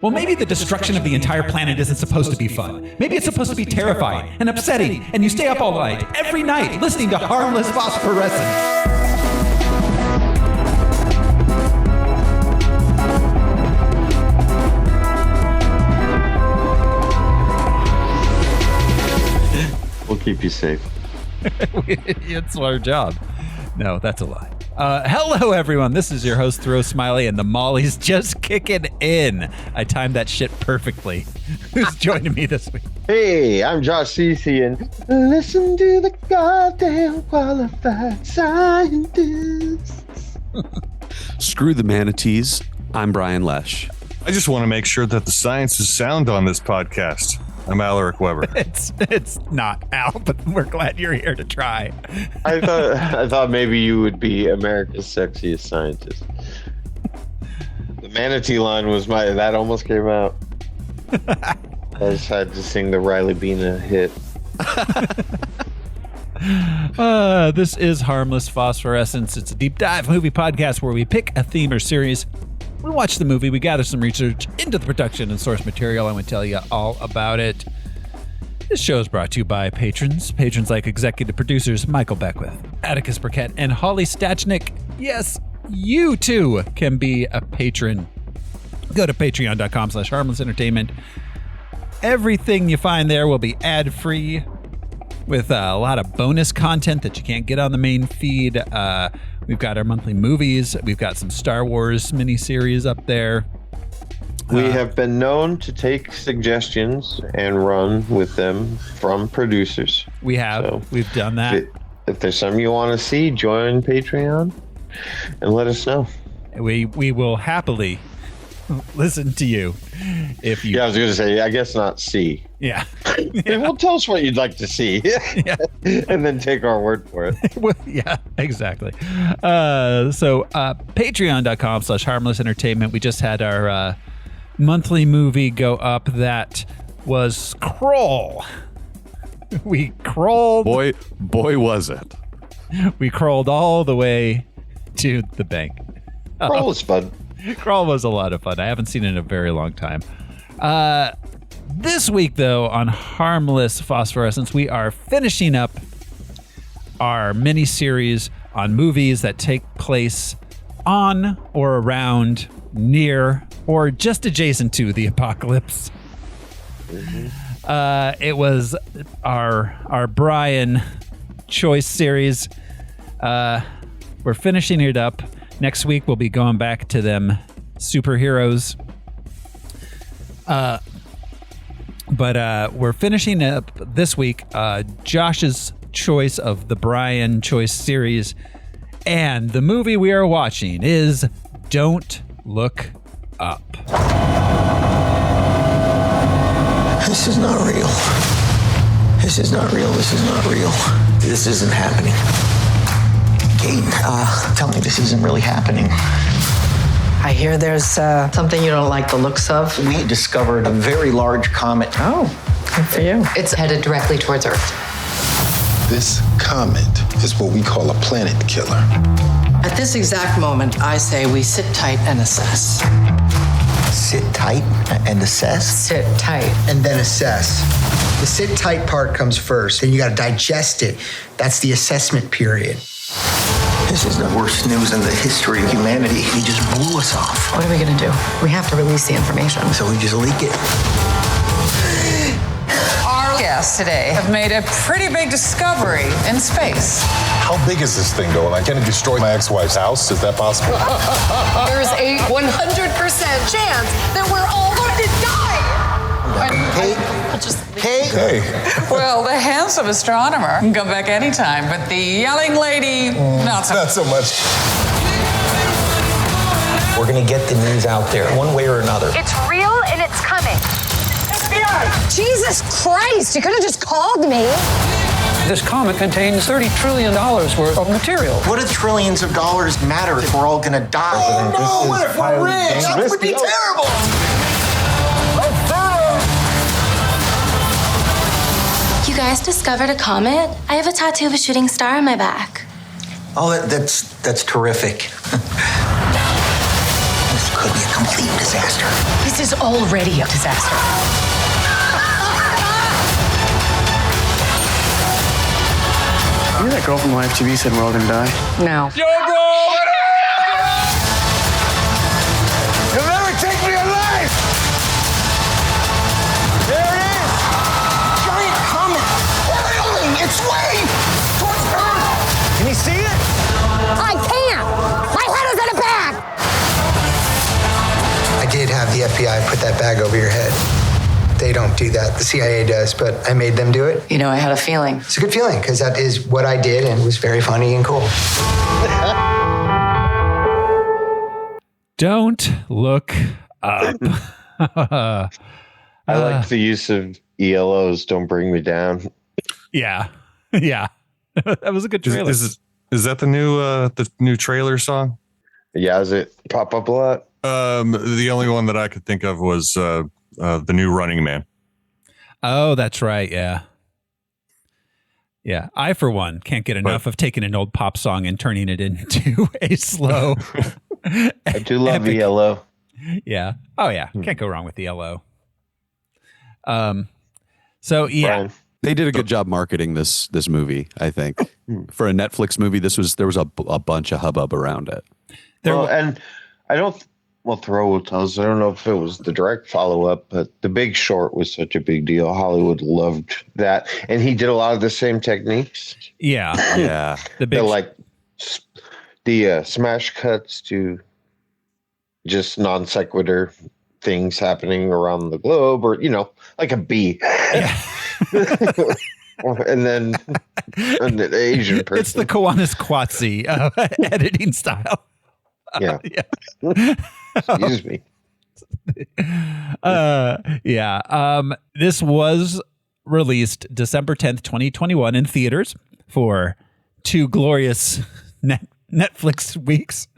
Well, maybe the destruction of the entire planet isn't supposed to be fun. Maybe it's supposed to be terrifying and upsetting, and you stay up all night, every night, listening to harmless phosphorescence. We'll keep you safe. It's our job. No, that's a lie. Hello, everyone. This is your host, Thoreau Smiley, and the Molly's just kicking in. I timed that shit perfectly. Who's joining me this week? Hey, I'm Josh Cece, and listen to the goddamn qualified scientists. Screw the manatees. I'm Brian Lesh. I just want to make sure that the science is sound on this podcast. I'm Alaric Weber. It's not Al, but we're glad you're here to try. I thought maybe you would be America's sexiest scientist. The manatee line was that almost came out. I just had to sing the Riley Bina hit. This is Harmless Phosphorescence. It's a deep dive movie podcast where we pick a theme or series. We watch the movie, we gather some research into the production and source material, and we tell you all about it. This show is brought to you by patrons. Patrons like executive producers Michael Beckwith, Atticus Burkett, and Holly Stachnik. Yes, you too can be a patron. Go to patreon.com/harmlessentertainment. Everything you find there will be ad-free with a lot of bonus content that you can't get on the main feed. We've got our monthly movies. We've got some Star Wars miniseries up there. We have been known to take suggestions and run with them from producers. We have. So we've done that. If there's something you want to see, join Patreon and let us know. We will happily listen to you. If you. Yeah, I was going to say, I guess not see. Yeah. Well, tell us what you'd like to see. Yeah. And then take our word for it. Well, yeah, exactly. So patreon.com/harmlessentertainment. We just had our monthly movie go up that was Crawl. We crawled. Boy, was it. We crawled all the way to the bank. Crawl was fun. Crawl was a lot of fun. I haven't seen it in a very long time. This week, though, on Harmless Phosphorescence, we are finishing up our mini-series on movies that take place on or around, near, or just adjacent to the apocalypse. Mm-hmm. It was our Brian choice series. We're finishing it up. Next week, we'll be going back to them superheroes. But we're finishing up this week Josh's choice of the Brian choice series. And the movie we are watching is Don't Look Up. This is not real. This is not real. This is not real. This isn't happening. Kate, tell me this isn't really happening. I hear there's something you don't like the looks of. We discovered a very large comet. Oh, good for you. It's headed directly towards Earth. This comet is what we call a planet killer. At this exact moment, I say we sit tight and assess. Sit tight and assess? Sit tight. And then assess. The sit tight part comes first, then you gotta digest it. That's the assessment period. This is the worst news in the history of humanity. He just blew us off. What are we gonna do? We have to release the information. So we just leak it. Our guests today have made a pretty big discovery in space. How big is this thing, though? Can it destroy my ex-wife's house? Is that possible? There's a 100% chance that we're all going to die. Hey. Well, the handsome astronomer can come back anytime, but the yelling lady, not so much. We're gonna get the news out there, one way or another. It's real and it's coming. FBI! Jesus Christ, you could have just called me. This comet contains $30 trillion worth of material. What do trillions of dollars matter if we're all gonna die? Oh no, what if we're rich? That would be terrible. You guys discovered a comet? I have a tattoo of a shooting star on my back. Oh, that's terrific. This could be a complete complete disaster. This is already a disaster. You know that girl from Live TV said we're all gonna die? No. Yo, bro! You'll never take me alive! There it is! Giant comet! Boiling its way towards Earth! Can you see it? I can't! My head is in a bag! I did have the FBI put that bag over your head. They don't do that. The CIA does, but I made them do it. You know, I had a feeling. It's a good feeling because that is what I did and it was very funny and cool. Don't look up. I like the use of ELOs. Don't bring me down. Yeah. Yeah. That was a good trailer. Is that the new trailer song? Yeah, does it pop up a lot? The only one that I could think of was the new Running Man. Oh, that's right. Yeah. Yeah. I, for one, can't get enough of taking an old pop song and turning it into a slow. I do love epic. ELO. Yeah. Oh, yeah. Can't go wrong with ELO. So, yeah. Brian. They did a good job marketing this movie, I think. For a Netflix movie, there was a bunch of hubbub around it. Thoreau will tell us, I don't know if it was the direct follow-up, but The Big Short was such a big deal. Hollywood loved that. And he did a lot of the same techniques. Yeah. Yeah. The smash cuts to just non sequitur things happening around the globe, or, like a bee. Yeah. And then an Asian person. It's the Kiwanis-Kwatsi editing style. Yeah. Yeah. Excuse me. Yeah. This was released December 10th, 2021 in theaters for 2 glorious Netflix weeks.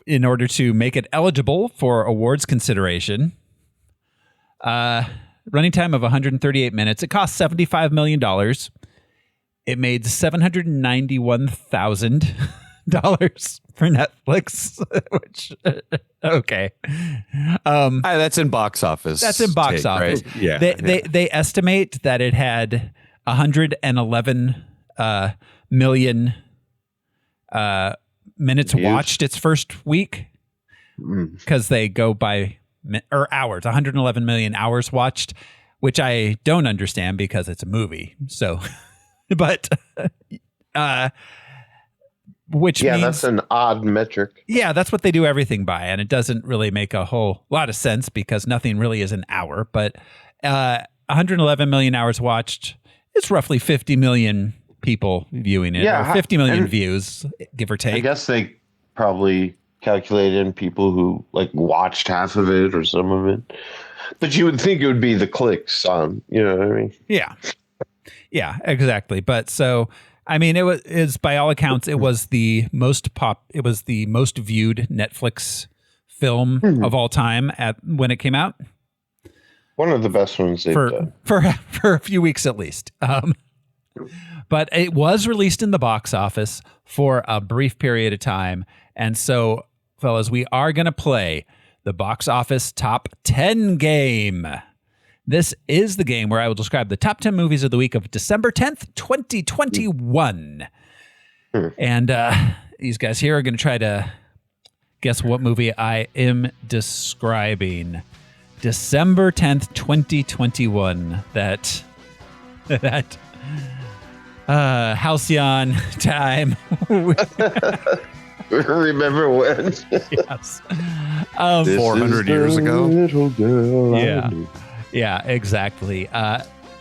In order to make it eligible for awards consideration. Running time of 138 minutes. It cost $75 million. It made $791,000 for Netflix, which, okay. That's in box office. That's in box office. Right? Yeah. They estimate that it had 111 million minutes Views. watched its first week, because they go by hours. 111 million hours watched, which I don't understand because it's a movie. So, but which means, that's an odd metric. Yeah, that's what they do everything by, and it doesn't really make a whole lot of sense because nothing really is an hour. But 111 million hours watched. It's roughly 50 million people viewing it. Yeah, or 50 million views, give or take. I guess they probably calculated in people who watched half of it or some of it. But you would think it would be the clicks on, you know what I mean? Yeah. Yeah, exactly. But so, I mean, by all accounts, it was the most viewed Netflix film of all time when it came out. One of the best ones they've done. For a few weeks at least. But it was released in the box office for a brief period of time. And so, fellas, we are going to play the box office top 10 game. This is the game where I will describe the top 10 movies of the week of December 10th, 2021. And these guys here are going to try to guess what movie I am describing. December 10th, 2021. That halcyon time. Remember when? Yes. 400 years ago. Little girl. Yeah, exactly.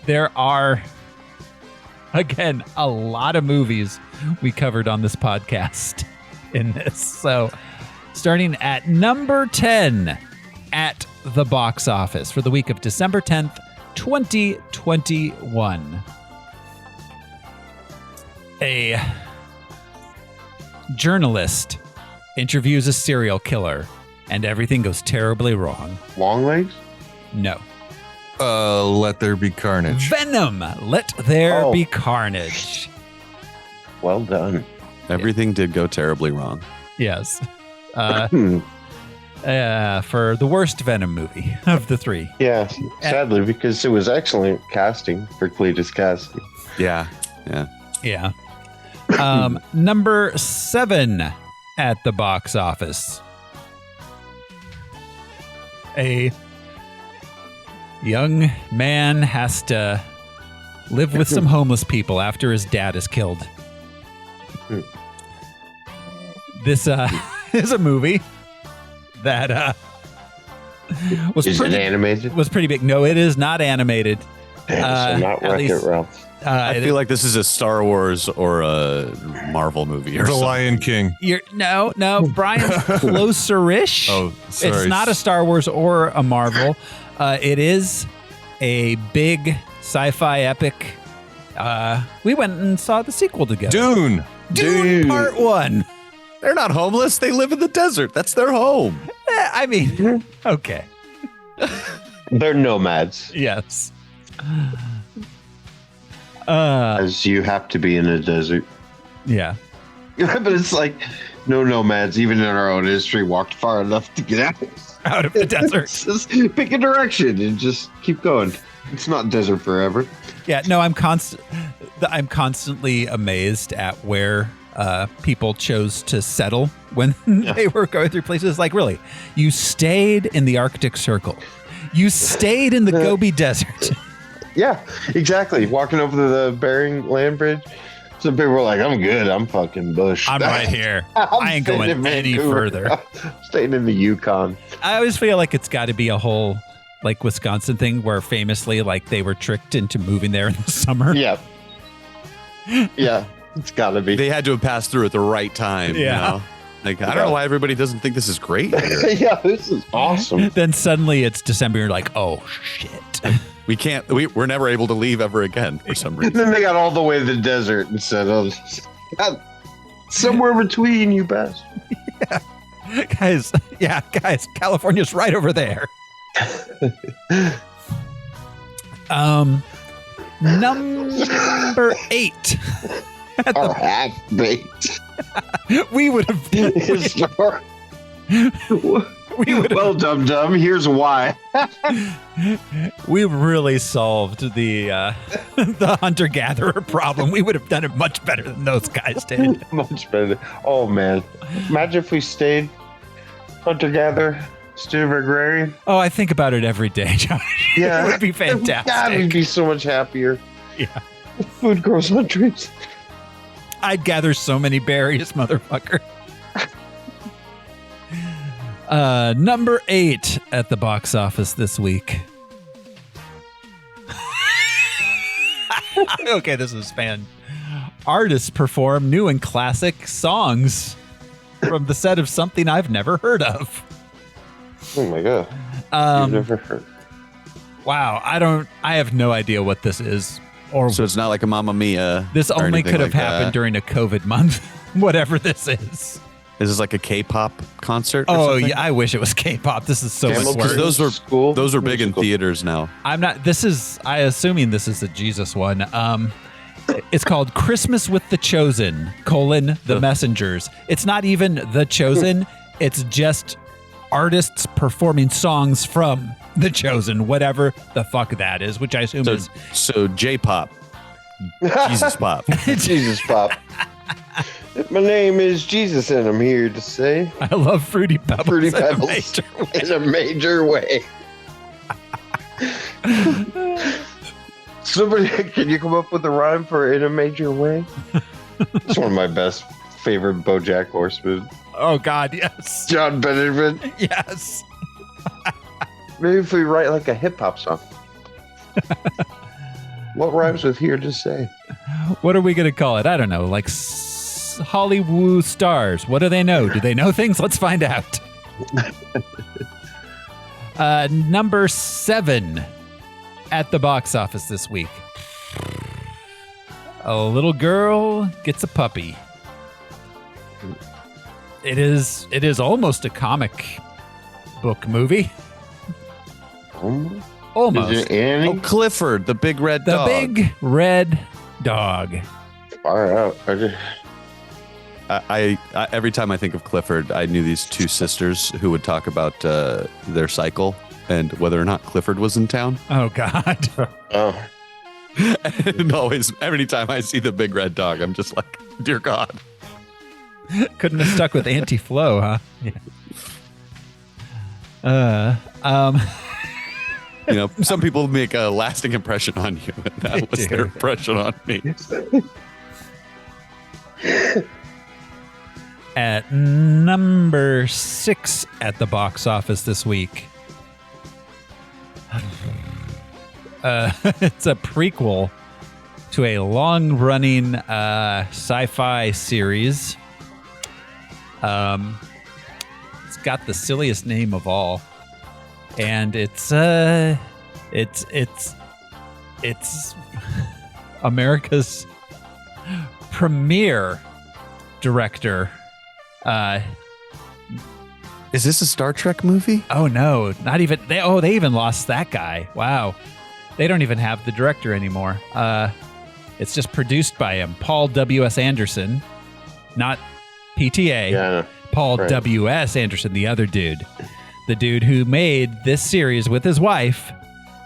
There are, again, a lot of movies we covered on this podcast in this. So starting at number 10 at the box office for the week of December 10th, 2021. A journalist interviews a serial killer and everything goes terribly wrong. Long Legs? No. Let There Be Carnage. Venom. Let There Be Carnage. Well done. Everything did go terribly wrong. Yes. for the worst Venom movie of the three. Yeah, sadly, because it was excellent casting for Cletus Cassidy. Yeah. Number 7 at the box office. A young man has to live with some homeless people after his dad is killed. This is a movie that was Is it animated? Was pretty big. No, it is not animated. Damn, so not Wreck-It Ralph. I feel like this is a Star Wars or a Marvel movie or The something. Lion King. No, Brian's closer-ish. Oh, sorry. It's not a Star Wars or a Marvel. It is a big sci-fi epic. We went and saw the sequel together. Dune Part 1. They're not homeless. They live in the desert. That's their home. I mean, okay. They're nomads. Yes. As you have to be in a desert. Yeah. But it's like, no nomads, even in our own history, walked far enough to get out of the desert. Just pick a direction and just keep going. It's not desert forever. Yeah, no, I'm constantly amazed at where people chose to settle when they were going through places. Like, really, you stayed in the Arctic Circle. You stayed in the Gobi Desert. Yeah, exactly. Walking over the Bering Land Bridge. Some people were like, I'm good. I'm fucking bush. I'm right here. I ain't going any further. Staying in the Yukon. I always feel like it's got to be a whole like Wisconsin thing where famously like they were tricked into moving there in the summer. Yeah. Yeah, it's got to be. They had to have passed through at the right time. Yeah. You know? Like, I don't know why everybody doesn't think this is great here. Yeah, this is awesome. Then suddenly it's December. You're like, oh, shit. We're never able to leave ever again for some reason. Then they got all the way to the desert and said, oh, somewhere between, you bastard. Guys, California's right over there. Number 8. Our half-baked. We would have... Well, dum-dum, here's why. We really solved the hunter-gatherer problem. We would have done it much better than those guys did. Much better. Oh, man. Imagine if we stayed hunter-gatherer instead of agrarian. Oh, I think about it every day, Josh. Yeah. It would be fantastic. God, we'd be so much happier. Yeah. Food grows on trees. I'd gather so many berries, motherfucker. Number 8 at the box office this week. Okay, this is fan. Artists perform new and classic songs from the set of something I've never heard of. Oh my god. You've never heard. Wow, I have no idea what this is. So it's not like a Mamma Mia. This only could have happened during a COVID month, whatever this is. Is this like a K-pop concert? Oh, something? yeah, I wish it was K-pop. This is so much worse. Those are big in theaters now. I'm assuming this is a Jesus one. It's called Christmas with the Chosen, the Messengers. It's not even The Chosen. It's just artists performing songs from The Chosen, whatever the fuck that is, which I assume is... So J-pop. Jesus pop. Jesus pop. My name is Jesus, and I'm here to say... I love Fruity Pebbles, Fruity Pebbles in a major way. Somebody, can you come up with a rhyme for in a major way? It's one of my best favorite BoJack Horseman. Oh, God, yes. John Benjamin. Yes. Maybe if we write like a hip-hop song. What rhymes with here to say? What are we going to call it? I don't know. Like Hollywood stars. What do they know? Do they know things? Let's find out. Number 7 at the box office this week. A little girl gets a puppy. It is almost a comic book movie. Almost. Is it Annie? Oh, Clifford, the big red dog. The big red dog. Far out. I every time I think of Clifford, I knew these two sisters who would talk about their cycle and whether or not Clifford was in town. Oh God. Oh. And always, every time I see the big red dog, I'm just like, dear God. Couldn't have stuck with anti-flow, huh? Yeah. You know, some people make a lasting impression on you, and that was their impression on me. At number 6 at the box office this week. It's a prequel to a long-running sci-fi series. It's got the silliest name of all, and it's America's premier director. Is this a Star Trek movie? Oh no, not even. They even lost that guy. Wow. They don't even have the director anymore. It's just produced by him, Paul W.S. Anderson, not PTA. Yeah, Paul right. W.S. Anderson, the other dude. The dude who made this series with his wife,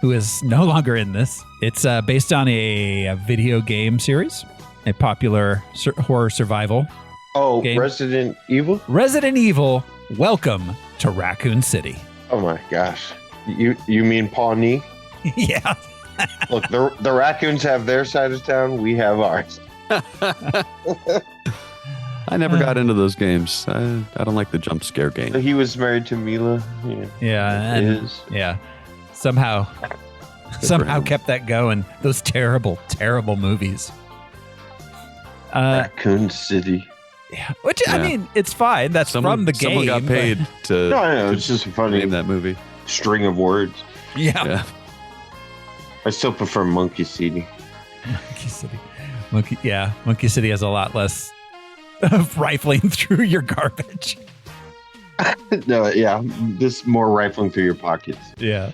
who is no longer in this. It's based on a video game series, a popular horror survival game. Resident Evil? Resident Evil, welcome to Raccoon City. Oh my gosh. You mean Pawnee? Yeah. Look, the raccoons have their side of town. We have ours. I never got into those games. I don't like the jump scare game. He was married to Mila. Yeah. Somehow kept that going. Those terrible, terrible movies. Raccoon City. Yeah. Which, I mean, it's fine. That's from the game. Someone got paid to. No, I know. It's just a funny name that movie. String of words. Yeah. I still prefer Monkey City. Monkey City. Monkey City has a lot less of rifling through your garbage. No, yeah. This more rifling through your pockets. Yeah.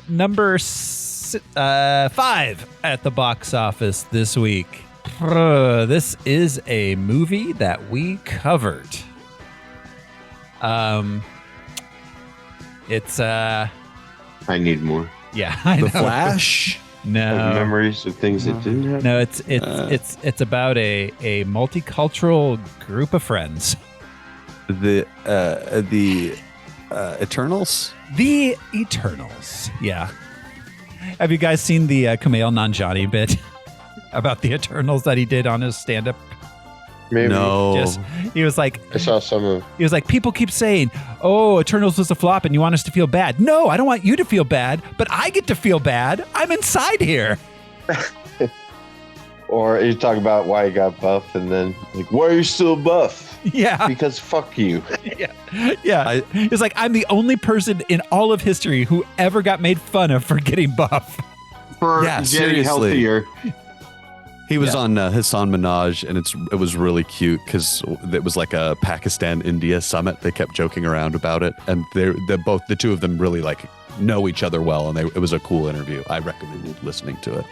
Number 5 at the box office this week. This is a movie that we covered. It's I need more. Yeah, I know. The Flash? No. Memories of things that didn't happen. No, it's about a multicultural group of friends. The Eternals? The Eternals. Yeah. Have you guys seen the Kumail Nanjiani bit about the Eternals that he did on his stand-up? Maybe. No. He was like, I saw some of. He was like, people keep saying, "Oh, Eternals was a flop, and you want us to feel bad." No, I don't want you to feel bad, but I get to feel bad. I'm inside here. Or you talk about why he got buff, and then like, why are you still buff? Yeah, because fuck you. Yeah. It's like, I'm the only person in all of history who ever got made fun of for getting buff. For getting healthier. He was on Hassan Minaj, and it was really cute because it was like a Pakistan-India summit. They kept joking around about it, and the two of them really like know each other well, and it was a cool interview. I recommended listening to it.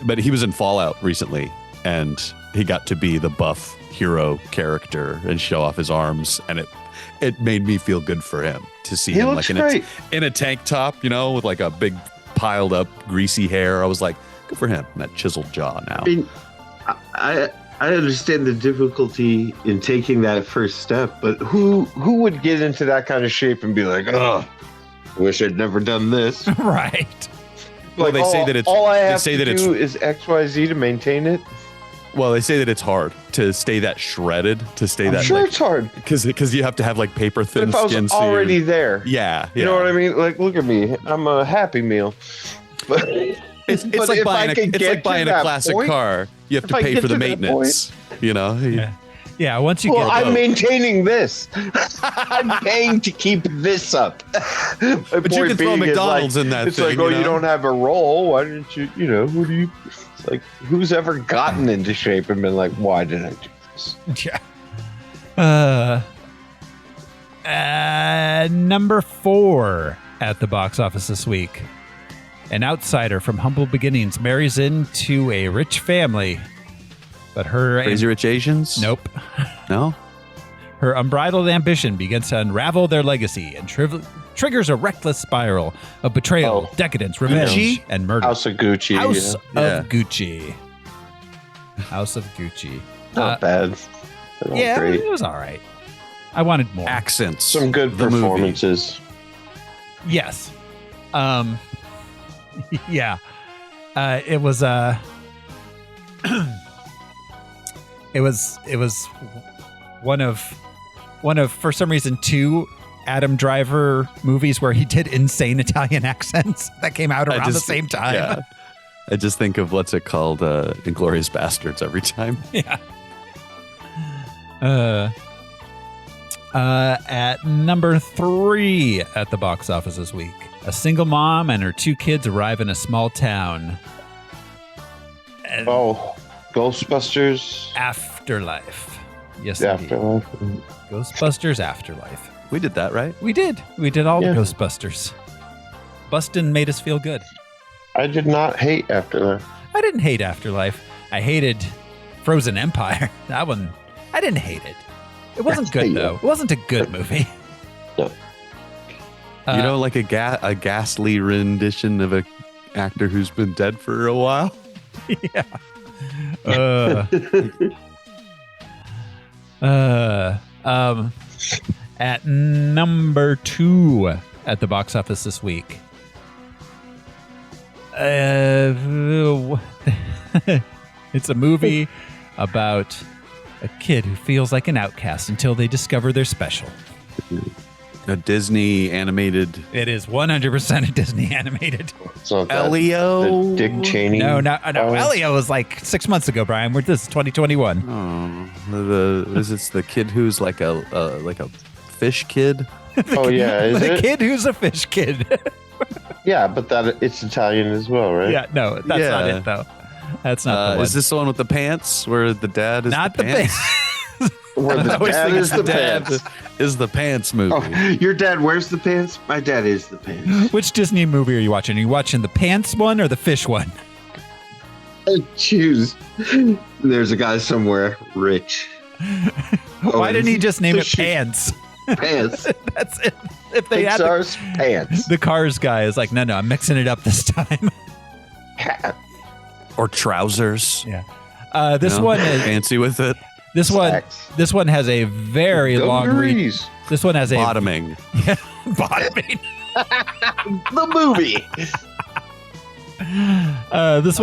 But he was in Fallout recently, and he got to be the buff hero character and show off his arms, and it made me feel good for him to see him like in a tank top, with like a big piled up greasy hair. I was like, good for him, and that chiseled jaw now. I mean, I understand the difficulty in taking that first step, but who would get into that kind of shape and be like, oh, wish I'd never done this? Right. Well, they say that it's all I have to do is XYZ to maintain it. Well, they say that it's hard to stay that shredded, I'm sure it's hard because you have to have like paper thin if I skin. was already there, yeah, you know what I mean. Like, look at me, I'm a Happy Meal. But it's like buying a classic car. You have to pay for the maintenance. Yeah. Once you get, I'm maintaining this. I'm paying to keep this up. But you can throw McDonald's in that it's thing. It's like, you don't have a roll. Why didn't you? Who do you? It's like, who's ever gotten into shape and been like, why did I do this? Yeah. Number 4 at the box office this week. An outsider from humble beginnings marries into a rich family, But her Crazy Rich Asians? Nope. No? Her unbridled ambition begins to unravel their legacy and triggers a reckless spiral of betrayal, decadence, revenge, Gucci? and murder. House of Gucci. House yeah. of Gucci. House of Gucci. Not bad. They're all Yeah, great. it was all right. I wanted more. Accents. Some good The movie. performances. Yes. Yeah. It was it was one of for some reason 2 Adam Driver movies where he did insane Italian accents that came out around the same time. Yeah. I just think of what's it called, Inglourious Bastards every time. Yeah. At number 3 at the box office this week, a single mom and her 2 kids arrive in a small town. And Ghostbusters Afterlife. Yes, Afterlife. indeed. Ghostbusters Afterlife. We did that, right? We did all the Ghostbusters. Bustin' made us feel good. I did not hate Afterlife. I didn't hate Afterlife. I hated Frozen Empire. That one, I didn't hate it. It wasn't good, though. It wasn't a good movie. No. You know, like a ghastly rendition of a actor who's been dead for a while? Yeah. At number 2 at the box office this week. It's a movie about a kid who feels like an outcast until they discover they're special. A Disney animated. It is 100% a Disney animated. So Elio? Dick Cheney. No. Elio was like 6 months ago, Brian. This is 2021. Oh, is this the kid who's like a fish kid? Oh yeah, is The it? kid who's a fish kid. Yeah, but it's Italian as well, right? Yeah, no, that's not it though. That's not the one. Is this the one with the pants where the dad is Not the pants? Where the dad is the pants. Is the pants movie. Oh, your dad wears the pants? My dad is the pants. Which Disney movie are you watching? Are you watching the pants one or the fish one? I choose. There's a guy somewhere rich. Why didn't he just name it Fish- Pants? Pants. That's it. If they had Pixar's pants. the Cars guy is like, no, I'm mixing it up this time. Or trousers. Yeah. This You know, one is fancy with it. This one has a very long reach. Dungarees. This one has a Bottoming. bottoming. The movie. This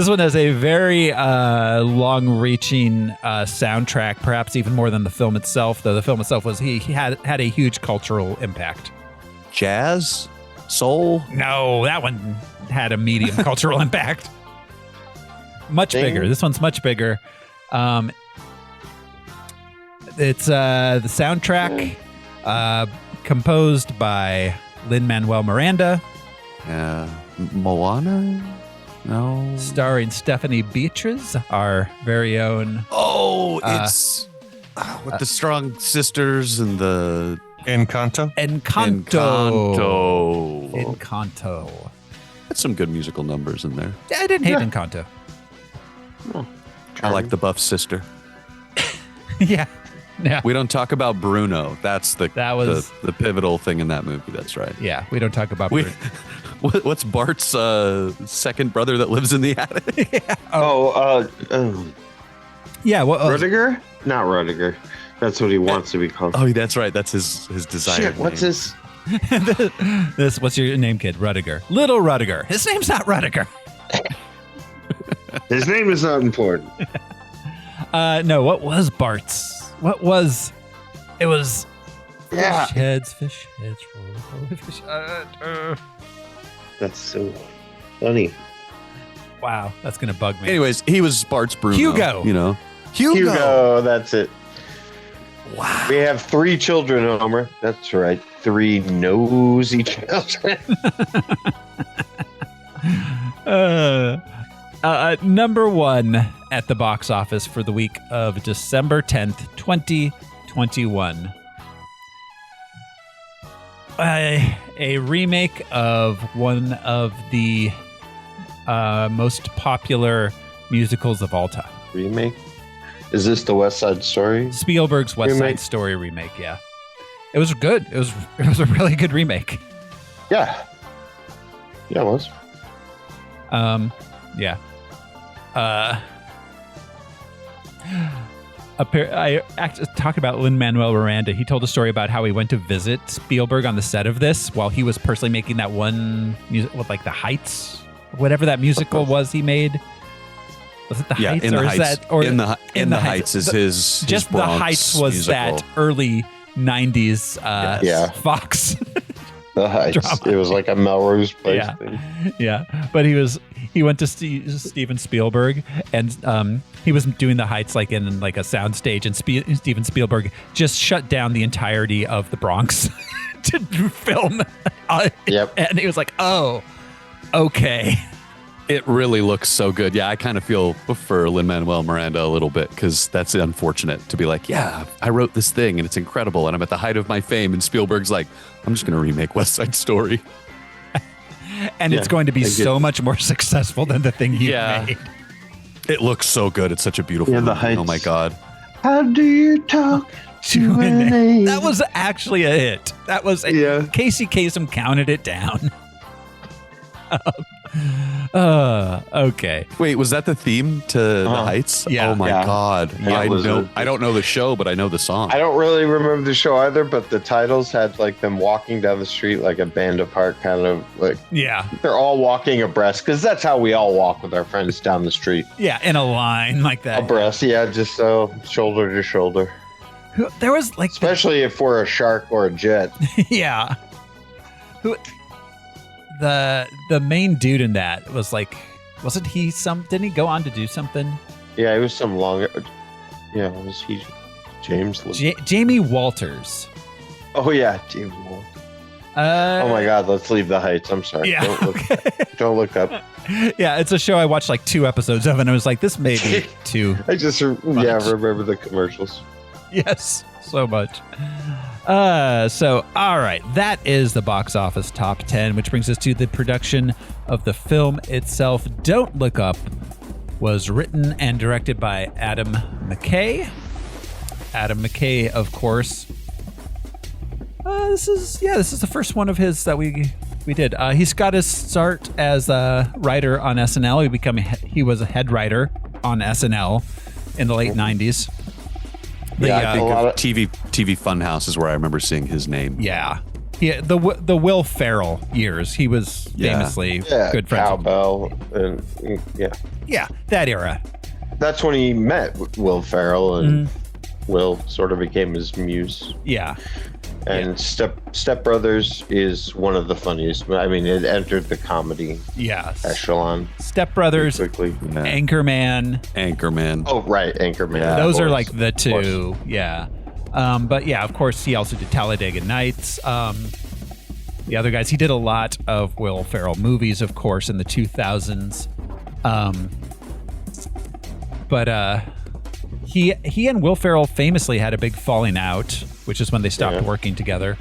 one has a very long-reaching soundtrack, perhaps even more than the film itself. Though the film itself was he had a huge cultural impact. Jazz? Soul? No, that one had a medium cultural impact. Much bigger. This one's much bigger. It's the soundtrack composed by Lin-Manuel Miranda. Moana? No. Starring Stephanie Beatriz, our very own. Oh, it's with the strong sisters and the Encanto. Encanto. That's some good musical numbers in there. Yeah, I didn't hate Encanto. I like the buff sister. Yeah. We don't talk about Bruno. That's the pivotal thing in that movie. That's right. Yeah, we don't talk about Bruno. What's Bart's second brother that lives in the attic? Yeah. Rudiger? Not Rudiger. That's what he wants to be called. Oh, that's right. That's his desired Shit, what's name. his? What's your name, kid? Rudiger. Little Rudiger. His name's not Rudiger. His name is not important. No, what was Bart's? It was Yeah. fish heads, fish. That's so funny. Wow, that's gonna bug me. Anyways, he was Bart's Bruno. Hugo. You know, Hugo, that's it. Wow. We have 3 children, Homer. That's right. 3 nosy children. Number 1 at the box office for the week of December 10th, 2021. A remake of one of the most popular musicals of all time. Remake? Is this the West Side Story? Spielberg's West remake? Side Story remake, yeah. It was good. It was a really good remake. Yeah. Yeah, it was. Yeah. Talk about Lin-Manuel Miranda. He told a story about how he went to visit Spielberg on the set of this while he was personally making that one music with like The Heights, whatever that musical was he made. Was it The Heights? In or the is Heights. that or in the Heights is his just Bronx The Heights was musical. that early 90s Fox. The Heights. Drama. It was like a Melrose Place thing. Yeah. But he went to Steven Spielberg and he was doing The Heights like in like a soundstage, and Steven Spielberg just shut down the entirety of the Bronx to film. Yep. And he was like, "Oh, okay." It really looks so good. Yeah, I kind of feel for Lin-Manuel Miranda a little bit because that's unfortunate to be like, yeah, I wrote this thing and it's incredible and I'm at the height of my fame, and Spielberg's like, I'm just going to remake West Side Story. And it's going to be so much more successful than the thing he made. It looks so good. It's such a beautiful movie. Heights. Oh my God. How do you talk to an angel? That was actually a hit. That was Casey Kasem counted it down. Okay. Wait, was that the theme to The Heights? Yeah. Oh my God. Yeah, I don't know the show, but I know the song. I don't really remember the show either, but the titles had like them walking down the street like a band apart, kind of like they're all walking abreast, because that's how we all walk with our friends down the street. Yeah, in a line like that. Abreast, just shoulder to shoulder. There was like, especially if we're a shark or a jet. Yeah. The main dude in that was like, wasn't he didn't he go on to do something? Yeah, it was some longer. Yeah, was he James? Jamie Walters. Oh yeah, Jamie Walters. Oh my God, let's leave The Heights. I'm sorry. Yeah, don't look up. Yeah, it's a show I watched like 2 episodes of, and I was like, this may be too I just much. remember the commercials. Yes, so much. So, all right, that is the box office top 10, which brings us to the production of the film itself. Don't Look Up was written and directed by Adam McKay. Adam McKay, of course. This is the first one of his that we did. He's got his start as a writer on SNL. He was a head writer on SNL in the late 90s. I think of TV Funhouse is where I remember seeing his name. Yeah. The Will Ferrell years. He was famously good friends. Cowbell and Yeah, that era. That's when he met Will Ferrell, and Will sort of became his muse. Yeah. And Step Brothers is one of the funniest. I mean, it entered the comedy echelon. Step Brothers, quickly. Anchorman. Oh, right, Anchorman. Yeah, those are like the two. Yeah. But yeah, of course, he also did Talladega Nights. The other guys, he did a lot of Will Ferrell movies, of course, in the 2000s. But he and Will Ferrell famously had a big falling out, which is when they stopped working together.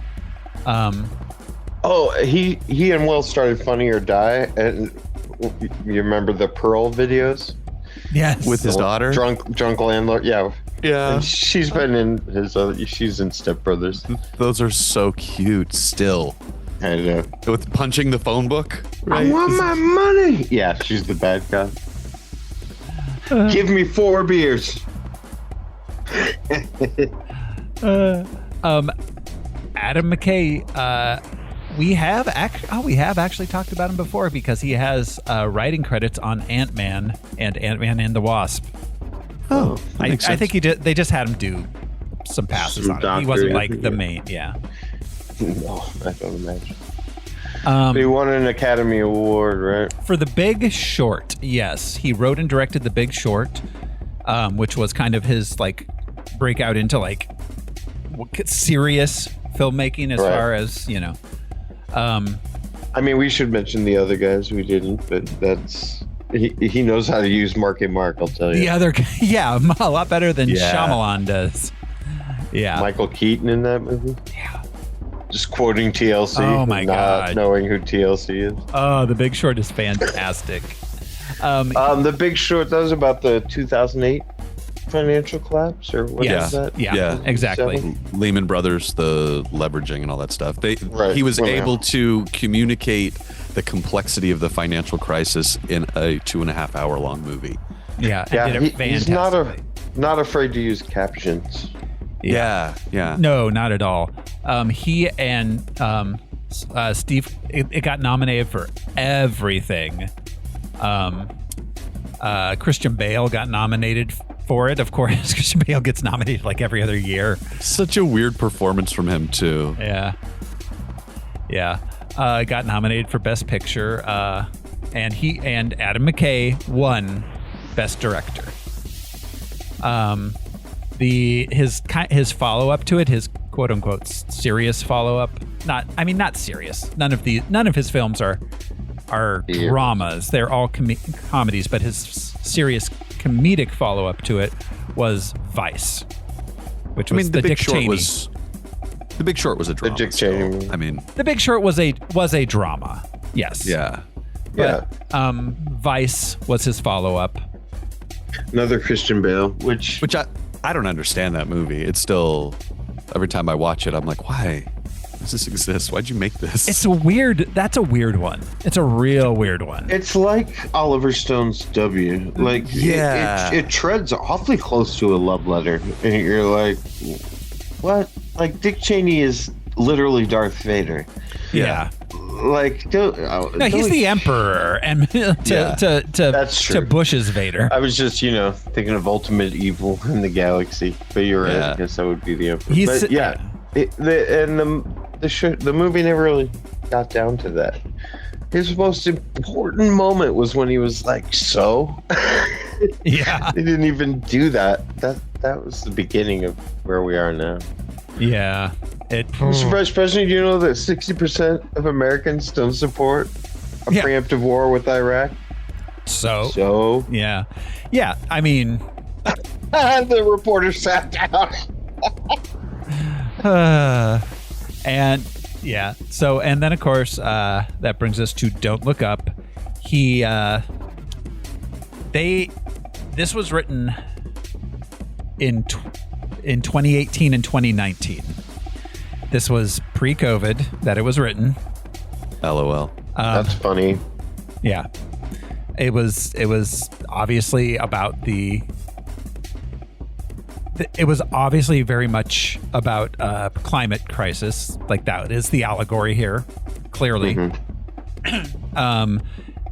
He and Will started Funny or Die, and you remember the Pearl videos? Yes, with his daughter, drunk landlord. Yeah. And she's been in she's in Step Brothers. Those are so cute still. I know. With punching the phone book, right? I want my money. Yeah, she's the bad guy. Give me 4 beers. Adam McKay, we have actually talked about him before because he has writing credits on Ant-Man and Ant-Man and the Wasp. I think he did. They just had him do some passes on it. He wasn't like the main. Yeah. No, I don't imagine. He won an Academy Award, right? For The Big Short. Yes, he wrote and directed The Big Short, which was kind of his like breakout into like serious filmmaking as far as I mean, we should mention the other guys. We didn't, but that's he knows how to use Marky Mark. I'll tell you. The other, a lot better than Shyamalan does. Yeah, Michael Keaton in that movie. Yeah, just quoting TLC. Oh my God, not knowing who TLC is. Oh, The Big Short is fantastic. The Big Short. That was about the 2008 financial collapse, or what is that? Yeah, exactly. Lehman Brothers, the leveraging and all that stuff. He was Well, able to communicate the complexity of the financial crisis in a 2.5 hour long movie. Yeah, he's not afraid to use captions. Yeah. No, not at all. He and Steve, it got nominated for everything. Christian Bale got nominated for it. Of course, Christian Bale gets nominated like every other year. Such a weird performance from him too. Yeah. Got nominated for Best Picture, and he and Adam McKay won Best Director. His follow up to it, his quote unquote serious follow up. Not serious. None of his films are dramas. They're all comedies. But his serious comedic follow up to it was Vice, which was the Dick Cheney. The Big Short was a drama. The Dick Cheney. The Big Short was a drama. Yes. Yeah. But, Vice was his follow up. Another Christian Bale, which I don't understand that movie. It's still, every time I watch it, I'm like, why does this exist? Why'd you make this? That's a weird one. It's a real weird one. It's like Oliver Stone's W. Like, it treads awfully close to a love letter. And you're like, what? Like, Dick Cheney is literally Darth Vader. Yeah. Like, he's the Emperor, and to Bush's Vader. I was just, thinking of ultimate evil in the galaxy. But you're right. I guess that would be the Emperor. The movie never really got down to that. His most important moment was when he was like, "So." Yeah. They didn't even do that. That was the beginning of where we are now. Yeah. Mr. Vice President, do you know that 60% of Americans don't support a preemptive war with Iraq? So yeah. I mean, the reporter sat down. And then of course that brings us to Don't Look Up. This was written in 2018 and 2019. This was pre-COVID that it was written. LOL. That's funny. Yeah. It was obviously about it was obviously very much about climate crisis. Like, that is the allegory here, clearly.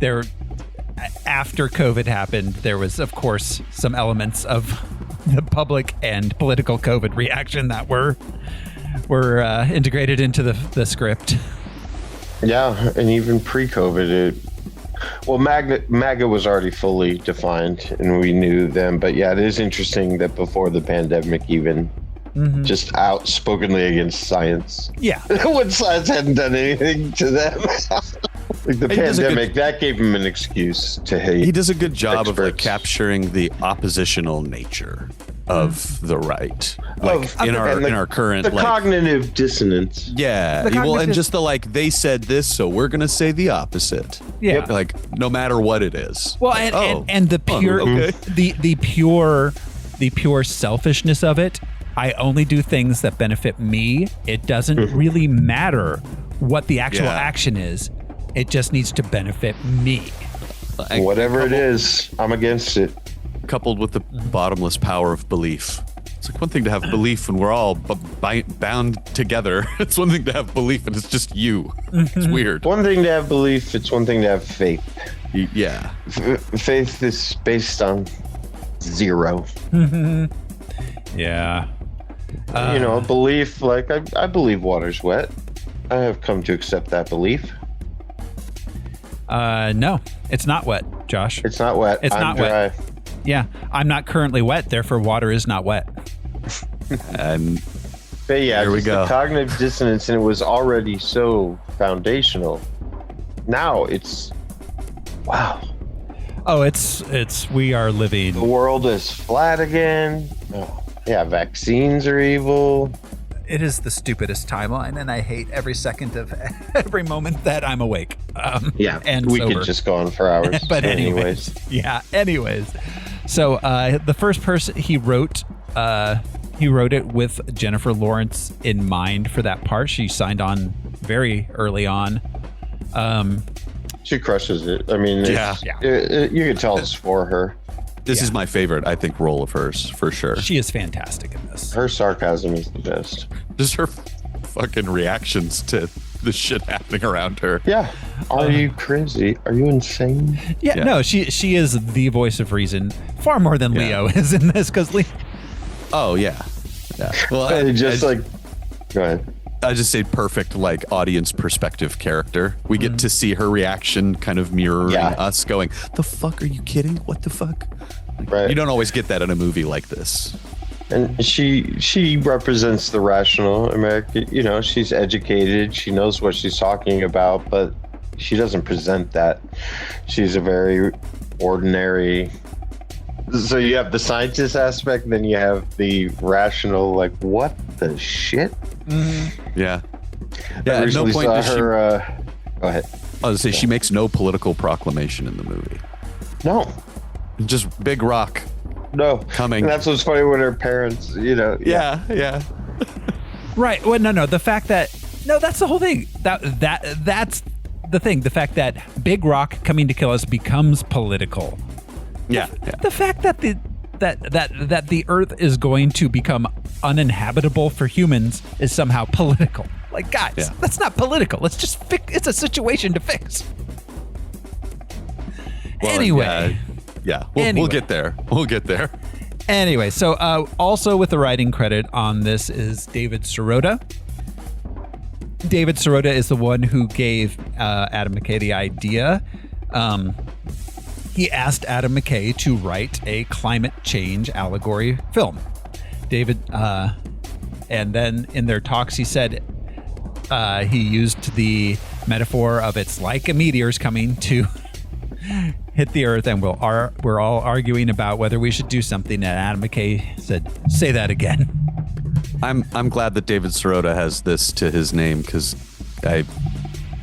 There, after COVID happened, there was, of course, some elements of the public and political COVID reaction that were integrated into the script. Yeah, and even pre-COVID, MAGA was already fully defined, and we knew them. But yeah, it is interesting that before the pandemic, even just outspokenly against science. Yeah, when science hadn't done anything to them. Like the pandemic, that gave him an excuse to hate. He does a good job experts. of like capturing the oppositional nature of the right, like in our current cognitive dissonance. Yeah, and just the they said this, so we're gonna say the opposite. Yeah, like no matter what it is. Well, and the pure the pure selfishness of it. I only do things that benefit me. It doesn't really matter what the actual action is. It just needs to benefit me. Whatever it is, I'm against it. Coupled with the bottomless power of belief. It's like one thing to have belief when we're all bound together. It's one thing to have belief and it's just you. It's weird. One thing to have belief, it's one thing to have faith. Yeah. Faith is based on zero. Yeah. Belief, like I believe water's wet. I have come to accept that belief. No, it's not wet, Josh. It's not wet. It's I'm not dry. wet. Yeah, I'm not currently wet, therefore water is not wet. But yeah, there we go. The cognitive dissonance, and it was already so foundational. Now it's wow. Oh, it's we are living. The world is flat again. Oh, yeah, vaccines are evil. It is the stupidest timeline, and I hate every second of every moment that I'm awake. Yeah, and we sober. could just go on for hours. But anyways. So the first person he wrote it with Jennifer Lawrence in mind for that part. She signed on very early on. She crushes it. I mean, you can tell it's for her. This is my favorite, I think, role of hers, for sure. She is fantastic in this. Her sarcasm is the best. Just her fucking reactions to the shit happening around her. Yeah. Are you crazy? Are you insane? Yeah, no, she is the voice of reason far more than Leo is in this, because Leo... Oh, yeah. Well, go ahead. I just say perfect, like, audience perspective character. We get to see her reaction kind of mirroring us going, the fuck, are you kidding? What the fuck? Right. You don't always get that in a movie like this. And she represents the rational American. You know, she's educated. She knows what she's talking about, but she doesn't present that. She's a very ordinary... So you have the scientist aspect, then you have the rational, like, what the shit? Yeah. I at no point saw does her, go ahead. I was say she makes no political proclamation in the movie. No. Just big rock. No. Coming. And that's what's funny with her parents, you know. Yeah. Right. Well, no. The fact that that's the whole thing. That's the thing. The fact that big rock coming to kill us becomes political. Yeah. The fact that the Earth is going to become uninhabitable for humans is somehow political. Like, guys, that's not political. Let's just fix. It's a situation to fix. Well, anyway. We'll get there. We'll get there. Anyway, so also with the writing credit on this is David Sirota. David Sirota is the one who gave Adam McKay the idea. He asked Adam McKay to write a climate change allegory film. David, and then in their talks, he said he used the metaphor of it's like a meteor's coming to hit the Earth, and we're all arguing about whether we should do something. And Adam McKay said, "Say that again." I'm glad that David Sirota has this to his name, because I've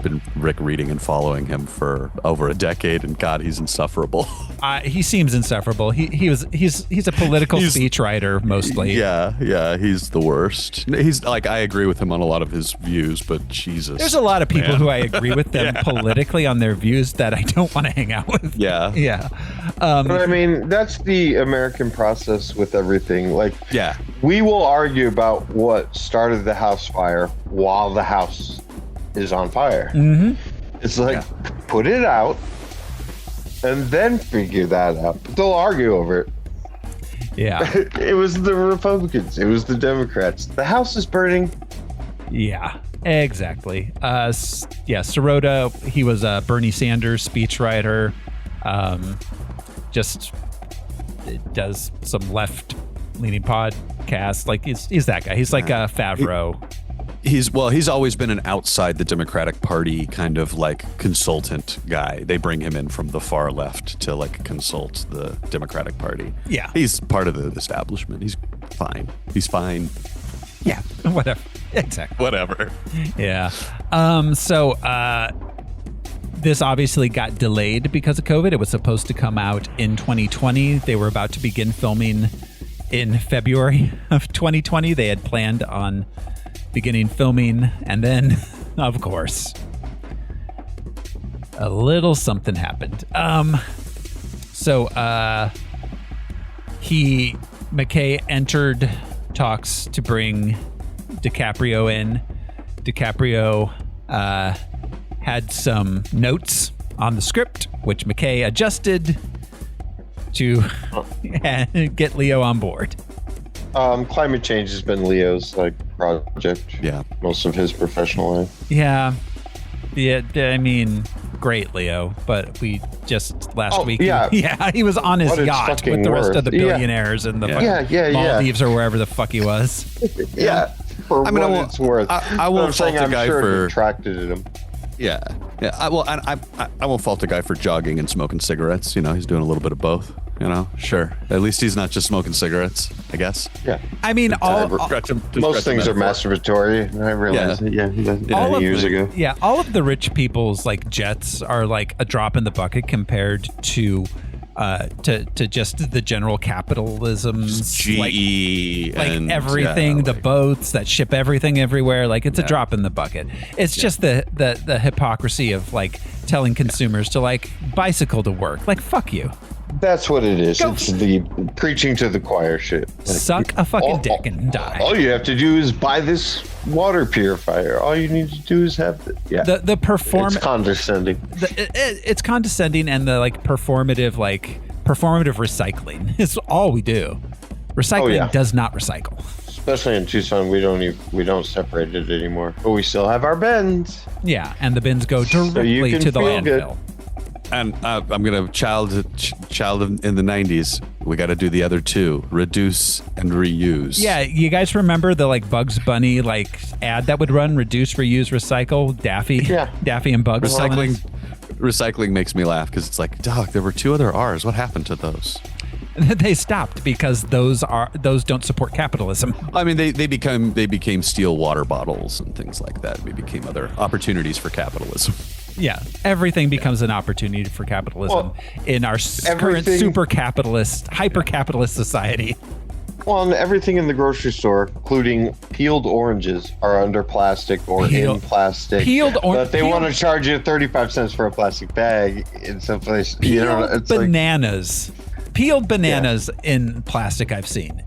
been reading and following him for over a decade, and God, he's insufferable. He seems insufferable. He's a political speechwriter mostly. Yeah, he's the worst. He's like, I agree with him on a lot of his views, but Jesus, there's a lot of people who I agree with them politically on their views that I don't want to hang out with. Yeah. But I mean, that's the American process with everything. Like, we will argue about what started the house fire while the house is on fire. Mm-hmm. It's like, put it out and then figure that out. But they'll argue over it. Yeah. It was the Republicans. It was the Democrats. The house is burning. Yeah, exactly. Sirota, he was a Bernie Sanders speechwriter. Just does some left-leaning podcasts. Like, he's that guy. He's like a Favreau. He's always been an outside the Democratic Party kind of like consultant guy. They bring him in from the far left to like consult the Democratic Party. Yeah. He's part of the establishment. He's fine. Yeah, whatever. Exactly. Whatever. Yeah. So this obviously got delayed because of COVID. It was supposed to come out in 2020. They were about to begin filming in February of 2020. They had planned on beginning filming, and then, of course, a little something happened. McKay entered talks to bring DiCaprio in. DiCaprio had some notes on the script, which McKay adjusted to get Leo on board. Climate change has been Leo's project. Yeah, most of his professional life. Yeah. I mean, great Leo, but we just last week. Yeah, he was on his yacht with the rest of the billionaires in the Maldives or wherever the fuck he was. Yeah, for it's worth. I won't fault the guy for attracted him. Yeah. I won't fault the guy for jogging and smoking cigarettes. You know, he's doing a little bit of both. You know, sure. At least he's not just smoking cigarettes, I guess. Yeah. I mean, most things are masturbatory. I realized it. Yeah, years ago. Yeah, all of the rich people's jets are like a drop in the bucket compared to to just the general capitalism, GE, like and everything, the boats that ship everything everywhere. Like it's a drop in the bucket. It's just the hypocrisy of like telling consumers to like bicycle to work. Like fuck you. That's what it is. It's the preaching to the choir shit. Like, suck a fucking dick and die. All you have to do is buy this water purifier. All you need to do is have the performance. It's condescending. It's condescending, and the like performative recycling is all we do. Recycling does not recycle. Especially in Tucson, we don't separate it anymore, but we still have our bins. Yeah, and the bins go directly to the landfill. Good. And I'm gonna child in the 90s. We got to do the other two: reduce and reuse. Yeah, you guys remember the like Bugs Bunny like ad that would run? Reduce, reuse, recycle. Daffy and Bugs. Recycling makes me laugh because it's like, dog, there were 2 other R's. What happened to those? They stopped because those don't support capitalism. I mean, they became steel water bottles and things like that. We became other opportunities for capitalism. Yeah, everything becomes an opportunity for capitalism in our current super capitalist, hyper capitalist society. Well, and everything in the grocery store, including peeled oranges, are under plastic or in plastic. But they want to charge you 35 cents for a plastic bag in some place. Peeled bananas. Peeled bananas in plastic I've seen.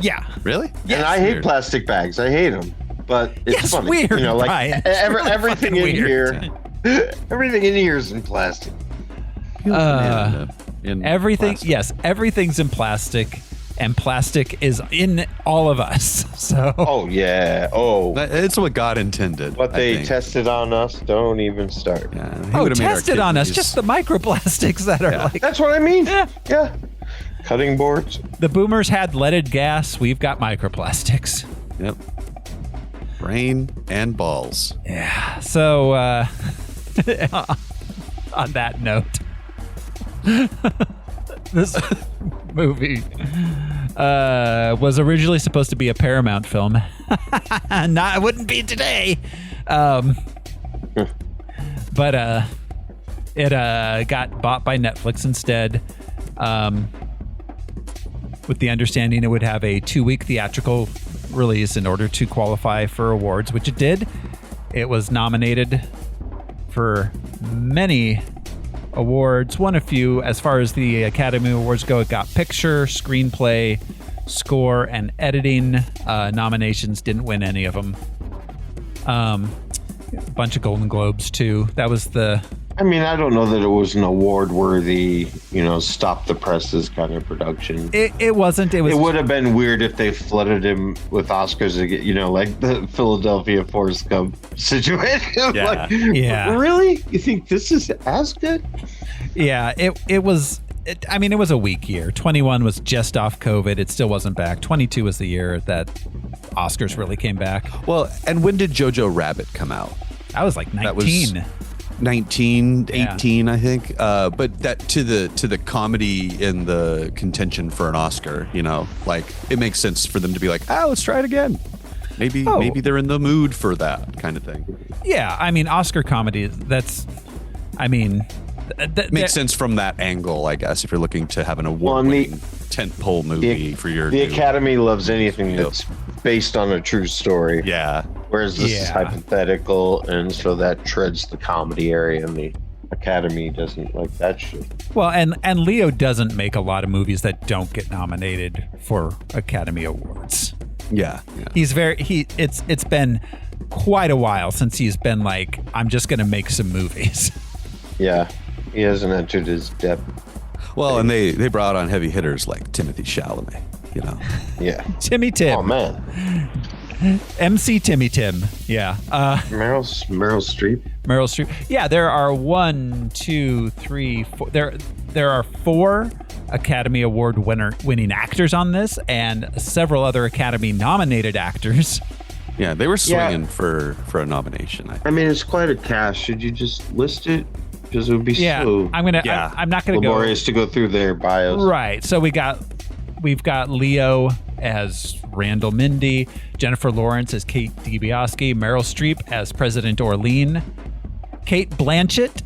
Yeah. Really? Yes. And I hate plastic bags. I hate them. But it's funny. Weird, you know, like Brian. everything in here. Everything in here is in plastic. Everything's in plastic, and plastic is in all of us. So. Oh yeah. Oh. It's what God intended. What they tested on us. Don't even start. Yeah, tested on us. Just the microplastics that are like. That's what I mean. Yeah. Cutting boards. The boomers had leaded gas. We've got microplastics. Yep. Brain and balls. Yeah. So, on that note, this movie was originally supposed to be a Paramount film. It wouldn't be today. But it got bought by Netflix instead, with the understanding it would have a 2-week theatrical release in order to qualify for awards, which it did. It was nominated for many awards, won a few. As far as the Academy Awards go, it got picture, screenplay, score, and editing nominations. Didn't win any of them. A bunch of Golden Globes too. That was I mean, I don't know that it was an award-worthy, stop the presses kind of production. It wasn't. It would have been weird if they flooded him with Oscars again, like the Philadelphia Forrest Gump situation. Yeah. Really? You think this is as good? Yeah, it was. It was a weak year. 21 was just off COVID. It still wasn't back. 22 was the year that Oscars really came back. Well, and when did Jojo Rabbit come out? I was like 19. That was 19, 18, I think. But that to the comedy in the contention for an Oscar, like it makes sense for them to be like, let's try it again. Maybe they're in the mood for that kind of thing. Yeah, Oscar comedy. Makes sense from that angle, I guess, if you're looking to have an award-winning tentpole movie for your. The Academy loves anything that's based on a true story. Yeah. Whereas this is hypothetical, and so that treads the comedy area, and the Academy doesn't like that shit. Well, and Leo doesn't make a lot of movies that don't get nominated for Academy Awards. Yeah. He's it's been quite a while since he's been like, I'm just going to make some movies. Yeah. He hasn't entered his depth. Well, and they brought on heavy hitters like Timothy Chalamet, Yeah. Timmy Tim. Oh, man. MC Timmy Tim. Yeah. Meryl Streep. Meryl Streep. Yeah, there are 1, 2, 3, 4. There are 4 Academy Award winning actors on this, and several other Academy nominated actors. Yeah, they were swinging for a nomination. I mean, it's quite a cast. Should you just list it? Because it would be so. I'm not gonna laborious to go through their bios. Right. So we've got Leo as Randall Mindy, Jennifer Lawrence as Kate DiBiase, Meryl Streep as President Orlean, Kate Blanchett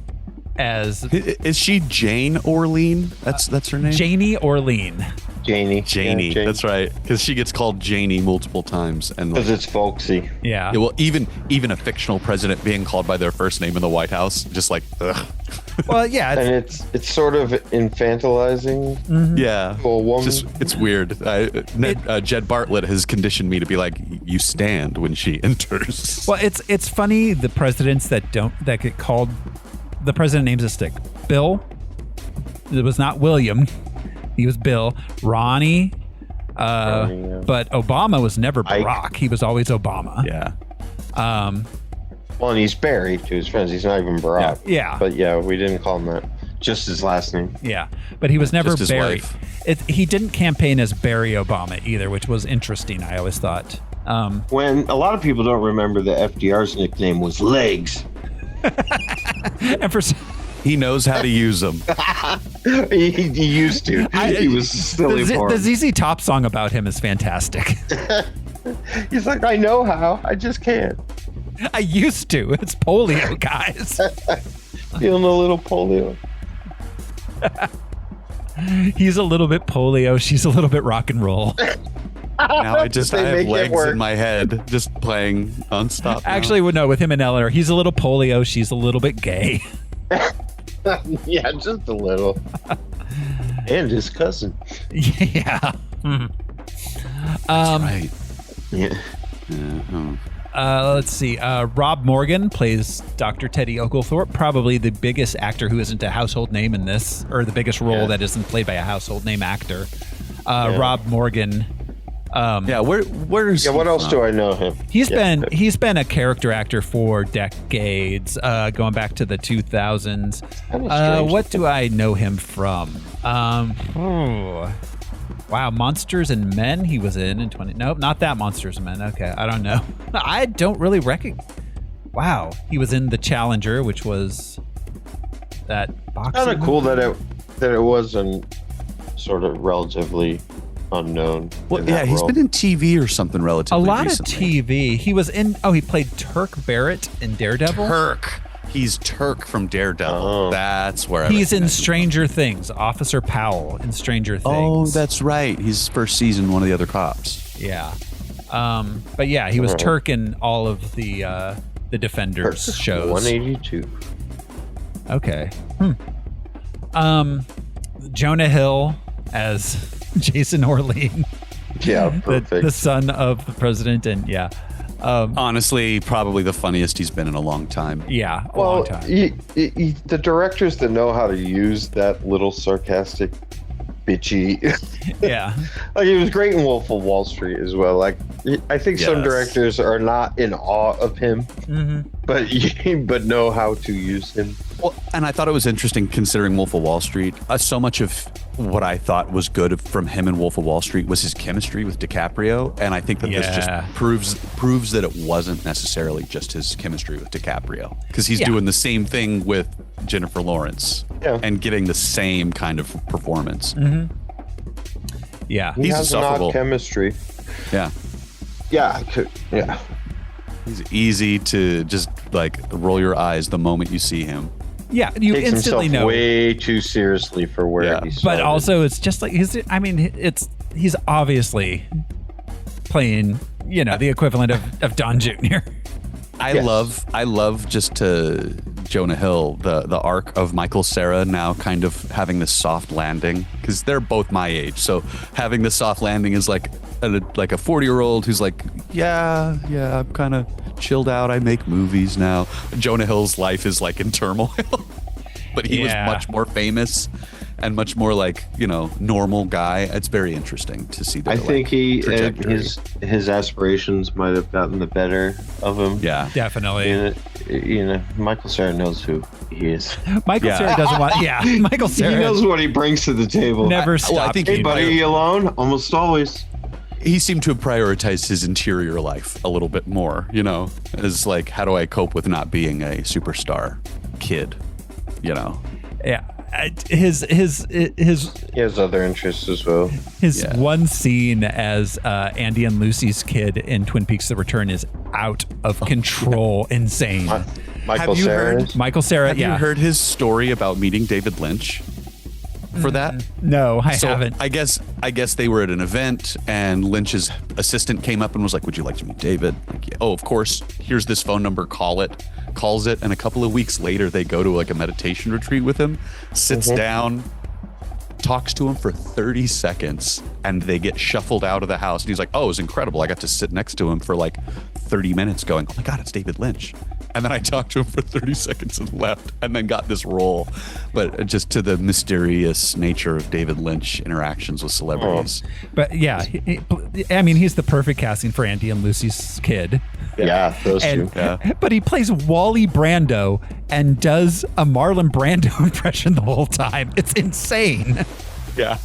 as Is she Jane Orlean? That's her name. Janie Orlean. Janie. Janie. That's right. Because she gets called Janie multiple times, and because it's folksy. Yeah. Well, even a fictional president being called by their first name in the White House, just like, ugh. Well, yeah, and it's sort of infantilizing. Yeah, to a woman. It's weird. Jed Bartlett has conditioned me to be like, you stand when she enters. Well, it's funny the presidents that get called. The president names a stick. Bill. It was not William. He was Bill. Ronnie. But Obama was never Barack. Ike. He was always Obama. Yeah. Well, and he's Barry to his friends. He's not even Barack. Yeah. But yeah, we didn't call him that. Just his last name. Yeah. But he was never Just his Barry. wife. He didn't campaign as Barry Obama either, which was interesting, I always thought. When a lot of people don't remember that FDR's nickname was Legs. And he knows how to use them. he used to. He was silly for the ZZ Top song about him is fantastic. He's like, I know how, I just can't. I used to. It's polio, guys. Feeling a little polio. He's a little bit polio. She's a little bit rock and roll. Now I have legs in my head just playing nonstop. Actually, no, with him and Eleanor, he's a little polio. She's a little bit gay. Yeah, just a little. And his cousin. Yeah. That's right. Yeah. Let's see. Rob Morgan plays Dr. Teddy Oglethorpe, probably the biggest actor who isn't a household name in this, or the biggest role that isn't played by a household name actor. Rob Morgan. Where's what else do I know him? He's been a character actor for decades, going back to the 2000s. What do I know him from? Wow, Monsters and Men he was in 20. Nope, not that Monsters and Men. Okay, I don't know. I don't really recognize. Wow, he was in The Challenger, which was that boxing. Kind of cool that it wasn't sort of relatively unknown. Well, yeah, he's been in TV or something relatively recently. Of TV. He was in. Oh, he played Turk Barrett in Daredevil. Turk. He's Turk from Daredevil. Oh. That's where he's in Stranger Things. Officer Powell in Stranger Things. Oh, that's right. He's first season one of the other cops. Yeah. But yeah, he was Turk in all of the Defenders shows. 182. Okay. Jonah Hill as Jason Orlean. Yeah, perfect. The son of the president, and yeah. Honestly, probably the funniest he's been in a long time. Yeah, a long time. The directors that know how to use that little sarcastic, bitchy. Yeah. Like, he was great in Wolf of Wall Street as well. Like, I think some directors are not in awe of him, but know how to use him. Well, and I thought it was interesting considering Wolf of Wall Street. So much of what I thought was good from him in Wolf of Wall Street was his chemistry with DiCaprio, and I think that this just proves that it wasn't necessarily just his chemistry with DiCaprio, because he's doing the same thing with Jennifer Lawrence and getting the same kind of performance. Yeah, he has an odd chemistry. Yeah. Yeah. He's easy to just like roll your eyes the moment you see him. Yeah, you takes instantly himself know. way too seriously for where he's. But also, it's just like he's obviously playing, the equivalent of Don Jr. I love just to Jonah Hill, the arc of Michael Cera now kind of having this soft landing, because they're both my age. So having the soft landing is like a 40-year-old who's like, yeah, I'm kind of chilled out. I make movies now. Jonah Hill's life is like in turmoil, but he was much more famous and much more like, normal guy. It's very interesting to see that. I think his aspirations might have gotten the better of him. Yeah, definitely. Michael Cera knows who he is. Michael Cera doesn't want. Yeah, Michael Cera. He knows what he brings to the table. Never stop. I think hey, buddy, you alone? Almost always. He seemed to have prioritized his interior life a little bit more, as like, how do I cope with not being a superstar kid, Yeah. His he has other interests as well. His one scene as Andy and Lucy's kid in Twin Peaks: The Return is out of control, insane. Michael Cera. Michael Cera, Have you heard his story about meeting David Lynch for that? No, I haven't. I guess they were at an event and Lynch's assistant came up and was like, "Would you like to meet David?" Like, yeah. Oh, of course. Here's this phone number. Calls it, and a couple of weeks later, they go to like a meditation retreat with him. Sits down, talks to him for 30 seconds, and they get shuffled out of the house. And he's like, "Oh, it was incredible. I got to sit next to him for like 30 minutes, going, oh my God, it's David Lynch." And then I talked to him for 30 seconds and left, and then got this role. But just to the mysterious nature of David Lynch interactions with celebrities. But yeah, I mean, he's the perfect casting for Andy and Lucy's kid. Yeah, those two. Yeah. But he plays Wally Brando and does a Marlon Brando impression the whole time. It's insane. Yeah.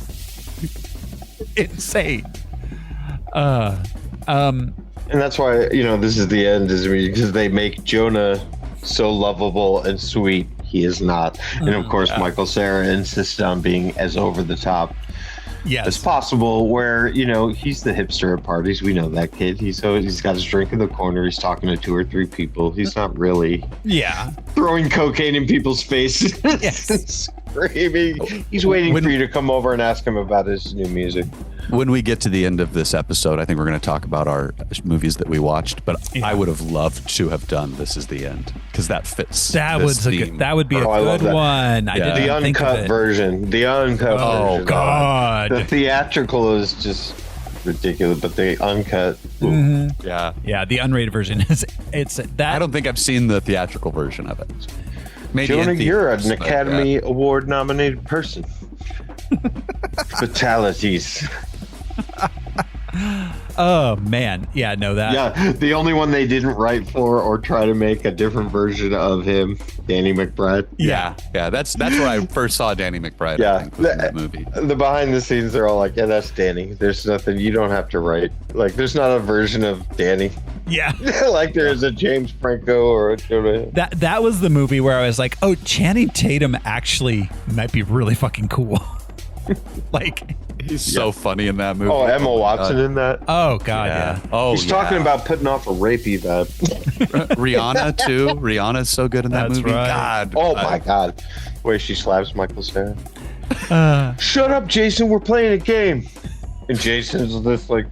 Insane. And that's why, this is the end, is because they make Jonah so lovable and sweet. He is not. And of course, Michael Cera insists on being as over the top as possible, where, he's the hipster at parties. We know that kid. He's got his drink in the corner. He's talking to 2 or 3 people. He's not really throwing cocaine in people's faces. Yes. Screaming. He's waiting for you to come over and ask him about his new music. When we get to the end of this episode, I think we're going to talk about our movies that we watched, but I would have loved to have done This Is the End, because that fits. That would be a good one. I didn't the think of uncut it. version. The uncut version. Oh God. The theatrical is just ridiculous, but the uncut. Yeah, the unrated version is that. I don't think I've seen the theatrical version of it. Maybe Jonah, in you're an theaters, Academy Award nominated person. Fatalities. Oh man, yeah, know that. Yeah, the only one they didn't write for or try to make a different version of him, Danny McBride. Yeah. That's where I first saw Danny McBride. Yeah, I think, was in that movie. The behind the scenes, they're all like, "Yeah, that's Danny. There's nothing you don't have to write. Like, there's not a version of Danny. Yeah, like there is a James Franco or a Jonah." That was the movie where I was like, "Oh, Channing Tatum actually might be really fucking cool." Like, he's so funny in that movie. Oh, Emma Watson in that. Oh God, yeah. Oh, he's talking about putting off a rapey vibe. Rihanna too. Rihanna's so good in that movie. Right. God. Oh my God, where she slaps Michael Cera. Shut up, Jason. We're playing a game. And Jason's just like,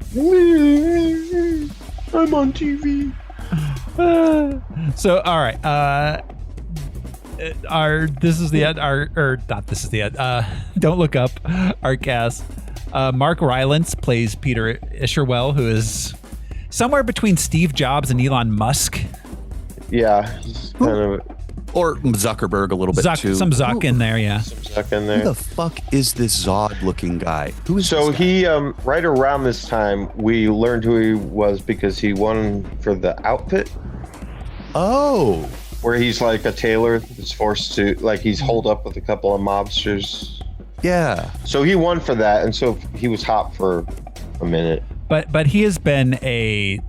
I'm on TV. So all right. This is the end. Not this is the end. Don't Look Up. Our cast. Mark Rylance plays Peter Isherwell, who is somewhere between Steve Jobs and Elon Musk. Yeah, kind of. Or Zuckerberg a little bit too. Some Zuck in there, yeah. Some Zuck in there. Who the fuck is this Zod-looking guy? Who is so this guy? he right around this time we learned who he was because he won for The Outfit. Oh. Where he's like a tailor that's forced to, like, he's holed up with a couple of mobsters. Yeah. So he won for that, and so he was hot for a minute. But he has been a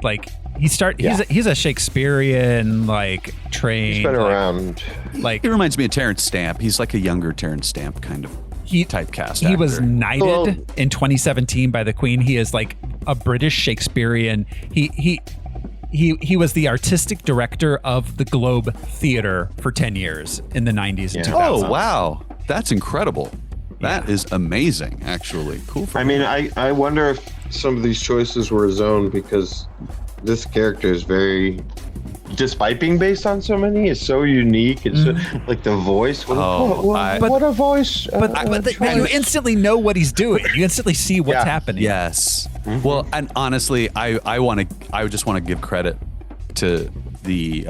he's a Shakespearean trained. He's been around. He reminds me of Terrence Stamp. He's like a younger Terrence Stamp kind of typecast. He was knighted in 2017 by the Queen. He is like a British Shakespearean. He was the artistic director of the Globe Theater for 10 years in the 90s and 2000s. Oh, wow. That's incredible. That is amazing, actually. Cool for me. I wonder if some of these choices were his own, because this character is very, despite being based on so many, is so unique. It's like the voice. What a voice. But you instantly know what he's doing. You instantly see what's happening. Yes. Well, and honestly, I just want to give credit to the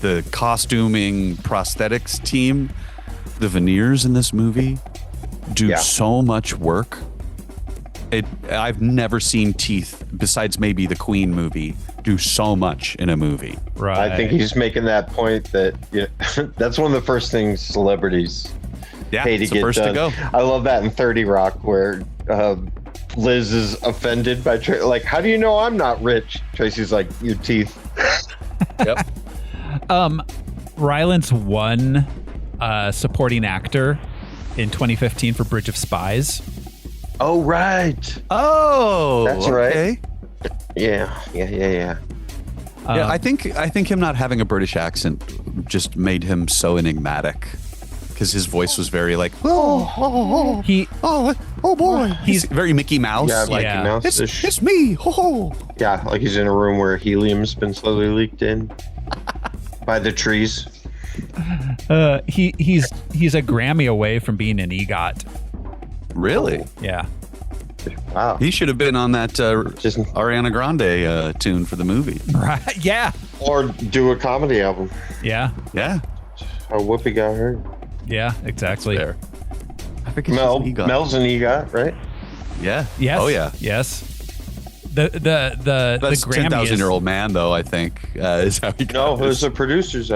the costuming prosthetics team. The veneers in this movie do so much work. I've never seen teeth, besides maybe the Queen movie, do so much in a movie. Right. I think he's making that point that that's one of the first things celebrities pay to get done. To go. I love that in 30 Rock where Liz is offended by like, how do you know I'm not rich? Tracy's like, your teeth. Yep. Rylance won supporting actor in 2015 for Bridge of Spies. Oh, right. Oh, that's okay. right. Yeah. Yeah, I think him not having a British accent just made him so enigmatic because his voice was very like, boy. He's very Mickey Mouse. Yeah, like Yeah. Mouse. It's me. Yeah, like he's in a room where helium's been slowly leaked in by the trees. He's a Grammy away from being an EGOT. Really? Yeah. Wow. He should have been on that Ariana Grande tune for the movie. Right. Yeah. Or do a comedy album. Yeah. Yeah. How Whoopi got hurt. Yeah. Exactly. There. I think Mel's an EGOT, right? Yeah. Yes. Oh yeah. Yes. That's the Grammy 10,000-year-old man, though. I think is how he got No, it was his- the producers.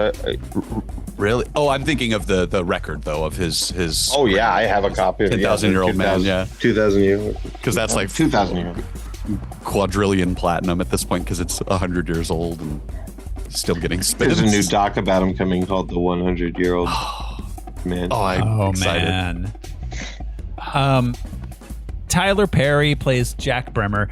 Really? Oh, I'm thinking of the record though of his. Oh yeah, I have a copy of 10,000-year-old man. Yeah, 2,000 years. because that's like 2,000 years. quadrillion platinum at this point because it's 100 years old and still getting spins. There's a new doc about him coming called The 100-Year-Old Man. Oh, I'm excited. Man. Tyler Perry plays Jack Bremer.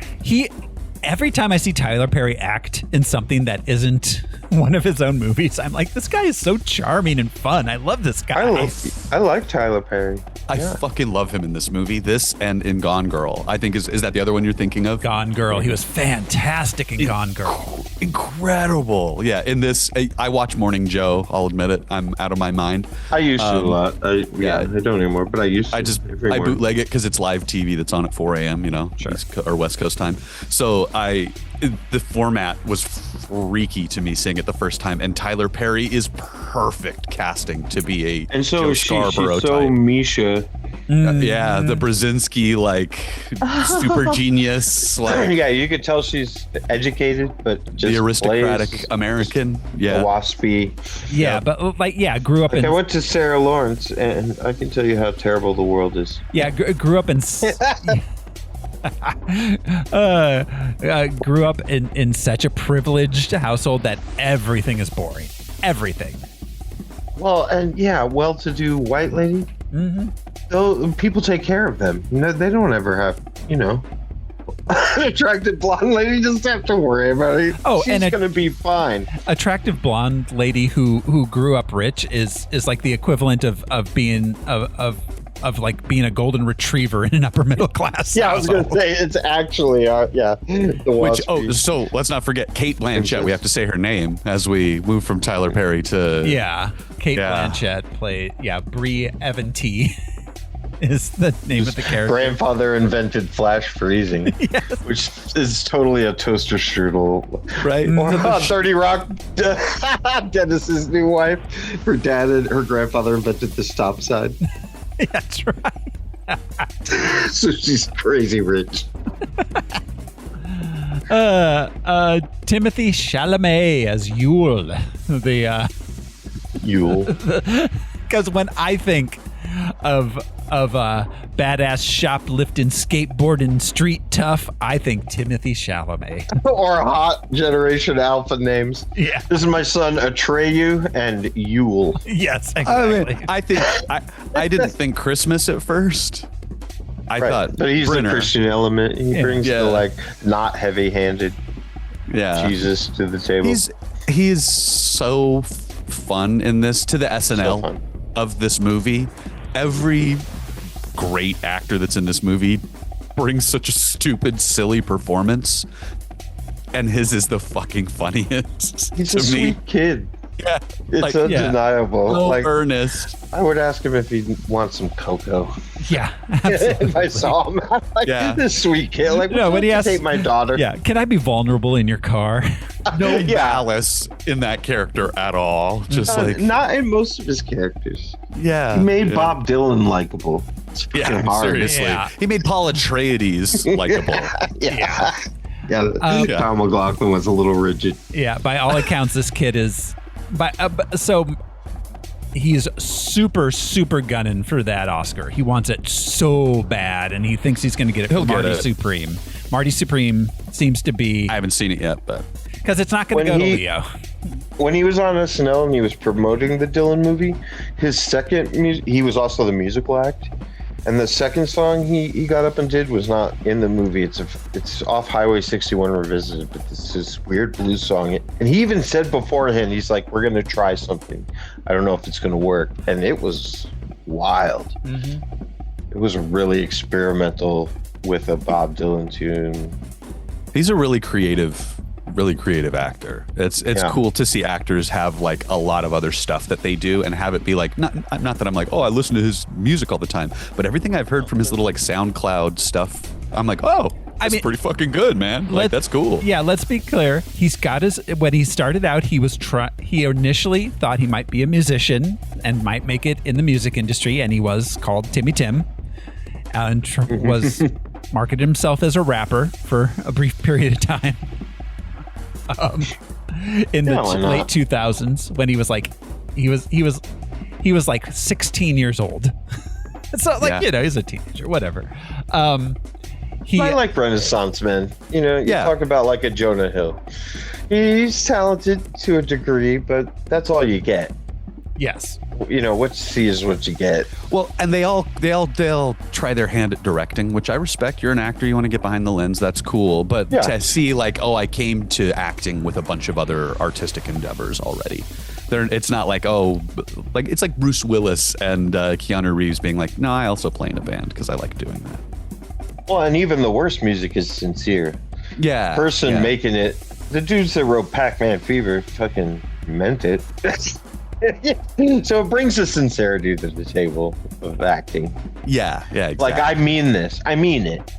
Every time I see Tyler Perry act in something that isn't one of his own movies, I'm like, this guy is so charming and fun. I love this guy. I like Tyler Perry. I fucking love him in this movie. This and in Gone Girl. I think is that the other one you're thinking of? Gone Girl. He was fantastic in Gone Girl. Incredible. Yeah. In this, I watch Morning Joe. I'll admit it. I'm out of my mind. I used to a lot. I don't anymore, but I used to. I bootleg it because it's live TV that's on at 4 a.m. You know, or West Coast time. So the format was freaky to me seeing it the first time, and Tyler Perry is perfect casting to be a and so Joe she's Scarborough so type. Misha. Yeah, the Brzezinski super genius. Yeah, you could tell she's educated, but just the aristocratic plays American. Yeah, waspy. Yeah, but grew up in. I went to Sarah Lawrence, and I can tell you how terrible the world is. Yeah, grew up in. Grew up in such a privileged household that everything is boring. Everything. Well, and well-to-do white lady. Mm-hmm. Though people take care of them. They don't ever have, an attractive blonde lady. Just have to worry about it. Oh, she's and gonna be fine. Attractive blonde lady who grew up rich is like the equivalent of being of like being a golden retriever in an upper middle class. Yeah, I was going to say it's actually so let's not forget Kate Blanchett. We have to say her name as we move from Tyler Perry to Kate Blanchett played Brie Evanti is the name of the character. Grandfather invented flash freezing, yes. Which is totally a toaster strudel, right? Or 30 Rock, Dennis's new wife. Her dad and her grandfather invented the stop sign. That's right. So she's crazy rich. Timothy Chalamet as Yule. Yule. Because when I think of badass shoplifting, skateboarding, street tough, I think Timothy Chalamet. Or hot Generation Alpha names. Yeah. This is my son Atreyu and Yule. Yes, exactly. I didn't think Christmas at first. I thought, but he's Brenner. the Christian element. He brings the not heavy-handed Jesus to the table. He is so fun in this, to the SNL of this movie. Every great actor that's in this movie brings such a stupid, silly performance, and his is the fucking funniest. He's to a me. sweet kid. Yeah, it's undeniable. So earnest. I would ask him if he wants some cocoa. Yeah, if I saw him, this sweet kid. Like, when he asks, take my daughter. Yeah, can I be vulnerable in your car? No malice in that character at all. Just not in most of his characters. Yeah, he made Bob Dylan likable. Seriously. Yeah. He made Paul Atreides likable. Tom McLaughlin was a little rigid. Yeah, by all accounts, this kid is. So he's super gunning for that Oscar. He wants it so bad, and he thinks he's going to get it from Marty Supreme. Marty Supreme seems to be. I haven't seen it yet, but because it's not going to go to Leo. When he was on SNL and he was promoting the Dylan movie, his second he was also the musical act. And the second song he got up and did was not in the movie. It's off Highway 61 Revisited, but this is weird blues song. And he even said beforehand, he's like, we're going to try something. I don't know if it's going to work. And it was wild. Mm-hmm. It was really experimental with a Bob Dylan tune. He's a really creative actor. It's cool to see actors have like a lot of other stuff that they do and have it be like, not that I'm like, oh, I listen to his music all the time, but everything I've heard from his little like SoundCloud stuff, I'm like, oh, that's pretty fucking good, man. Like, that's cool. Yeah, let's be clear. He's got when he started out, he initially thought he might be a musician and might make it in the music industry, and he was called Timmy Tim and was marketed himself as a rapper for a brief period of time. In the late 2000s, when he was like 16 years old. So like, he's a teenager, whatever. I like Renaissance men. You talk about like a Jonah Hill. He's talented to a degree, but that's all you get. Yes. What you see is what you get. Well, and they'll try their hand at directing, which I respect. You're an actor, you want to get behind the lens, that's cool. But to see like, oh, I came to acting with a bunch of other artistic endeavors already. It's not like, oh, like it's like Bruce Willis and Keanu Reeves being like, no, I also play in a band because I like doing that. Well, and even the worst music is sincere. Yeah. Person making it, the dudes that wrote Pac-Man Fever fucking meant it. So it brings the sincerity to the table of acting. Yeah, exactly. Like, I mean this. I mean it.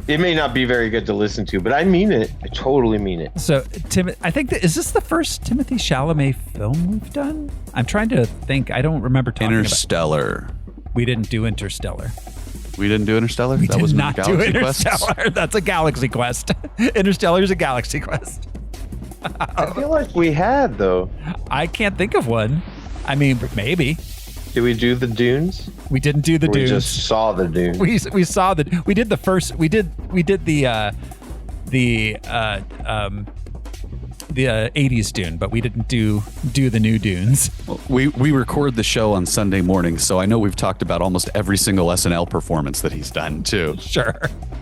It may not be very good to listen to, but I mean it. I totally mean it. So, I think is this the first Timothée Chalamet film we've done? I'm trying to think. I don't remember talking Interstellar. We didn't do Interstellar. We didn't do Interstellar? We did not do Interstellar. Quests? That's a Galaxy Quest. Interstellar is a Galaxy Quest. I feel like we had, though. I can't think of one. I mean, maybe. Did we do the Dunes? We didn't do the Dunes. We just saw the Dunes. We saw the. We did the first. We did the 80s Dune, but we didn't do the new Dunes. Well, we record the show on Sunday morning, so I know we've talked about almost every single SNL performance that he's done too. Sure.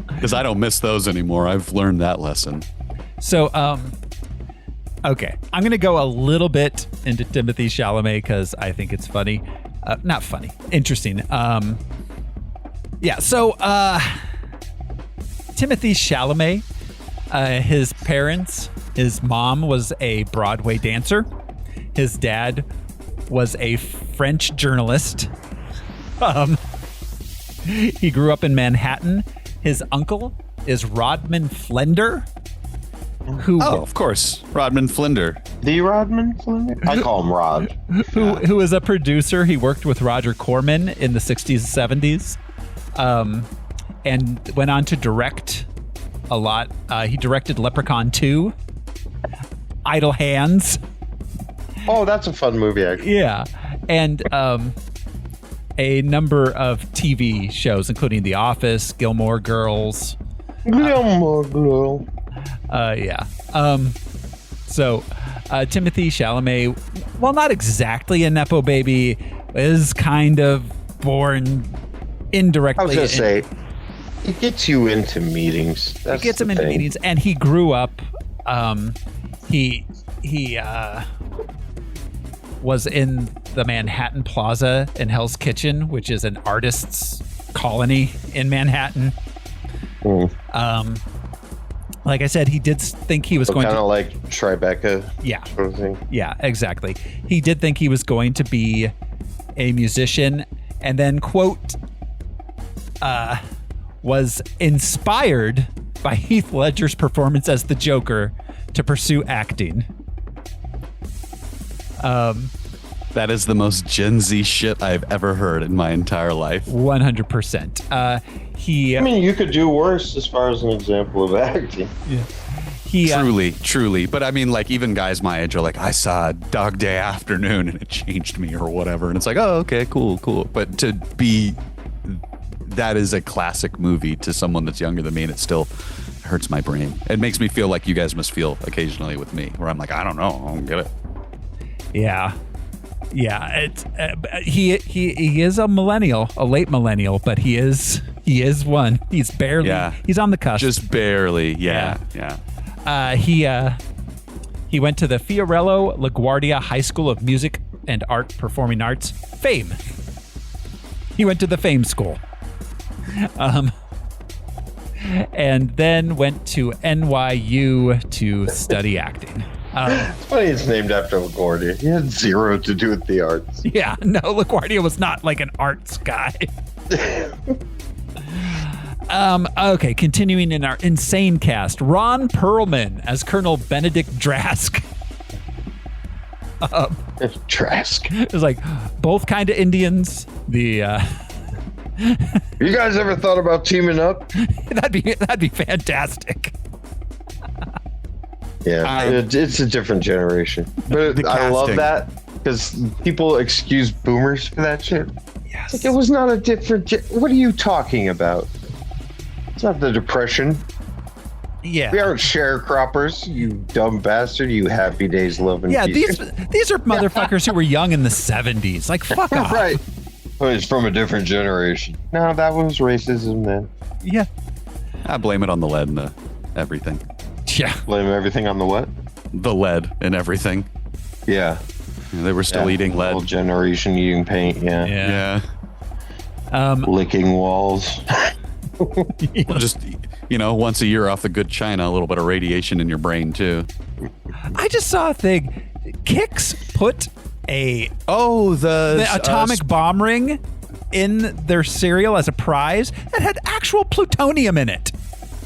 Because I don't miss those anymore. I've learned that lesson. So, okay, I'm going to go a little bit into Timothée Chalamet because I think it's funny. Not funny, interesting. So Timothée Chalamet, his parents, his mom was a Broadway dancer. His dad was a French journalist. He grew up in Manhattan. His uncle is Rodman Flender. Of course, Rodman Flender. The Rodman Flender? I call him Rod. Who was a producer. He worked with Roger Corman in the 60s and 70s, and went on to direct a lot. He directed Leprechaun 2, Idle Hands. Oh, that's a fun movie, actually. Yeah, and a number of TV shows, including The Office, Gilmore Girls. Gilmore Girl. So Timothée Chalamet, while not exactly a Nepo baby, is kind of born indirectly. I was going to say, it gets you into meetings. It gets him into meetings, and he grew up, he was in the Manhattan Plaza in Hell's Kitchen, which is an artist's colony in Manhattan. Like I said, he did think he was going to... Kind of like Tribeca. Yeah. Sort of thing. Yeah, exactly. He did think he was going to be a musician, and then, quote, was inspired by Heath Ledger's performance as the Joker to pursue acting. That is the most Gen Z shit I've ever heard in my entire life. 100%. I mean, you could do worse as far as an example of acting. Yeah. Truly. But I mean, like, even guys my age are like, I saw Dog Day Afternoon and it changed me or whatever. And it's like, oh, okay, cool. But to be, that is a classic movie to someone that's younger than me, and it still hurts my brain. It makes me feel like you guys must feel occasionally with me, where I'm like, I don't know, I don't get it. Yeah. Yeah, it's he is a millennial, a late millennial, but he is one. He's barely. Yeah. He's on the cusp. Just barely. Yeah. He went to the Fiorello LaGuardia High School of Music and Performing Arts, FAME. He went to the FAME school. And then went to NYU to study acting. It's funny it's named after LaGuardia. He had zero to do with the arts. Yeah, no, LaGuardia was not like an arts guy. Okay, continuing in our insane cast. Ron Perlman as Colonel Benedict Drask. Trask. It's like both kind of Indians. You guys ever thought about teaming up? that'd be fantastic. Yeah, it's a different generation, but I love that because people excuse boomers for that shit. Yes, like, it was not a different. What are you talking about? It's not the Depression. Yeah, we aren't sharecroppers, you dumb bastard. You Happy Days loving. Yeah, these are motherfuckers who were young in the 70s. Like, fuck off. Right. But it's from a different generation. No, that was racism then. Yeah. I blame it on the lead and everything. Yeah. Blame everything on the what? The lead and everything. Yeah. They were still eating lead. Whole generation eating paint. Yeah. Licking walls. Just, once a year off the good china, a little bit of radiation in your brain too. I just saw a thing. Kix put the atomic bomb ring in their cereal as a prize that had actual plutonium in it.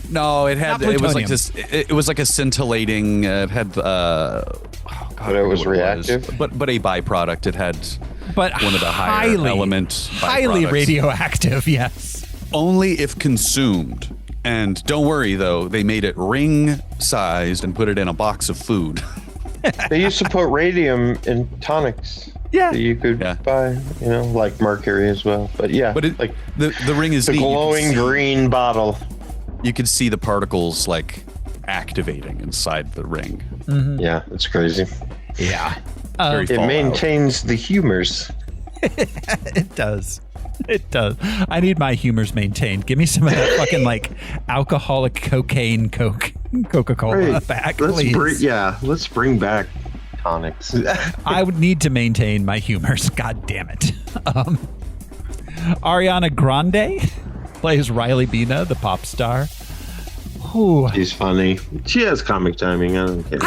No, it was like this. It was like a scintillating. It had. But it was reactive. But a byproduct. It had. But one of the highly radioactive. Yes. Only if consumed. And don't worry though, they made it ring-sized and put it in a box of food. They used to put radium in tonics. Yeah, that you could buy, like mercury as well. But yeah, but the ring is the glowing green bottle. You could see the particles like activating inside the ring. Mm-hmm. Yeah, it's crazy. Yeah, it maintains the humors. It does. It does. I need my humors maintained. Give me some of that fucking like alcoholic cocaine Coca-Cola back, please. Let's bring back tonics. I would need to maintain my humors. God damn it. Ariana Grande plays Riley Bina, the pop star. Ooh. She's funny. She has comic timing. I don't care.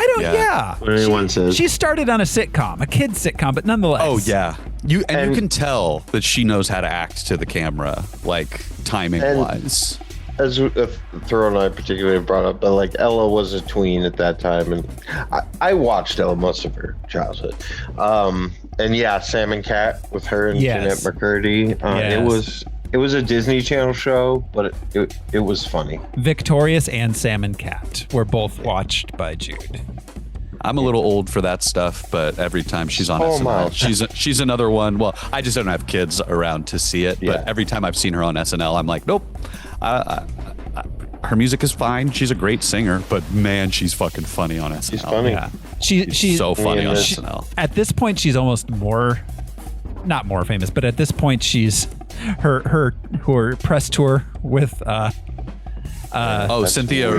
What anyone says. She started on a sitcom, a kid's sitcom, but nonetheless. Oh yeah. You can tell that she knows how to act to the camera, like timing wise. As Thoreau and I particularly brought up, but like Ella was a tween at that time, and I watched Ella most of her childhood. And yeah, Sam and Cat with her and Jeanette McCurdy. It was a Disney Channel show, but it was funny. Victorious and Sam and Cat were both watched by Jude. I'm a little old for that stuff, but every time she's on SNL, she's another one. Well, I just don't have kids around to see it, but every time I've seen her on SNL, I'm like, nope. Her music is fine. She's a great singer, but man, she's fucking funny on SNL. She's funny. Yeah. She's so funny on SNL. At this point, she's almost not more famous, but at this point, she's her press tour with Cynthia Erivo. Cynthia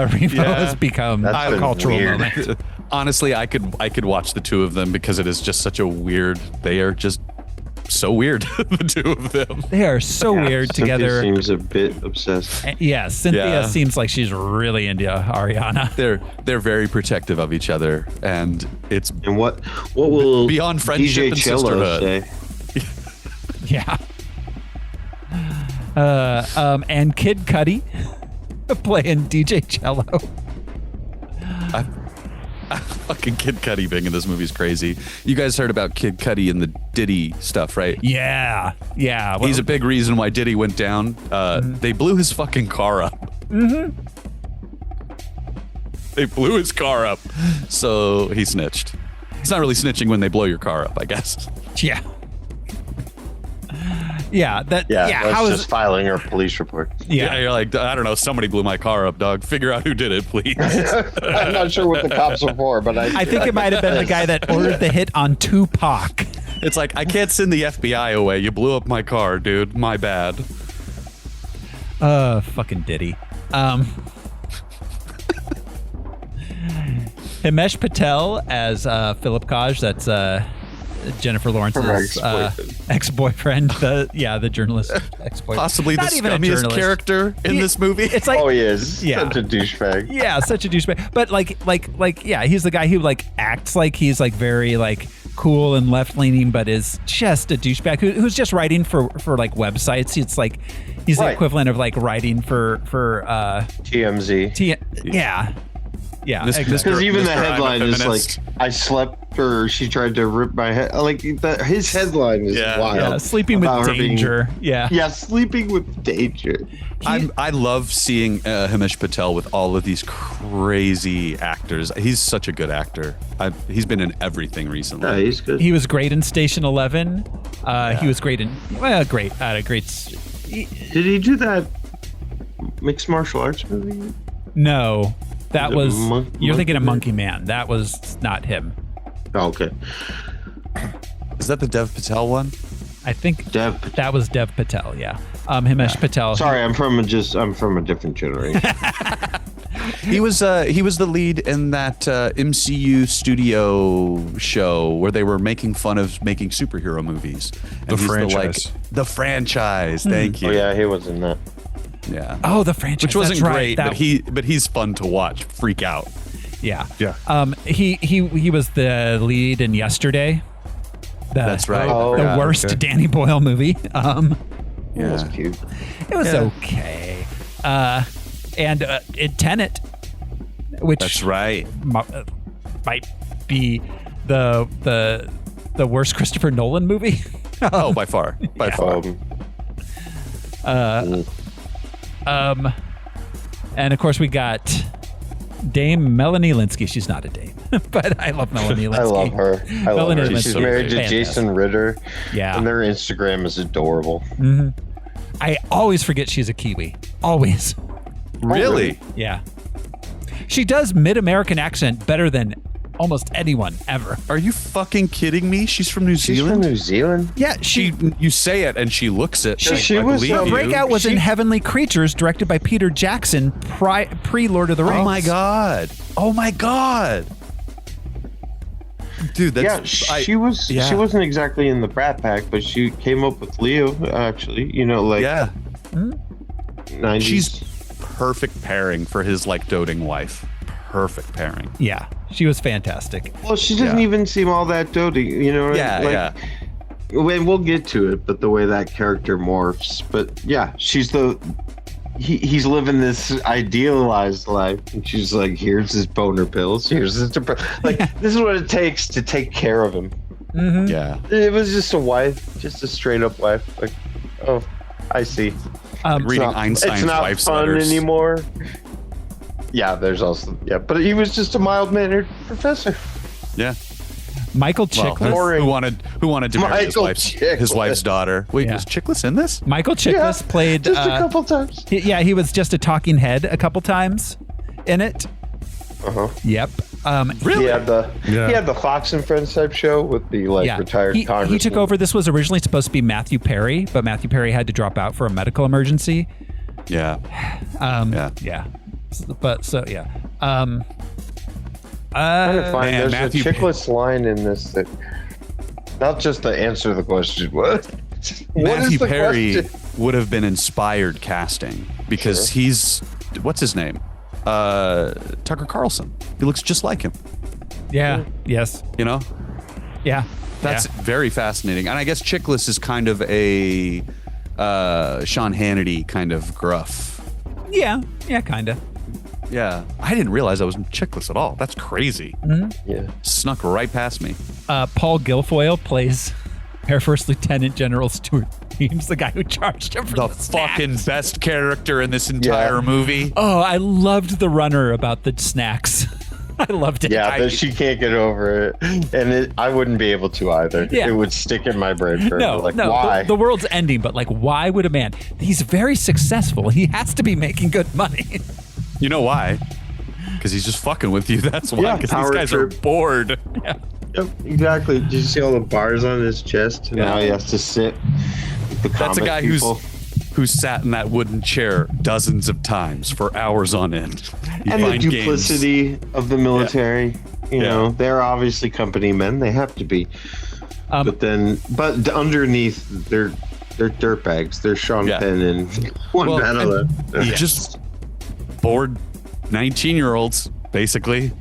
Erivo has become a cultural moment. Honestly, I could watch the two of them because it is just such a weird. They are just so weird. The two of them. They are so weird together. Cynthia seems a bit obsessed. Cynthia seems like she's really into Ariana. They're very protective of each other, and it's what will beyond friendship DJ and Cello sisterhood. Say? Yeah. And Kid Cudi playing DJ Cello. Fucking Kid Cudi being in this movie is crazy. You guys heard about Kid Cudi and the Diddy stuff, right? Yeah. Well, he's a big reason why Diddy went down. They blew his fucking car up. Mm-hmm. They blew his car up, so he snitched. It's not really snitching when they blow your car up, I guess. Yeah. Yeah, how is just filing her police report? Yeah, you're like, I don't know, somebody blew my car up, dog. Figure out who did it, please. I'm not sure what the cops are for, but I think it might have been the guy that ordered the hit on Tupac. It's like, I can't send the FBI away. You blew up my car, dude. My bad. Fucking Diddy. Himesh Patel as Philip Kaj. That's Jennifer Lawrence's ex-boyfriend. The journalist ex-boyfriend. Possibly the scummiest character in this movie. It's like, he is such a douchebag. Yeah, such a douchebag. But he's the guy who like acts like he's like very like cool and left-leaning, but is just a douchebag who's just writing for like websites. It's like he's the equivalent of like writing for TMZ. Yeah, because even the headline is like, "I slept," or "She tried to rip my head." Like his headline is wild. Yeah, sleeping with danger. Sleeping with danger. I love seeing Himesh Patel with all of these crazy actors. He's such a good actor. He's been in everything recently. Yeah, he's good. He was great in Station 11. He was great in great. Did he do that mixed martial arts movie? No. That was you're thinking of Monkey Man. That was not him. Oh, okay. Is that the Dev Patel one? I think that was Dev Patel. Yeah. Himesh Patel. Sorry, I'm from a different generation. He was the lead in that MCU studio show where they were making fun of making superhero movies. And the franchise. The franchise. Thank you. Oh yeah, he was in that. Yeah. Oh, the franchise. Which wasn't great, but he's fun to watch. Freak out. Yeah. Yeah. He was the lead in Yesterday. That's right. The worst Danny Boyle movie. It was cute. It was okay. And in Tenet, which that's right, might be the worst Christopher Nolan movie. By far. And of course we got Dame Melanie Linsky. She's not a dame, but I love Melanie Linsky. I love her. She's married to Jason Ritter. Yeah. And their Instagram is adorable. Mm-hmm. I always forget she's a Kiwi. Always. Really? Yeah. She does mid-American accent better than almost anyone ever. Are you fucking kidding me? She's from New Zealand? From New Zealand? Yeah, you say it and she looks it. Her breakout was in Heavenly Creatures, directed by Peter Jackson, pre-Lord of the Rings. Oh my god. Dude, that's she wasn't exactly in the Brat Pack, but she came up with Leo, actually. You know, like 90s. She's perfect pairing for his like doting wife. Perfect pairing. Yeah, she was fantastic. Well, she doesn't even seem all that doting, you know? We'll get to it, but the way that character morphs. But yeah, she's he's living this idealized life, and she's like, here's his boner pills, here's his this is what it takes to take care of him. Mm-hmm. Yeah. It was just a wife, just a straight up wife. Like, oh, I see. Reading Einstein's wife's letters. It's not fun anymore. Yeah, there's also but he was just a mild-mannered professor. Yeah. Michael Chiklis, who wanted to marry his wife's daughter. Wait, was Chiklis in this? Michael Chiklis played just a couple times. He was just a talking head a couple times in it. Yep. Really? He had the Fox and Friends type show with the retired congressman. He took over. This was originally supposed to be Matthew Perry, but Matthew Perry had to drop out for a medical emergency. Yeah. I find there's a Chiklis line in this that not just the answer to the question. What Matthew Perry would have been inspired casting because he's what's his name? Tucker Carlson. He looks just like him. Yeah. Yes. You know? Yeah. That's very fascinating. And I guess Chiklis is kind of a Sean Hannity kind of gruff. Yeah. Yeah, kind of. Yeah. I didn't realize I was Chiklis at all. That's crazy. Mm-hmm. Yeah. Snuck right past me. Paul Guilfoyle plays Air Force Lieutenant General Stuart Weems, the guy who charged him for the fucking best character in this entire movie. Oh, I loved the runner about the snacks. I loved it. Yeah, but she can't get over it, and I wouldn't be able to either. Yeah. It would stick in my brain forever. Why? The world's ending, but like, why would a man? He's very successful. He has to be making good money. You know why? Because he's just fucking with you. That's why. Because these guys are bored. Yeah. Yep, exactly. Did you see all the bars on his chest? Yeah. Now he has to sit with the That's a guy people. who's sat in that wooden chair dozens of times for hours on end. And the duplicity of the military. You know, they're obviously company men. They have to be. But underneath, they're dirtbags. They're Sean Penn and one battle. Just bored 19-year-olds, basically,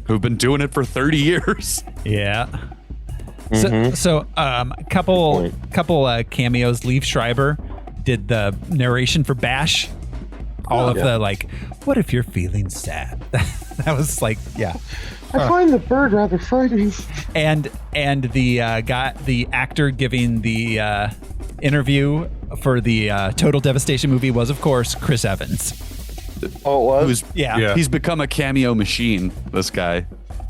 who've been doing it for 30 years. Yeah. So, couple cameos. Liev Schreiber did the narration for Bash. All of the like, what if you're feeling sad? That was like, I find the bird rather frightening. And the the actor giving the interview for the Total Devastation movie was, of course, Chris Evans. Oh, it was? He's become a cameo machine, this guy.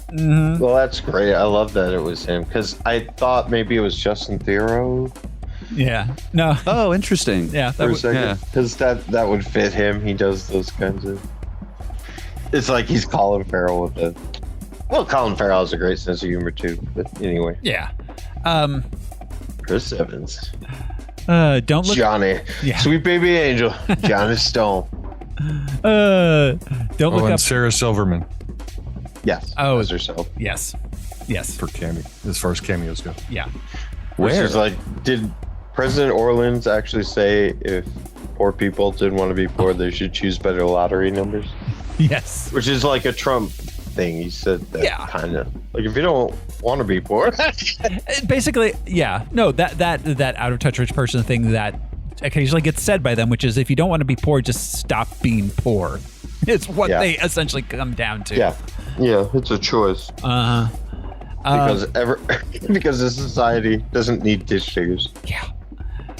Mm-hmm. Well, that's great. I love that it was him, because I thought maybe it was Justin Theroux. Yeah. No. Oh, interesting. Yeah. Because that would fit him. He does those kinds of... It's like he's Colin Farrell with the... Well, Colin Farrell has a great sense of humor, too. But anyway. Yeah. Chris Evans. Don't look... Johnny. Yeah. Sweet baby angel. Johnny Stone. Don't look and up... Sarah Silverman. Yes. Oh, as herself. Yes. For cameo, as far as cameos go. Yeah. Which is like, did President Orleans actually say if poor people didn't want to be poor, they should choose better lottery numbers? Yes. Which is like a Trump thing. He said that kind of like, if you don't want to be poor. Basically, yeah. No, that out of touch rich person thing that occasionally gets said by them, which is if you don't want to be poor, just stop being poor. It's what they essentially come down to. Yeah, it's a choice. Because because the society doesn't need dish diggers. Yeah.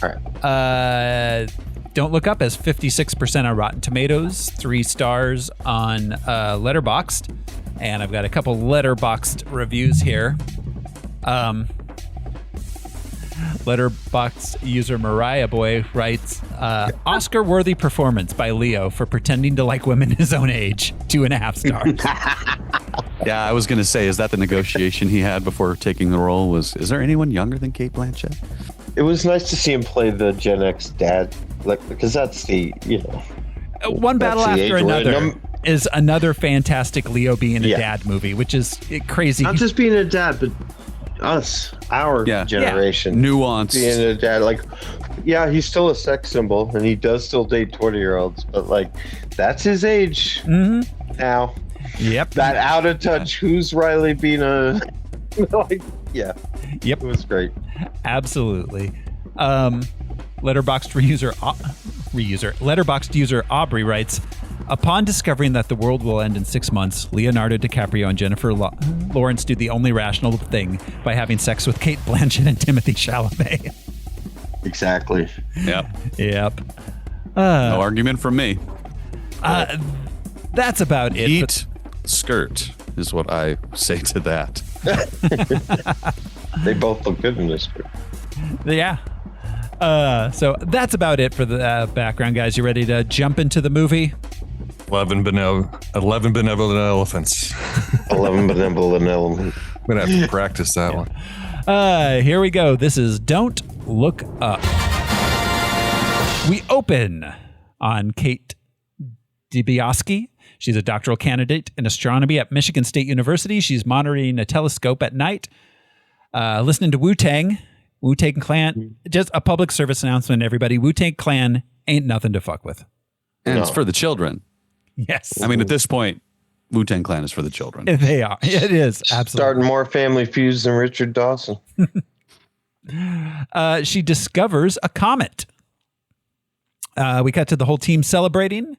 All right. Don't Look Up has 56% on Rotten Tomatoes, 3 stars on Letterboxd, and I've got a couple Letterboxd reviews here. Letterboxd user Mariah Boy writes, Oscar-worthy performance by Leo for pretending to like women his own age. 2.5 stars. Yeah, I was going to say, is that the negotiation he had before taking the role? Is there anyone younger than Cate Blanchett? It was nice to see him play the Gen X dad, like, because that's the, One Battle After Another is another fantastic Leo being a dad movie, which is crazy. Not just being a dad, but our generation. Nuance. Being a dad, like, he's still a sex symbol, and he does still date 20-year-olds, but, like, that's his age now. Yep. That out of touch, who's Riley being a... like, Yep. It was great. Absolutely. Letterboxd user Aubrey writes, upon discovering that the world will end in 6 months, Leonardo DiCaprio and Jennifer Lawrence do the only rational thing by having sex with Cate Blanchett and Timothy Chalamet. Exactly. Yep. No argument from me. That's about it. Heat skirt is what I say to that. They both look good in this skirt. Yeah. So that's about it for the background, guys. You ready to jump into the movie? 11 benevolent elephants. 11 benevolent elephants. I'm going to have to practice that one. Here we go. This is Don't Look Up. We open on Kate DiBiase. She's a doctoral candidate in astronomy at Michigan State University. She's monitoring a telescope at night, listening to Wu-Tang Clan. Just a public service announcement, everybody. Wu-Tang Clan ain't nothing to fuck with. And it's for the children. Yes. I mean, at this point, Wu-Tang Clan is for the children. They are. It is. Absolutely. Starting more family feuds than Richard Dawson. She discovers a comet. We cut to the whole team celebrating.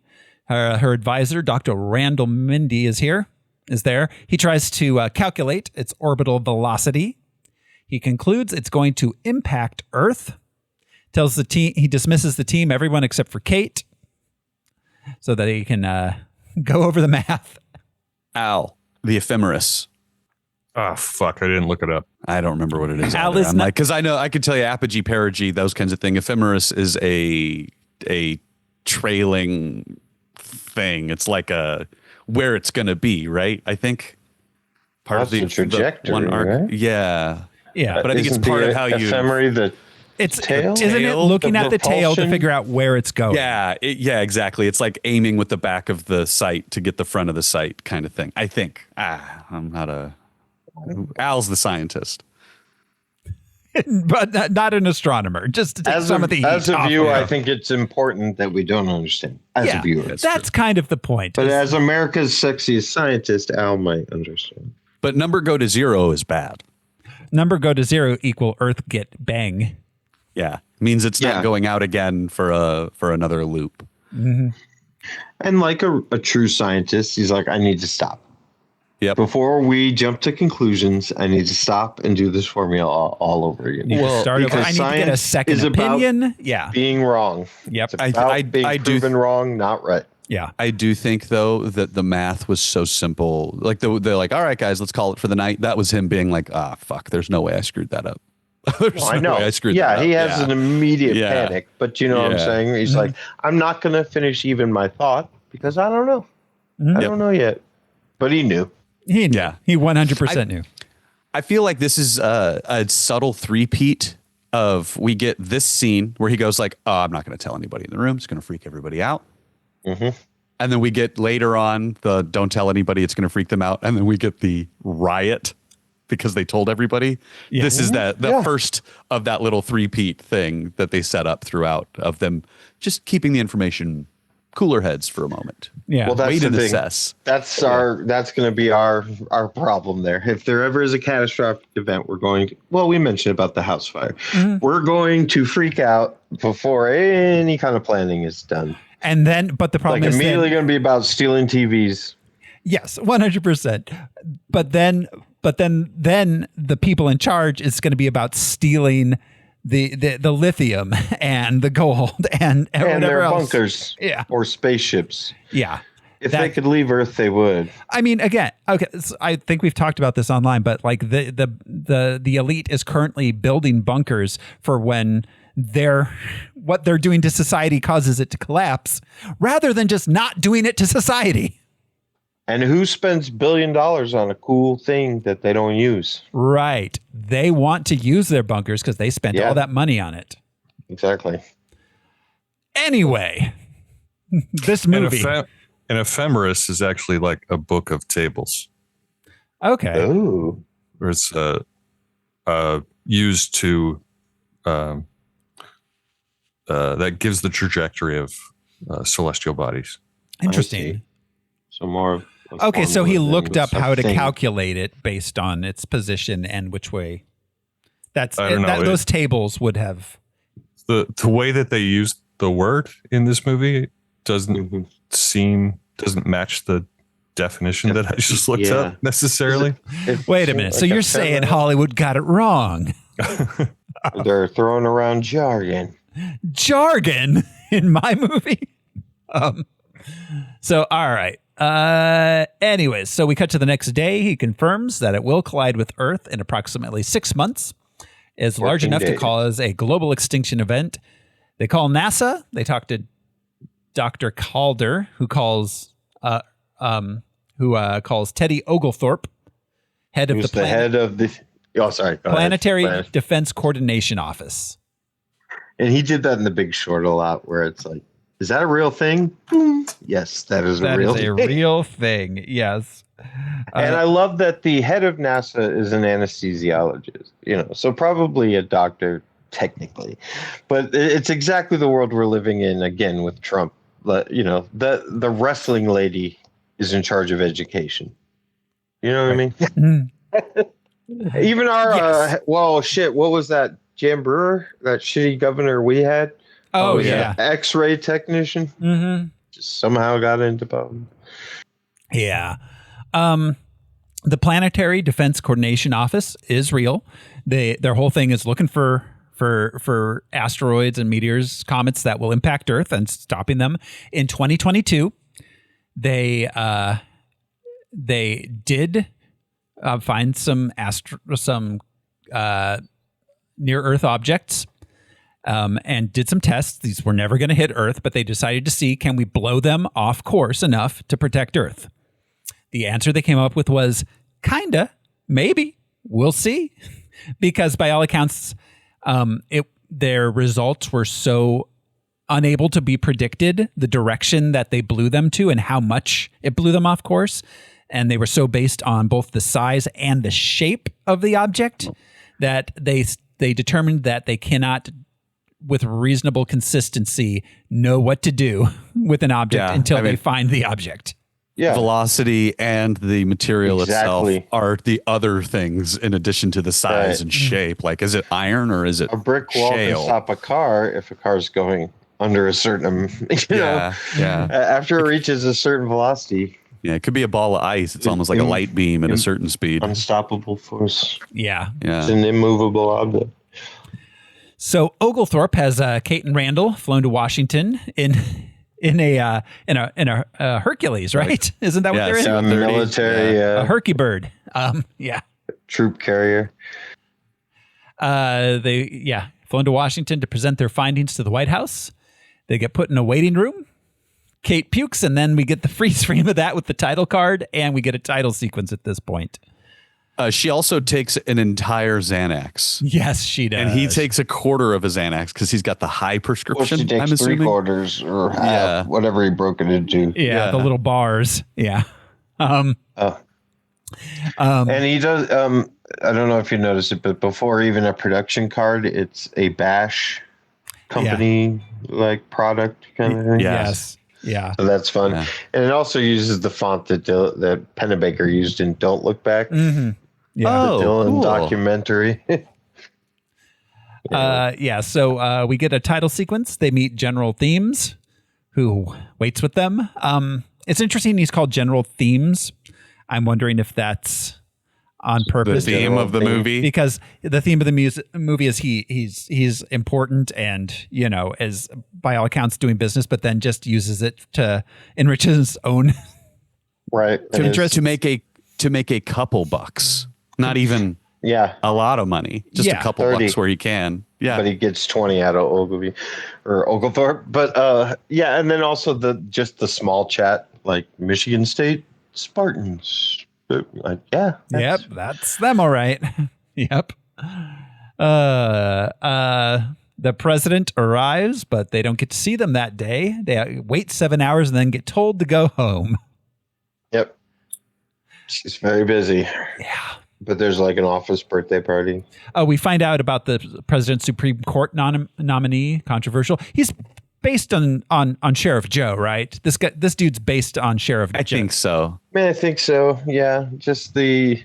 Her advisor, Dr. Randall Mindy, is there. He tries to calculate its orbital velocity. He concludes it's going to impact Earth. Tells the team, he dismisses the team, everyone except for Kate, so that he can go over the math. Al, The ephemeris. Oh, fuck. I didn't look it up. I don't remember what it is. Alice, I'm like, because I could tell you apogee, perigee, those kinds of things. Ephemeris is a trailing thing. It's like where it's going to be, right? I think part That's of the trajectory, one arc. right? Yeah. Yeah. But I think it's part of how you ephemeri, it's tail? Isn't it looking at the tail to propulsion? figure out where it's going? Yeah, exactly. It's like aiming with the back of the sight to get the front of the sight kind of thing. I think. I'm not Al's the scientist. But not an astronomer. Just to take As some of the as heat a off viewer, of I it. think it's important that we don't understand. As a viewer. That's kind of the point. But as America's sexiest scientist, Al might understand. But number go to 0 is bad. Number go to 0 equal Earth get bang. Yeah. Means it's not going out again for another loop. Mm-hmm. And like a true scientist, he's like, I need to stop. Yep. Before we jump to conclusions, I need to stop and do this formula all over again. Start over. I need to get a second opinion. Yeah. Being wrong. Yep. It's about being proven wrong, not right. Yeah. I do think, though, that the math was so simple. Like, they're like, all right, guys, let's call it for the night. That was him being like, fuck, there's no way I screwed that up. I know. Way I screwed that up. He has an immediate panic. But you know what I'm saying? He's like, I'm not going to finish even my thought because I don't know. I don't know yet. But he knew. He knew. He 100% knew. I feel like this is a subtle three-peat of we get this scene where he goes like, I'm not going to tell anybody in the room. It's going to freak everybody out. Mm-hmm. And then we get later on the don't tell anybody. It's going to freak them out. And then we get the riot because they told everybody. Yeah. This is the first of that little three-peat thing that they set up throughout of them just keeping the information cooler heads for a moment. Yeah. Well, that's wait the and thing. assess. That's going to be our problem there. If there ever is a catastrophic event, we mentioned about the house fire. Mm-hmm. We're going to freak out before any kind of planning is done. And then, but the problem is immediately going to be about stealing TVs. Yes, 100%. But then the people in charge is going to be about stealing the lithium and the gold and their else. bunkers, or spaceships. Yeah, if they could leave Earth, they would. I mean, again, okay. So I think we've talked about this online, but like the elite is currently building bunkers for when what they're doing to society causes it to collapse, rather than just not doing it to society. And who spends $1 billion on a cool thing that they don't use? Right. They want to use their bunkers because they spent all that money on it. Exactly. Anyway, this movie. An ephemeris is actually like a book of tables. Okay. Ooh. Where it's used to that gives the trajectory of celestial bodies. Interesting. So more of okay, so he looked up how to calculate it based on its position and which way. Those tables would have. The way that they use the word in this movie doesn't match the definition that I just looked up necessarily. Wait a minute. So you're saying Hollywood got it wrong? They're throwing around jargon. Jargon in my movie? So, all right. Anyways, so we cut to the next day. He confirms that it will collide with Earth in approximately 6 months. Is large enough to cause a global extinction event. They call NASA. They talk to Dr. Calder, who calls Teddy Oglethorpe, head of Planetary Defense Coordination Office. And he did that in The Big Short a lot, where it's like, is that a real thing? Yes, that is a real thing. Real thing. Yes. And I love that the head of NASA is an anesthesiologist, so probably a doctor technically, but it's exactly the world we're living in again with Trump. The wrestling lady is in charge of education. You know what I mean? Even our, what was that? Jan Brewer, that shitty governor we had? Oh, yeah. X-ray technician. Mm-hmm. Just somehow got into power. Yeah. The Planetary Defense Coordination Office is real. Their whole thing is looking for asteroids and meteors, comets that will impact Earth and stopping them. In 2022, they they did find some near Earth objects and did some tests. These were never going to hit Earth, but they decided to see, can we blow them off course enough to protect Earth? The answer they came up with was kinda, maybe, we'll see. Because by all accounts, their results were so unable to be predicted, the direction that they blew them to and how much it blew them off course. And they were so based on both the size and the shape of the object that they determined that they cannot, with reasonable consistency, know what to do with an object until they find the object. Yeah. Velocity and the material itself are the other things in addition to the size and shape. Like, is it iron or is it a brick wall shale? can stop a car if a car's going under a certain, after it reaches a certain velocity. Yeah, it could be a ball of ice. It's almost like a light beam at a certain speed. Unstoppable force. Yeah. It's an immovable object. So Oglethorpe has Kate and Randall flown to Washington in a Hercules, right? Isn't that what they're in? A military, a Herky bird. Troop carrier. They flown to Washington to present their findings to the White House. They get put in a waiting room. Kate pukes, and then we get the freeze frame of that with the title card, and we get a title sequence at this point. She also takes an entire Xanax. Yes, she does. And he takes a quarter of a Xanax because he's got the high prescription. She takes 3/4 or half, whatever he broke it into. Yeah, the little bars. Yeah. And he does. I don't know if you noticed it, but before even a production card, it's a Bash company like product kind of thing. Yes. Yeah. So that's fun. Yeah. And it also uses the font that Pennebaker used in Don't Look Back. Mm-hmm. Yeah. The Dylan documentary. So we get a title sequence. They meet General Themes, who waits with them. It's interesting he's called General Themes. I'm wondering if that's on purpose. The theme of the movie? Because the theme of the movie is he's important and, is by all accounts doing business, but then just uses it to enrich his own to make a couple bucks. Not even a lot of money. Just a couple 30. bucks where he can. Yeah. But he gets 20 out of Ogilvy or Oglethorpe. But and then also the small chat, like Michigan State Spartans. That's them, all right. Yep. The president arrives, but they don't get to see them that day. They wait 7 hours and then get told to go home. Yep. She's very busy. Yeah. But there's like an office birthday party. We find out about the president's Supreme Court nominee, controversial. He's based on Sheriff Joe, right? This dude's based on Sheriff Joe. I think so. I think so. Yeah. Just the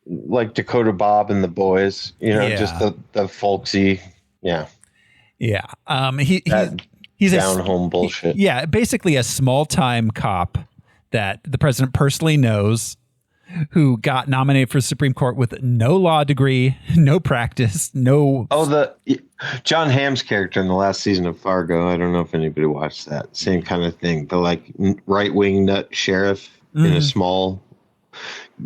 Dakota Bob and the boys, just the folksy. Yeah. Yeah. He's down home bullshit. Yeah. Basically a small time cop that the president personally knows, who got nominated for the Supreme Court with no law degree, no practice, no. Oh, the John Hamm's character in the last season of Fargo. I don't know if anybody watched that. Same kind of thing. The right wing nut sheriff in a small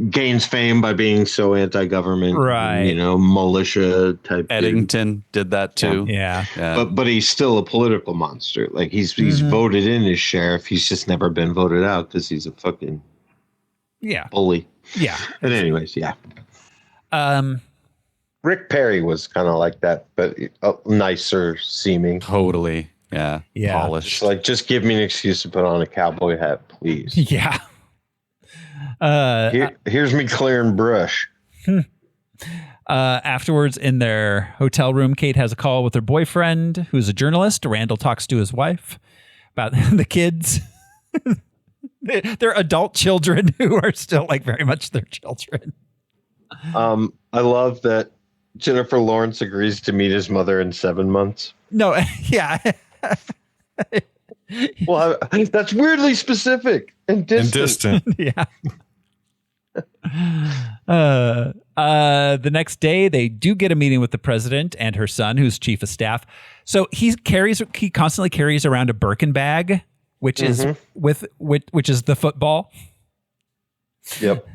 gains fame by being so anti-government, right? Militia type. Eddington did that too. Yeah. But he's still a political monster. Like he's voted in as sheriff. He's just never been voted out because he's a fucking bully. Yeah. But anyways, Rick Perry was kind of like that, but nicer seeming. Totally. Yeah. Polished. Just give me an excuse to put on a cowboy hat, please. Yeah. Here's me clearing brush. Afterwards, in their hotel room, Kate has a call with her boyfriend, who's a journalist. Randall talks to his wife about the kids. They're adult children who are still very much their children. I love that Jennifer Lawrence agrees to meet his mother in 7 months. No, yeah. Well, that's weirdly specific and distant. Yeah. The next day, they do get a meeting with the president and her son, who's chief of staff. So he constantly carries around a Birkin bag, which is which is the football. Yep.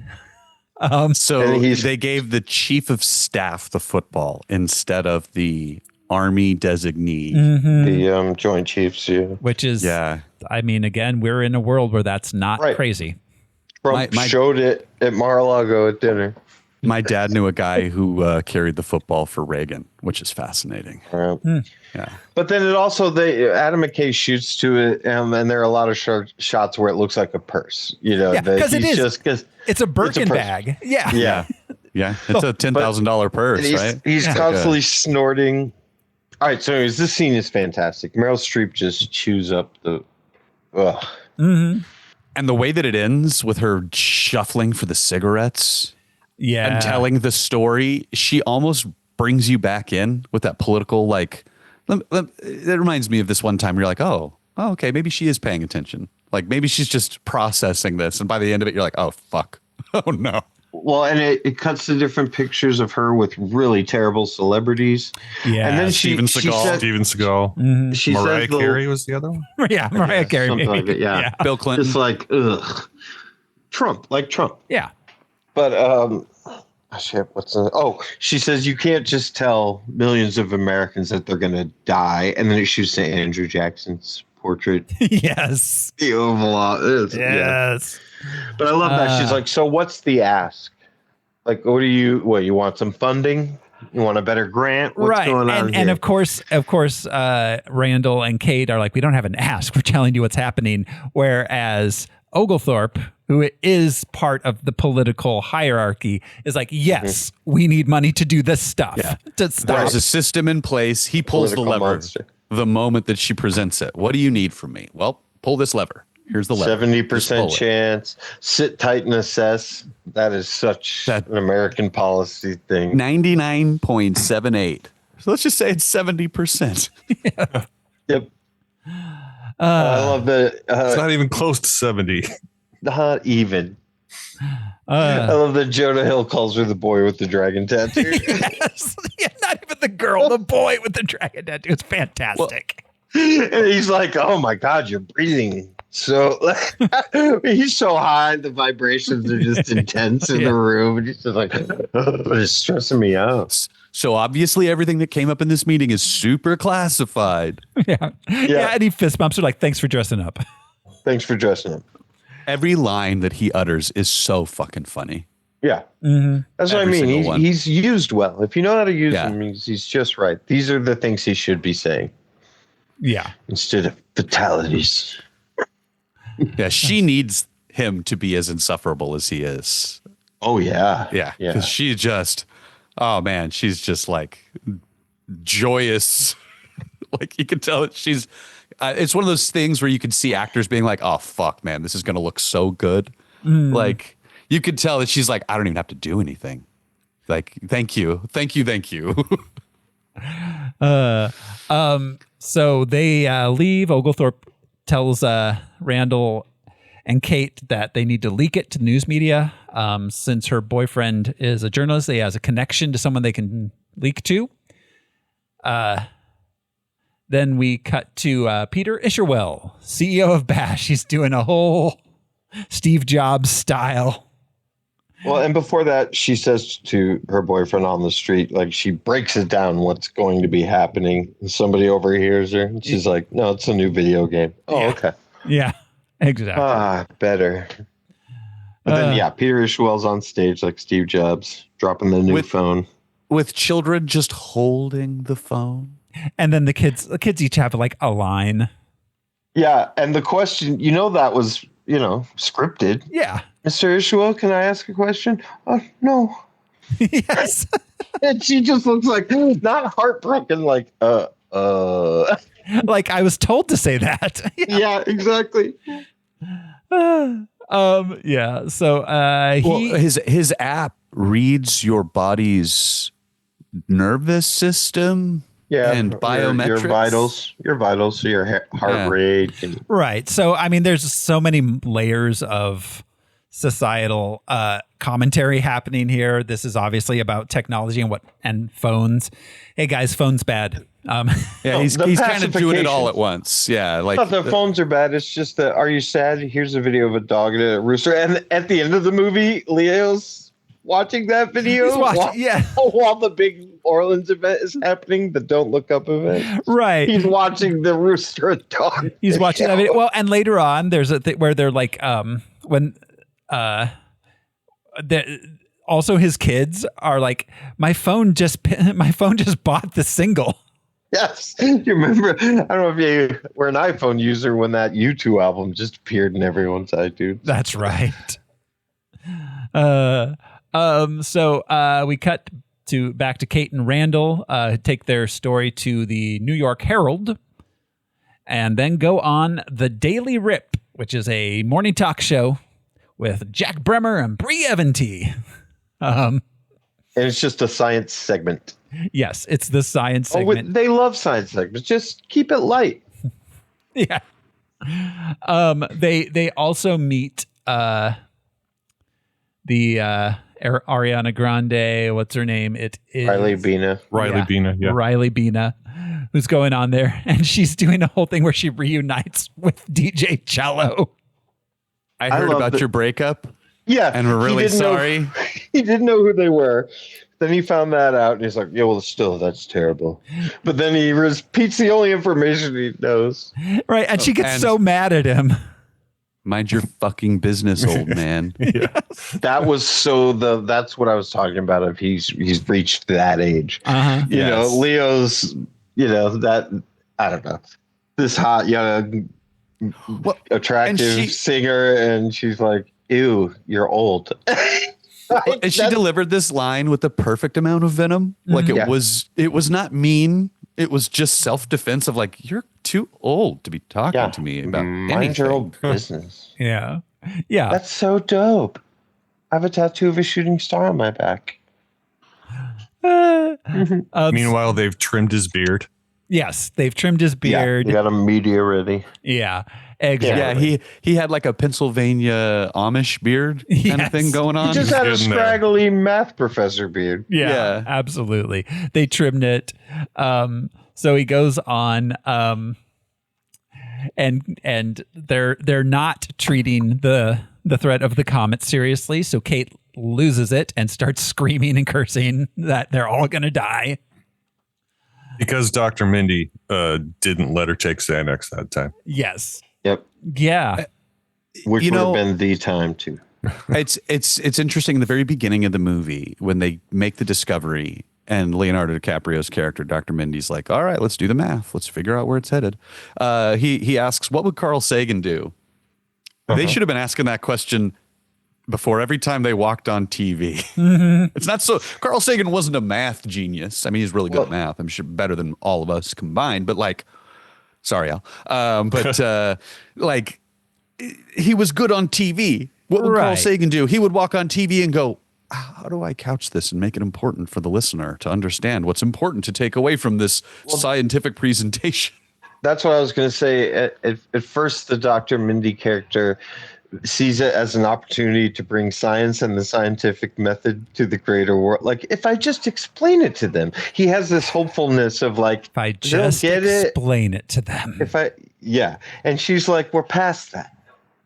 So they gave the chief of staff the football instead of the army designee. The Joint Chiefs, which is, I mean, again, we're in a world where that's not crazy. Trump showed it at Mar-a-Lago at dinner. My dad knew a guy who carried the football for Reagan, which is fascinating. Yeah. But then it also, Adam McKay shoots to it, and there are a lot of shots where it looks like a purse. Because it's a Birkin bag. Yeah. Yeah. It's a $10,000 purse, right? He's constantly snorting. All right, so anyways, this scene is fantastic. Meryl Streep just chews up the... And the way that it ends with her shuffling for the cigarettes... and telling the story, she almost brings you back in with that political, like, it reminds me of this one time where you're like, oh, okay, maybe she is paying attention. Like, maybe she's just processing this. And by the end of it, you're like, oh, fuck. Oh, no. Well, and it cuts to different pictures of her with really terrible celebrities. Yeah. And then Steven Seagal. She Mariah says Carey was the other one? Yeah, Mariah Carey. Something like it, yeah. Bill Clinton. It's like, ugh. Trump. Yeah. But, she says you can't just tell millions of Americans that they're going to die. And then it shoots to Andrew Jackson's portrait. Yes. The Oval. Yes. Yeah. But I love that. She's like, so what's the ask? Like, you want some funding? You want a better grant? What's going on here? And of course, Randall and Kate are like, we don't have an ask. We're telling you what's happening. Whereas Oglethorpe, who is part of the political hierarchy, is like, yes, we need money to do this stuff. Yeah. To stop. There's a system in place. He pulls the lever the moment that she presents it. What do you need from me? Well, pull this lever. Here's the lever. 70% chance. Sit tight and assess. That is such an American policy thing. 99.78. So let's just say it's 70%. Yep. I love that. It's not even close to 70. Not even. I love that Jonah Hill calls her the boy with the dragon tattoo. Yes. Yeah, not even the girl, the boy with the dragon tattoo. It's fantastic. And he's like, oh my God, you're breathing. So he's so high, the vibrations are just intense in the room. And he's just like, it's stressing me out. So obviously everything that came up in this meeting is super classified. Yeah. And he fist bumps her like, thanks for dressing up. Thanks for dressing up. Every line that he utters is so fucking funny. Yeah. Mm-hmm. That's what I mean. He's used well. If you know how to use him, he's just right. These are the things he should be saying. Yeah. Instead of fatalities. Yeah, she needs him to be as insufferable as he is. Oh, yeah. Yeah. Because she just, oh, man, she's just like joyous. Like you can tell that she's, it's one of those things where you can see actors being like, oh, fuck, man, this is going to look so good. Like you could tell that she's like, I don't even have to do anything. Like, thank you. Thank you. Thank you. So they leave. Oglethorpe tells Randall and Kate that they need to leak it to the news media. Since her boyfriend is a journalist, he has a connection to someone they can leak to. Then we cut to Peter Isherwell, CEO of Bash. He's doing a whole Steve Jobs style. Well, and before that, she says to her boyfriend on the street, like she breaks it down what's going to be happening. And somebody overhears her. And she's like, no, it's a new video game. Oh, okay. Yeah, exactly. Better. But then, Peter Isherwell's on stage like Steve Jobs, dropping the new phone. With children just holding the phone. And then the kids each have like a line. Yeah, and the question, that was, scripted. Yeah. Mr. Isherwell, can I ask a question? Oh, no. Yes. And she just looks like, not heartbroken, like, Like I was told to say that. Yeah, exactly. Yeah. So his app reads your body's nervous system. Yeah, and biometrics. Your vitals, so your heart rate. Right. So, I mean, there's so many layers of societal commentary happening here. This is obviously about technology and phones. Hey guys, phone's bad. Yeah, he's kind of doing it all at once. Yeah, like not the phones are bad. It's just that, are you sad? Here's a video of a dog and a rooster. And at the end of the movie, Leo's watching that video. He's watching, while the big Orleans event is happening, the Don't Look Up event. Right. He's watching the rooster and dog. He's watching that video. Well, and later on, there's a thing where they're like, also his kids are like, my phone just bought the single. Yes. You remember, I don't know if you were an iPhone user when that U2 album just appeared in everyone's iTunes. That's right. So we cut back to Kate and Randall, take their story to the New York Herald, and then go on The Daily Rip, which is a morning talk show with Jack Bremer and Bree Eventy. And it's just a science segment. Yes, it's the science segment. They love science segments. Just keep it light. Yeah. They also meet the Ariana Grande. What's her name? It is Riley Bina. Yeah. Riley Bina, who's going on there, and she's doing a whole thing where she reunites with DJ Cello. I heard about your breakup. Yeah, and we're really sorry. He didn't know who they were. Then he found that out, and he's like, "Yeah, well, still, that's terrible." But then he repeats the only information he knows. Right, and she gets so mad at him. Mind your fucking business, old man. Yes. That was that's what I was talking about. If he's reached that age, you know, Leo's, that I don't know, this hot young, attractive singer, and she's like, "Ew, you're old." And she delivered this line with the perfect amount of venom. Like it was not mean. It was just self-defense of like, you're too old to be talking to me about mind your own business. Yeah. That's so dope. I have a tattoo of a shooting star on my back. Meanwhile, they've trimmed his beard. Yes, they've trimmed his beard. Yeah, got a media ready. Yeah, exactly. Yeah, he had like a Pennsylvania Amish beard kind of thing going on. He just had a scraggly math professor beard. Yeah, absolutely. They trimmed it. So he goes on, and they're not treating the threat of the comet seriously. So Kate loses it and starts screaming and cursing that they're all going to die. Because Dr. Mindy didn't let her take Xanax that time. Yes. Yep. Yeah. Which would have been the time to. It's interesting. In the very beginning of the movie, when they make the discovery, and Leonardo DiCaprio's character, Dr. Mindy's like, "All right, let's do the math. Let's figure out where it's headed." He asks, "What would Carl Sagan do?" They should have been asking that question before every time they walked on TV. It's not so. Carl Sagan wasn't a math genius. I mean, he's really good at math. I'm sure better than all of us combined. But like, sorry, Al. Like, he was good on TV. What would Carl Sagan do? He would walk on TV and go, "How do I couch this and make it important for the listener to understand what's important to take away from this scientific presentation?" That's what I was going to say. At first, the Dr. Mindy character sees it as an opportunity to bring science and the scientific method to the greater world. Like, if I just explain it to them, he has this hopefulness of like, if I just explain it to them. And she's like, we're past that.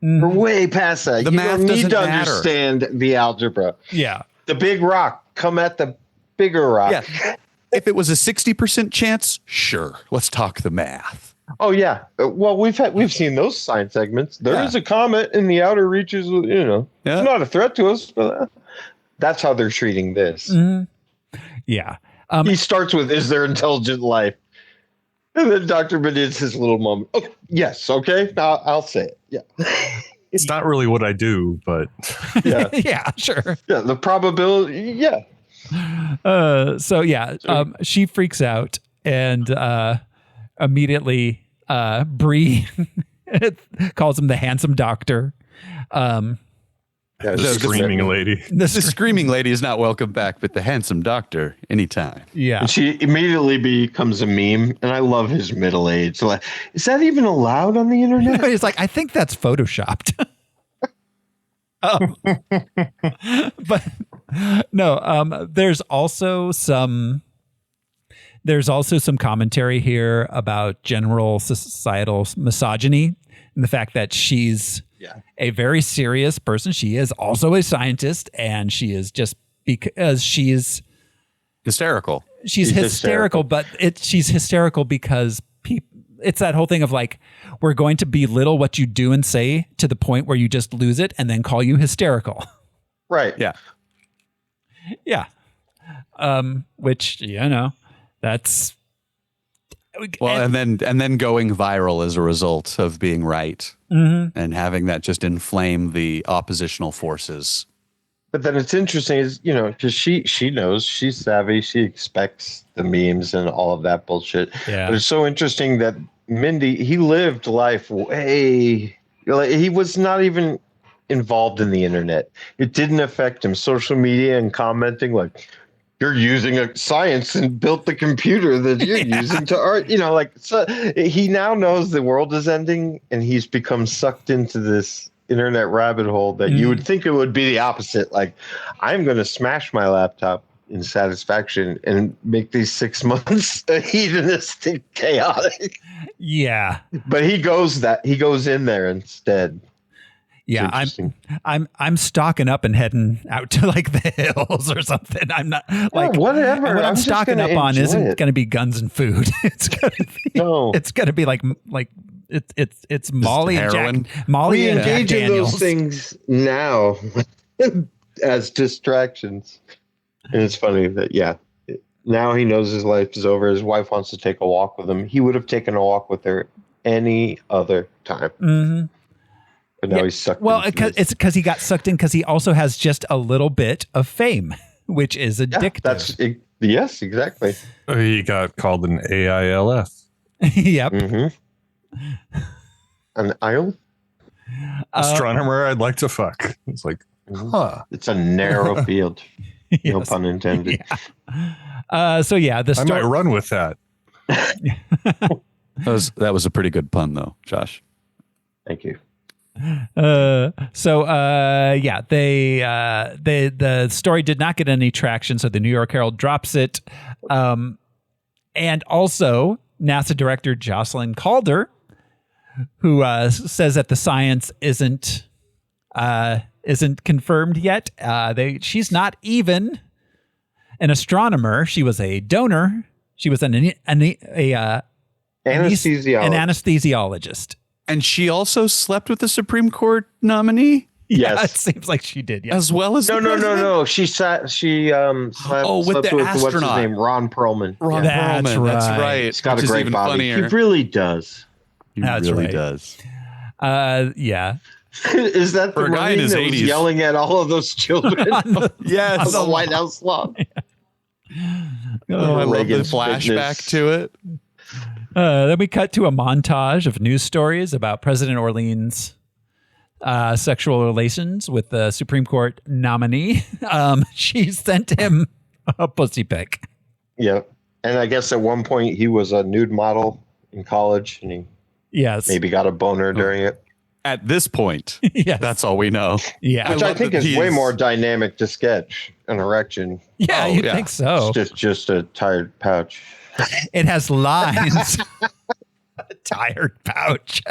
We're way past that. The math don't need doesn't to matter. understand the algebra. Yeah. The big rock, come at the bigger rock. Yeah. If it was a 60% chance, sure, let's talk the math. Oh yeah. Well, we've seen those science segments. There is a comet in the outer reaches. It's not a threat to us, but that's how they're treating this. Yeah. He starts with, "Is there intelligent life?" And then Dr. Mindy's his little moment. Oh, yes. Okay. I'll say it. Yeah. It's not really what I do, but yeah. Yeah, sure. Yeah. The probability. Yeah. She freaks out and immediately Bree calls him the handsome doctor. The screaming lady. The screaming lady is not welcome back, but the handsome doctor anytime. Yeah. And she immediately becomes a meme, and I love his middle age. Like, is that even allowed on the internet? He's like, I think that's photoshopped. But no, there's also some commentary here about general societal misogyny and the fact that she's a very serious person. She is also a scientist, and she is just because she's hysterical. She's hysterical, but she's hysterical because it's that whole thing of like, we're going to belittle what you do and say to the point where you just lose it and then call you hysterical. Right. Yeah. Yeah. Which, that's well, and then going viral as a result of being right, and having that just inflame the oppositional forces. But then it's interesting is, because she knows, she's savvy, she expects the memes and all of that bullshit. Yeah. But it's so interesting that Mindy, he lived life way, he was not even involved in the internet. It didn't affect him. Social media and commenting like, you're using a science and built the computer that you're using to art, so he now knows the world is ending, and he's become sucked into this internet rabbit hole that you would think it would be the opposite. Like, I'm going to smash my laptop in satisfaction and make these 6 months hedonistic, chaotic. Yeah. But he goes in there instead. Yeah, I'm stocking up and heading out to like the hills or something. I'm not like whatever. What I'm stocking up on isn't going to be guns and food. It's going to be It's going to be like it's Molly and heroin. Molly we and engage Jack in Daniels. those things now as distractions, and it's funny that now he knows his life is over. His wife wants to take a walk with him. He would have taken a walk with her any other time. Mm-hmm. But now he's sucked. Well, it's because he got sucked in because he also has just a little bit of fame, which is addictive. Yes, exactly. He got called an AILF. Yep. Mm-hmm. An isle? Astronomer I'd like to fuck. It's like, It's a narrow field. No pun intended. Yeah. The I might run with that. That was a pretty good pun, though, Josh. Thank you. The story did not get any traction, so the New York Herald drops it. And also NASA director Jocelyn Calder, who says that the science isn't confirmed yet. She's not even an astronomer. She was a donor. She was an anesthesiologist. And she also slept with the Supreme Court nominee? Yeah, it seems like she did. Yeah. As well as no. She slept with the what's his astronaut. name? Ron Perlman. That's right. He's got a great body. Funnier. He really does. He really does. Yeah. Is that the guy in his Marine that was 80s. yelling at all of those children? Yes. On the White House lawn. I love the flashback to it. Then we cut to a montage of news stories about President Orleans' sexual relations with the Supreme Court nominee. She sent him a pussy pic. Yeah. And I guess at one point he was a nude model in college, and he maybe got a boner during it. At this point, yes. That's all we know. Yeah. Which I think is way more dynamic to sketch an erection. Yeah, you think so. It's just a tired pouch. It has lines. A tired pouch.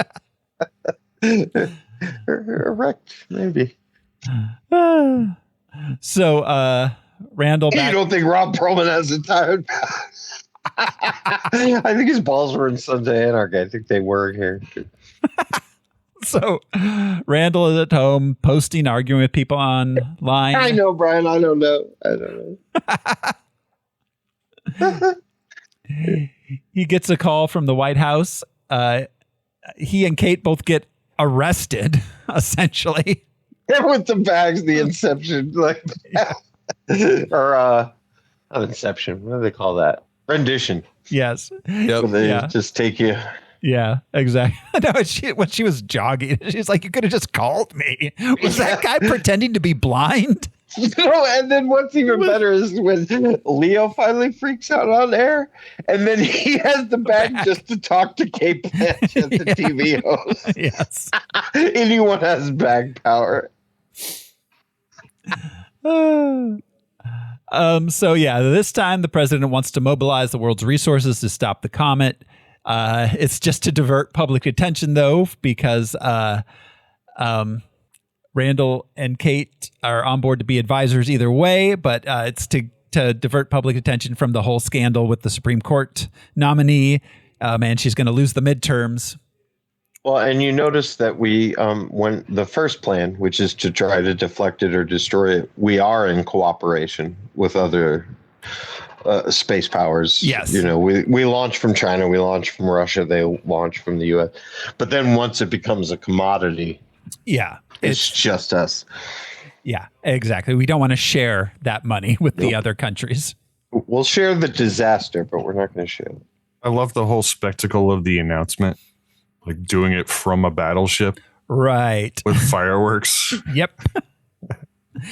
Erect, maybe. So, Randall. You don't think Rob Perlman has a tired pouch? I think his balls were in Sons of Anarchy. I think they were here. So, Randall is at home posting, arguing with people online. I know, Brian. I don't know. He gets a call from the White House. He and Kate both get arrested, essentially. With the bags, the Inception, or not Inception. What do they call that? Rendition. Yes. Yep. Where they just take you. Yeah, exactly. No, when she was jogging, she's like, "You could have just called me." Was that guy pretending to be blind? No, and then what's even better is when Leo finally freaks out on air, and then he has the bag just to talk to Kate Blanchett, the TV host. Yes. Anyone has bag power. So yeah, this time the president wants to mobilize the world's resources to stop the comet. It's just to divert public attention, though, because Randall and Kate are on board to be advisors either way, but it's to divert public attention from the whole scandal with the Supreme Court nominee. And she's going to lose the midterms. Well, and you notice that we, when the first plan, which is to try to deflect it or destroy it, we are in cooperation with other space powers. Yes. You know, we launch from China, we launch from Russia, they launch from the U.S. But then once it becomes a commodity, yeah, it's just us. Yeah, exactly. We don't want to share that money with the other countries. We'll share the disaster, but we're not going to share it. I love the whole spectacle of the announcement, like doing it from a battleship. Right. With fireworks. Yep.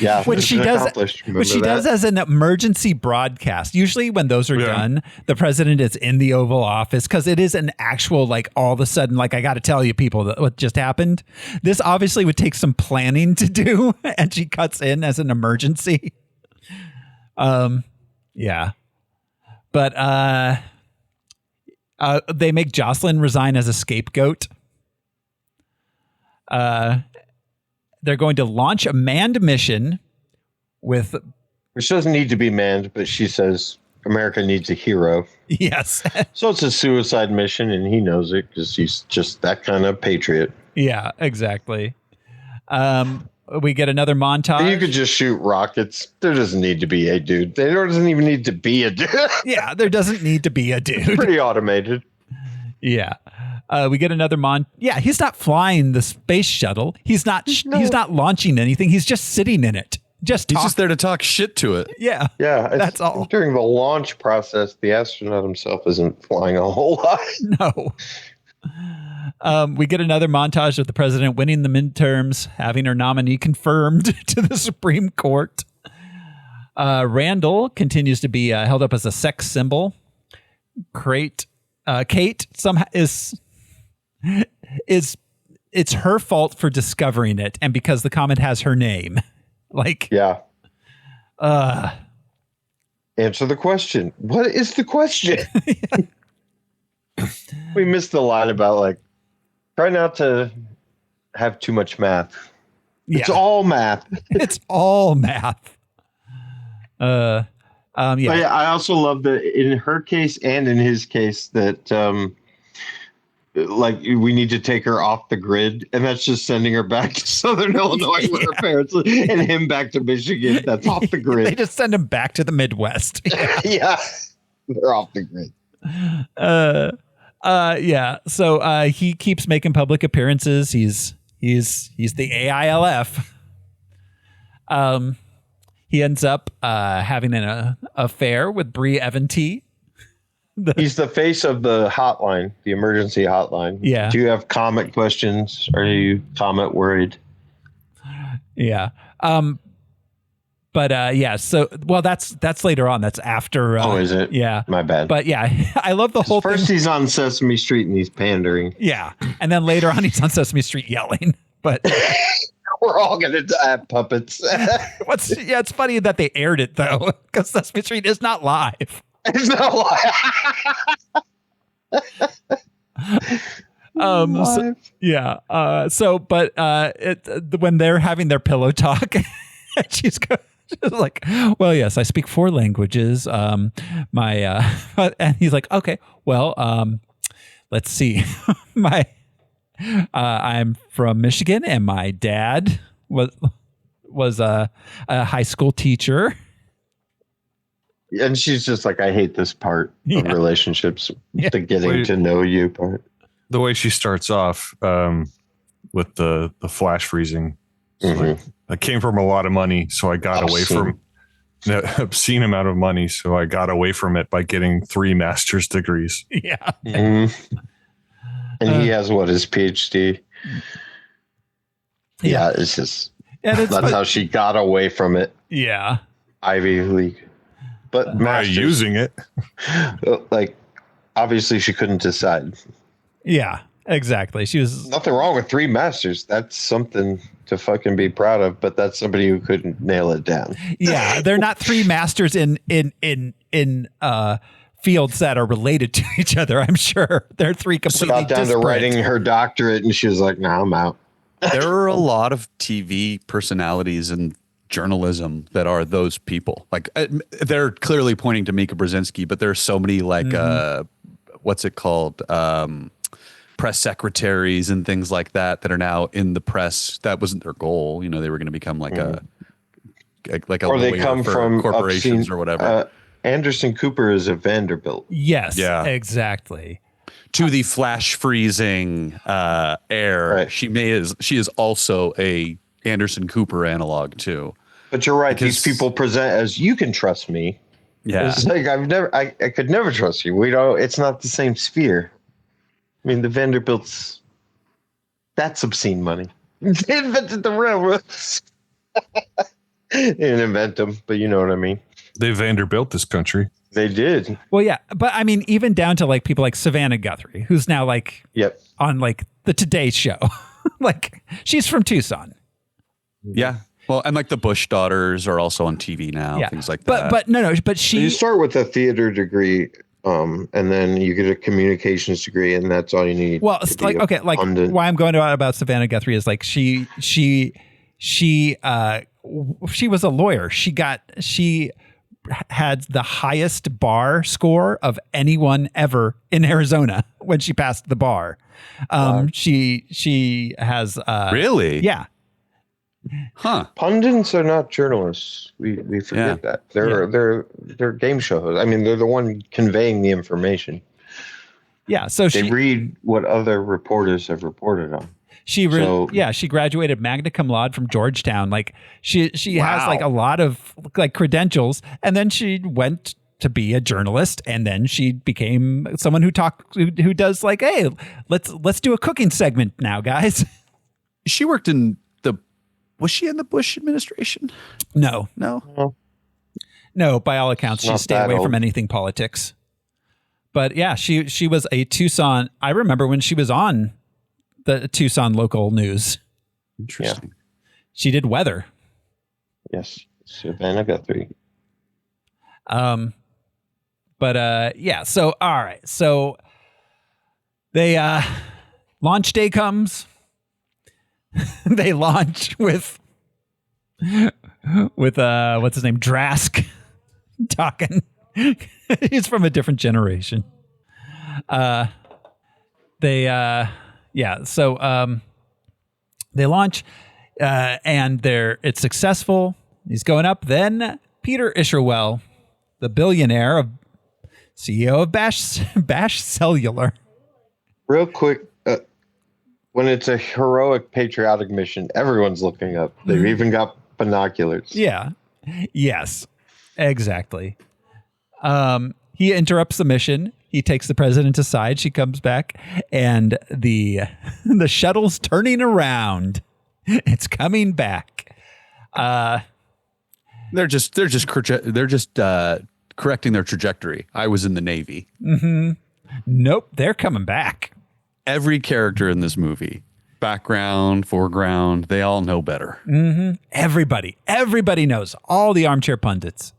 Yeah. Which she does as an emergency broadcast. Usually when those are done, the president is in the Oval Office because it is an actual, like, all of a sudden, like, I got to tell you people that what just happened. This obviously would take some planning to do, and she cuts in as an emergency. Yeah. But they make Jocelyn resign as a scapegoat. They're going to launch a manned mission with... Which doesn't need to be manned, but she says America needs a hero. Yes. So it's a suicide mission, and he knows it because he's just that kind of patriot. Yeah, exactly. We get another montage. But you could just shoot rockets. There doesn't need to be a dude. There doesn't even need to be a dude. Yeah, there doesn't need to be a dude. It's pretty automated. Yeah. We get another Yeah, he's not flying the space shuttle. He's not launching anything. He's just sitting in it. He's just there to talk shit to it. Yeah. Yeah. That's all. During the launch process, the astronaut himself isn't flying a whole lot. No. We get another montage of the president winning the midterms, having her nominee confirmed to the Supreme Court. Randall continues to be held up as a sex symbol. Kate somehow it's her fault for discovering it, and because the comet has her name. Like, yeah. Answer the question. What is the question? We missed the line about, like, try not to have too much math. Yeah. It's all math. It's all math. Yeah. But yeah, I also love that in her case and in his case that like we need to take her off the grid, and that's just sending her back to Southern Illinois with her parents, and him back to Michigan. That's off the grid. They just send him back to the Midwest. Yeah, they're off the grid. Yeah. So he keeps making public appearances. He's the AILF. He ends up having an affair with Bree Eventy. He's the face of the hotline, the emergency hotline. Yeah. Do you have comment questions? Are you comment worried? Yeah. But yeah, so well that's later on. That's after oh, is it? Yeah. My bad. But yeah, I love the whole First thing. He's on Sesame Street and he's pandering. Yeah. And then later on he's on Sesame Street yelling. But we're all gonna have puppets. It's funny that they aired it though, because Sesame Street is not live. It's not live. So, yeah. When they're having their pillow talk, she's like, well, yes, I speak 4 languages. And he's like, okay, well, let's see. I'm from Michigan, and my dad was a high school teacher. And she's just like, I hate this part of relationships, the getting to know you part. The way she starts off with the flash freezing. Like, I came from a lot of money, so I got away from an obscene amount of money, so I got away from it by getting 3 master's degrees. Yeah. Mm-hmm. And he has his PhD. Yeah, it's just that's how she got away from it. Yeah. Ivy League. But by using it. Like, obviously she couldn't decide. Yeah. exactly. She was nothing wrong with 3 masters. That's something to fucking be proud of. But that's somebody who couldn't nail it down. Yeah, they're not 3 masters in fields that are related to each other. I'm sure they're 3 completely got down disparate. to writing her doctorate, and she was like, "Nah, I'm out." There are a lot of TV personalities and journalism that are those people. Like they're clearly pointing to Mika Brzezinski, but there are so many like what's it called, press secretaries and things like that are now in the press. That wasn't their goal. You know, they were going to become like a or they come from corporations obscene, or whatever. Anderson Cooper is a Vanderbilt. Yes, yeah, exactly. To the flash freezing air, right. she is also a Anderson Cooper analog too. But you're right; these people present as you can trust me. Yeah, it's like I could never trust you. We don't. It's not the same sphere. I mean, the Vanderbilts. That's obscene money. They invented the railroads. They didn't invent them, but you know what I mean. They Vanderbilt this country. They did. Well, yeah, but I mean, even down to like people like Savannah Guthrie, who's now like on like the Today Show. Like she's from Tucson. Yeah. Well, and like the Bush daughters are also on TV now. Yeah. Things like that. But she. You start with a theater degree, and then you get a communications degree, and that's all you need. Well, it's like okay, like why I'm going to about Savannah Guthrie is like she was a lawyer. She had the highest bar score of anyone ever in Arizona when she passed the bar. She has really? Yeah. Huh. Pundits are not journalists. We forget that. They're game show hosts. I mean, they're the one conveying the information. Yeah. So they read what other reporters have reported on. She graduated magna cum laude from Georgetown. Like she has like a lot of like credentials, and then she went to be a journalist, and then she became someone who does like, hey, let's do a cooking segment now, guys. She worked in was she in the Bush administration? No. No, by all accounts, she stayed away from anything politics. But yeah, she was a Tucson. I remember when she was on the Tucson local news. Interesting. Yeah. She did weather. Yes. Savannah Guthrie. Yeah. So, all right. So they, launch day comes. They launch with what's his name? Drask talking. He's from a different generation. So they launch and it's successful. He's going up. Then Peter Isherwell, the billionaire CEO of Bash Cellular. Real quick, when it's a heroic patriotic mission, everyone's looking up. They've even got binoculars. Yeah. Yes, exactly. He interrupts the mission. He takes the president aside. She comes back, and the shuttle's turning around. It's coming back. They're just correcting their trajectory. I was in the Navy. Mm-hmm. Nope, they're coming back. Every character in this movie, background, foreground, they all know better. Mm-hmm. Everybody knows. All the armchair pundits.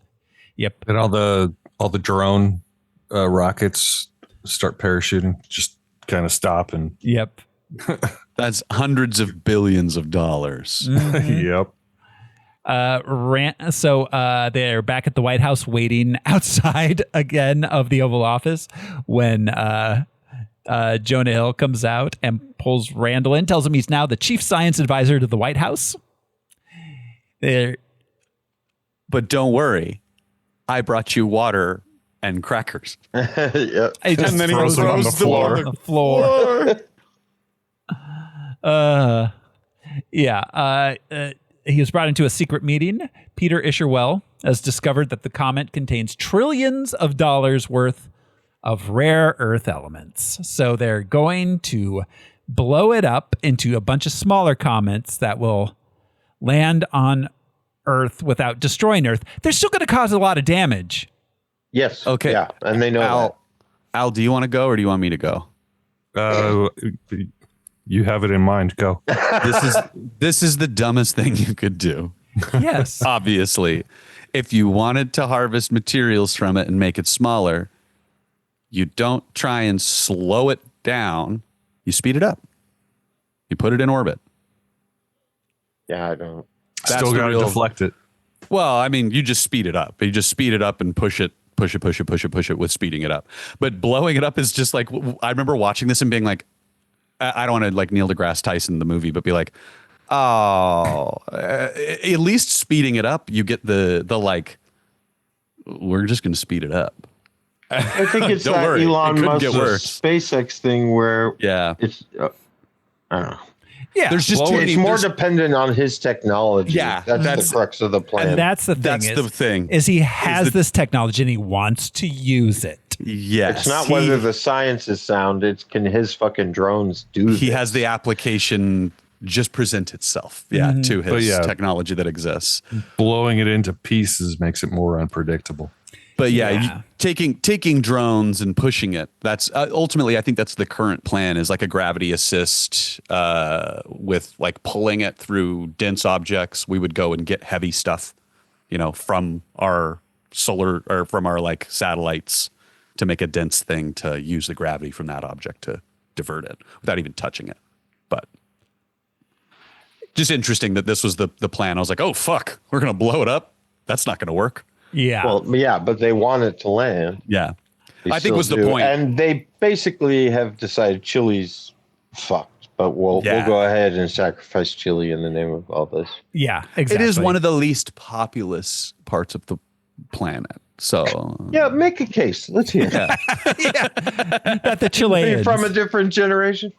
Yep. And all the drone rockets start parachuting, just kind of stop and. Yep. That's hundreds of billions of dollars. Mm-hmm. Yep. So they're back at the White House waiting outside again of the Oval Office when Jonah Hill comes out and pulls Randall in, tells him he's now the chief science advisor to the White House. But don't worry, I brought you water and crackers. Yep. And then he throws them on the floor. He was brought into a secret meeting. Peter Isherwell has discovered that the comet contains trillions of dollars worth of rare earth elements. So they're going to blow it up into a bunch of smaller comets that will land on Earth without destroying Earth. They're still going to cause a lot of damage. Yes. Okay. Yeah, and they know Al, do you want to go or do you want me to go? You have it in mind. Go. This is the dumbest thing you could do. Yes. Obviously, if you wanted to harvest materials from it and make it smaller, you don't try and slow it down. You speed it up. You put it in orbit. Yeah, I don't. Still got to deflect it. Well, I mean, you just speed it up. You just speed it up and push it with speeding it up. But blowing it up is just like, I remember watching this and being like, I don't want to like Neil deGrasse Tyson the movie, but be like, at least speeding it up, you get the like, we're just going to speed it up. I think it's that Elon Musk SpaceX thing where it's, I don't know. Yeah, there's just it's more dependent on his technology. Yeah, that's the crux of the plan. And that's the thing. Is he has this technology and he wants to use it. Yes, it's not whether the science is sound. It's can his fucking drones do. He has the application just present itself, to his technology that exists. Blowing it into pieces makes it more unpredictable. But taking drones and pushing it, that's ultimately, I think that's the current plan, is like a gravity assist with like pulling it through dense objects. We would go and get heavy stuff, from our solar or from our like satellites to make a dense thing to use the gravity from that object to divert it without even touching it. But just interesting that this was the plan. I was like, oh, fuck, we're going to blow it up. That's not going to work. Yeah. Well, yeah, but they want it to land. Yeah. They I think was the point. And they basically have decided Chile's fucked, but we'll go ahead and sacrifice Chile in the name of all this. Yeah, exactly. It is one of the least populous parts of the planet. So yeah, make a case. Let's hear. That the Chileans from a different generation.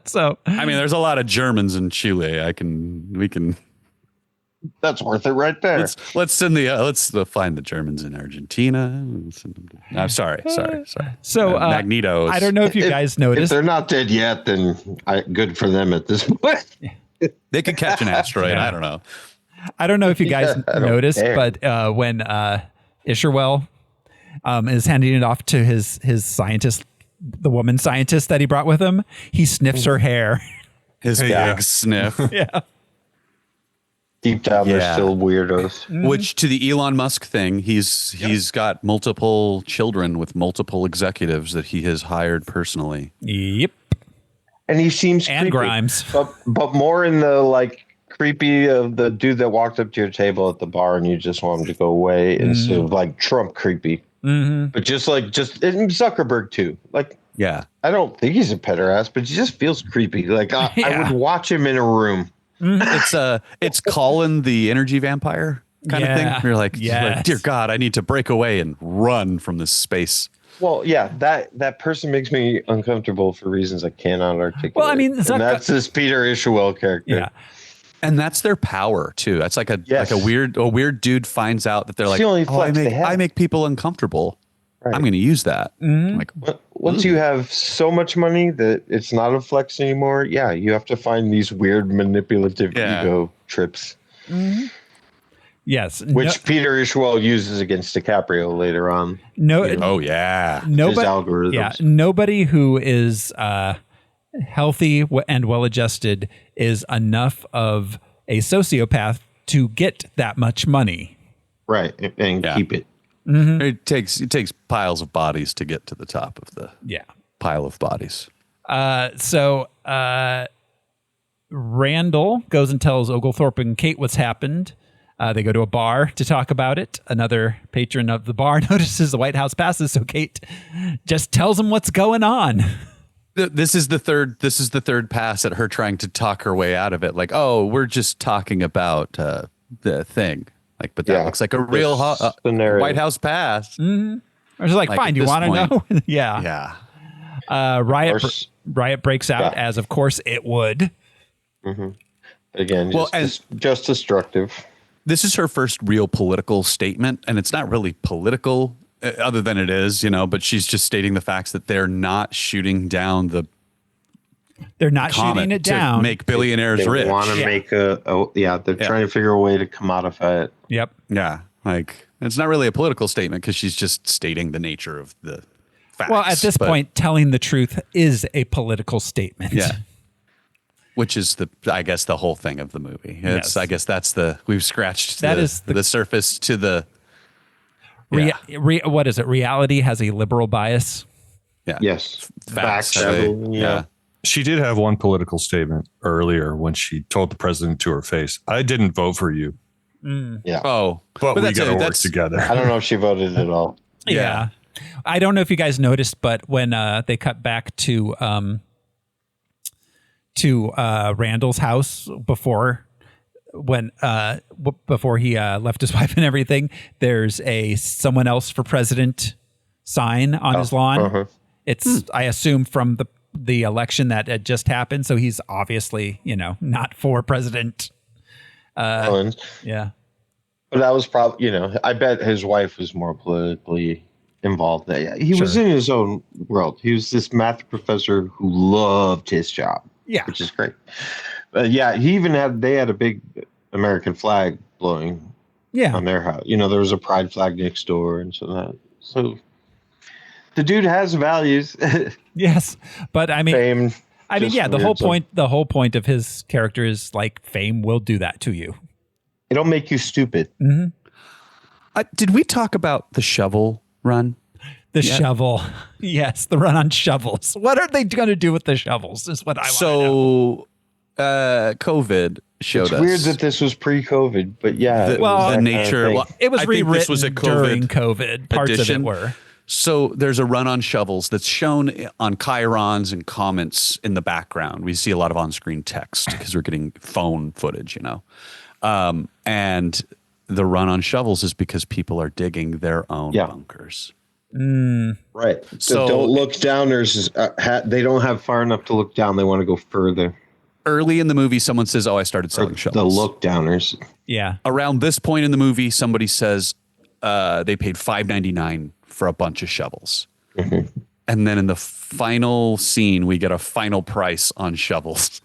So I mean, there's a lot of Germans in Chile. We can. That's worth it right there. Let's send let's find the Germans in Argentina. I'm sorry. So Magneto. I don't know if you guys noticed. If they're not dead yet, then good for them at this point. They could catch an asteroid. I don't know. I don't know if you guys noticed, but when Isherwell is handing it off to his scientist, the woman scientist that he brought with him, he sniffs her hair. His big sniff. Yeah. Deep down, they're still weirdos. Which, to the Elon Musk thing, he's got multiple children with multiple executives that he has hired personally. Yep. And he seems and creepy, Grimes, but more in the like creepy of the dude that walked up to your table at the bar and you just want him to go away instead of like Trump creepy. But just Zuckerberg too. Like, yeah, I don't think he's a pederast, but he just feels creepy. Like I would watch him in a room. It's Colin the energy vampire kind of thing. You're like, dear God, I need to break away and run from this space. Well, yeah, that person makes me uncomfortable for reasons I cannot articulate. Well, I mean, and that's this Peter Isherwell character. Yeah. And that's their power too. That's like a weird dude finds out that they're like, I make people uncomfortable. Right. I'm going to use that. Like, once you have so much money that it's not a flex anymore, you have to find these weird manipulative ego trips. Yes, which Peter Isherwell uses against DiCaprio later on. Nobody. Algorithms. Yeah, nobody who is healthy and well-adjusted is enough of a sociopath to get that much money. Right, and keep it. It takes piles of bodies to get to the top of the pile of bodies. So Randall goes and tells Oglethorpe and Kate what's happened. They go to a bar to talk about it. Another patron of the bar notices the White House passes, so Kate just tells him what's going on. This is the third pass at her trying to talk her way out of it. Like, oh, we're just talking about the thing. Like, but that looks like a real White House pass. I was like, fine. Do you want to know? Yeah. Riot breaks out, as of course it would. Again, just destructive. This is her first real political statement, and it's not really political, other than it is, but she's just stating the facts that they're not shooting down the. They're not shooting it down to make billionaires rich. They want to make they're trying to figure a way to commodify it. Yep. Yeah. Like, it's not really a political statement because she's just stating the nature of the facts. Well, at this point, telling the truth is a political statement. Yeah. Which is I guess the whole thing of the movie. Yes. I guess we've scratched that the, is the surface to the. What is it? Reality has a liberal bias. Yeah. Yes. Facts. Yeah. She did have one political statement earlier when she told the president to her face, "I didn't vote for you." Yeah. Oh, but we got to work together. I don't know if she voted at all. Yeah. I don't know if you guys noticed, but when they cut back to Randall's house before he left his wife and everything, there's someone else for president sign on his lawn. Uh-huh. It's I assume from the election that had just happened, so he's obviously not for president. Yeah, but that was probably I bet his wife was more politically involved. He was in his own world. He was this math professor who loved his job. Yeah, which is great. But he even they had a big American flag blowing. Yeah, on their house. There was a pride flag next door, and so the dude has values. Yes, but I mean, fame. The whole point of his character is like fame will do that to you. It'll make you stupid. Mm-hmm. Did we talk about the shovel run? The shovel. Yes, the run on shovels. What are they going to do with the shovels is what I want to know. COVID showed us. It's weird that this was pre-COVID, but the nature. It was rewritten this was a during COVID. Parts edition. of it were. So there's a run on shovels that's shown on chyrons and comments in the background. We see a lot of on-screen text because we're getting phone footage, and the run on shovels is because people are digging their own bunkers. Right. So don't look downers. They don't have far enough to look down. They want to go further. Early in the movie, someone says, "Oh, I started selling shovels." The look downers. Yeah. Around this point in the movie, somebody says they paid $5.99 for a bunch of shovels. Mm-hmm. And then in the final scene, we get a final price on shovels.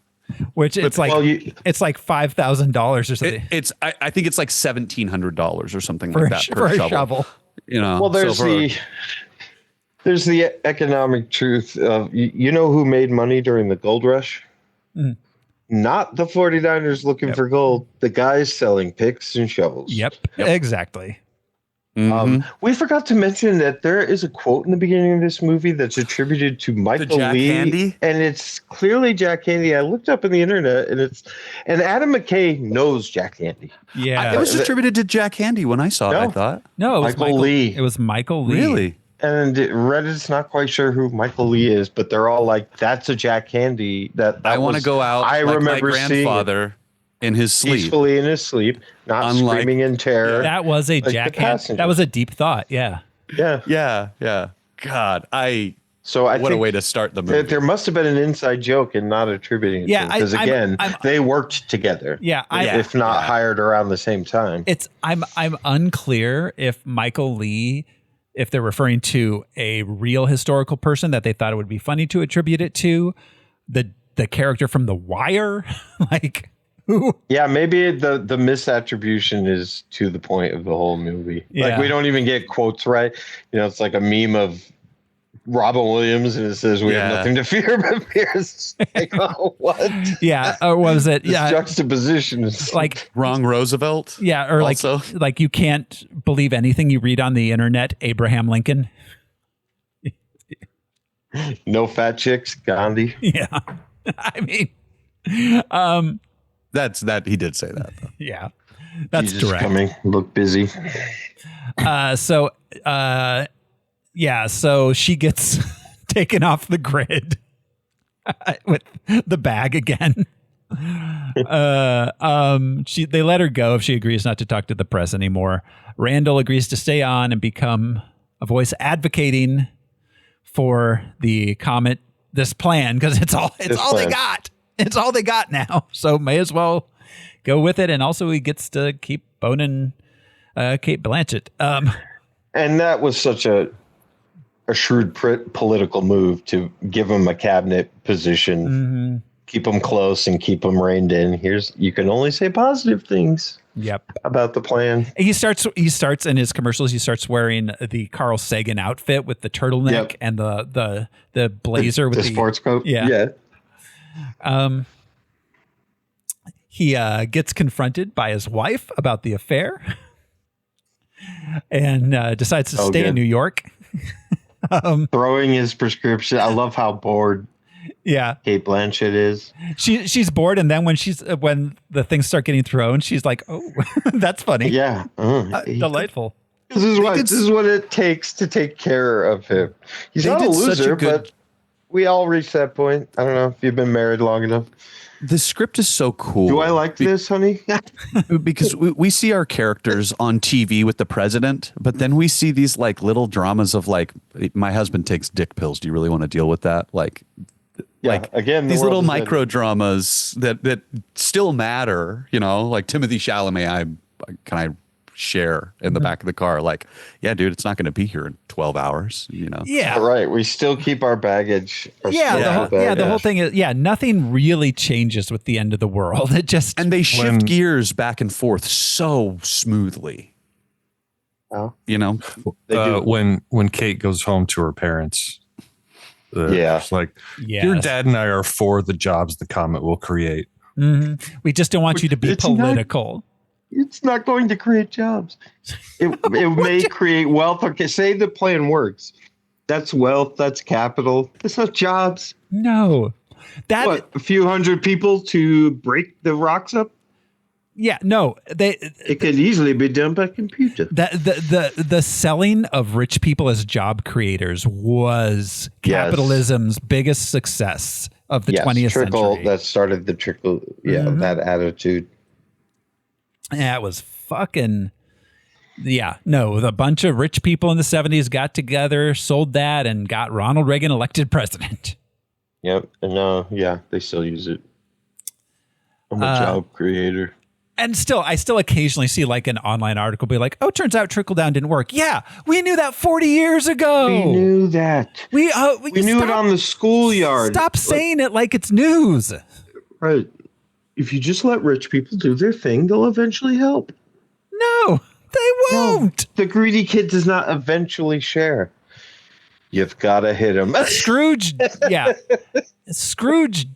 Which it's like $5,000 or something. I think it's like $1,700 or something for like that for a shovel. Well, there's the economic truth of who made money during the gold rush? Mm. Not the 49ers looking for gold. The guys selling picks and shovels. Yep. Exactly. Mm-hmm. We forgot to mention that there is a quote in the beginning of this movie that's attributed to Michael Lee, Handy? and it's clearly Jack Handy. I looked up in the internet, and Adam McKay knows Jack Handy. Yeah, it was attributed to Jack Handy when I saw it. I thought no, it was Michael Lee. It was Michael Lee. Really? And Reddit's not quite sure who Michael Lee is, but they're all like, "That's a Jack Handy." That I want to go out. I like remember my grandfather in his sleep, peacefully in his sleep, not screaming in terror. That was a Jack Handy. That was a deep thought. Yeah. Yeah. God, what a way to start the movie. There must have been an inside joke and not attributing it to him, because again, they worked together. Yeah, if not hired around the same time. I'm unclear if Michael Lee, if they're referring to a real historical person that they thought it would be funny to attribute it to, the character from The Wire, like who? Yeah, maybe the misattribution is to the point of the whole movie. Yeah. Like we don't even get quotes right. It's like a meme of Robin Williams, and it says we have nothing to fear but fears. Like, oh, what? Yeah, or what was it? This juxtaposition is like wrong Roosevelt. Yeah, or also. like you can't believe anything you read on the internet. Abraham Lincoln. No fat chicks, Gandhi. Yeah, I mean, that's that. He did say that, though. Yeah, that's Jesus direct. Coming, look busy. So she gets taken off the grid with the bag again. They let her go if she agrees not to talk to the press anymore. Randall agrees to stay on and become a voice advocating for the Comet, this plan, because it's all they got. It's all they got now. So may as well go with it. And also he gets to keep boning Kate Blanchett. And that was such a shrewd political move to give him a cabinet position, keep him close and keep him reined in. You can only say positive things. Yep. About the plan. He starts in his commercials. He starts wearing the Carl Sagan outfit with the turtleneck and the blazer with the sports coat. Yeah. He gets confronted by his wife about the affair and decides to stay in New York. Throwing his prescription. I love how bored Kate Blanchett is. She's bored, and then when the things start getting thrown, she's like, "Oh, that's funny." Yeah, delightful. This is what it takes to take care of him. He's not a loser, but we all reach that point. I don't know if you've been married long enough. The script is so cool. Do I like this, honey? Because we see our characters on TV with the president, but then we see these like little dramas of like, my husband takes dick pills. Do you really want to deal with that? Like again, these little micro dramas that still matter, like Timothée Chalamet. Can I share in the back of the car? Like, yeah, dude, it's not going to be here in 12 hours, Yeah. Right. We still keep our baggage. The whole thing is, nothing really changes with the end of the world. It just, and they shift gears back and forth so smoothly. Oh, when Kate goes home to her parents, it's like, your dad and I are for the jobs the comet will create. Mm-hmm. We just don't want you to be political. It's not going to create jobs. It may create wealth. Okay, say the plan works. That's wealth. That's capital. That's not jobs. No. A few hundred people to break the rocks up? Yeah, no. It could easily be done by computer. The selling of rich people as job creators was capitalism's biggest success of the 20th century. That started the trickle. Yeah, that attitude. Yeah, it was fucking. Yeah, no, a bunch of rich people in the 70s got together, sold that, and got Ronald Reagan elected president. Yep, and they still use it. I'm a job creator. And I still occasionally see like an online article be like, "Oh, turns out trickle down didn't work." Yeah, we knew that 40 years ago. We knew that. We knew it on the schoolyard. Stop saying it like it's news. Right. If you just let rich people do their thing, they'll eventually help. No, they won't. No, the greedy kid does not eventually share. You've got to hit him. Scrooge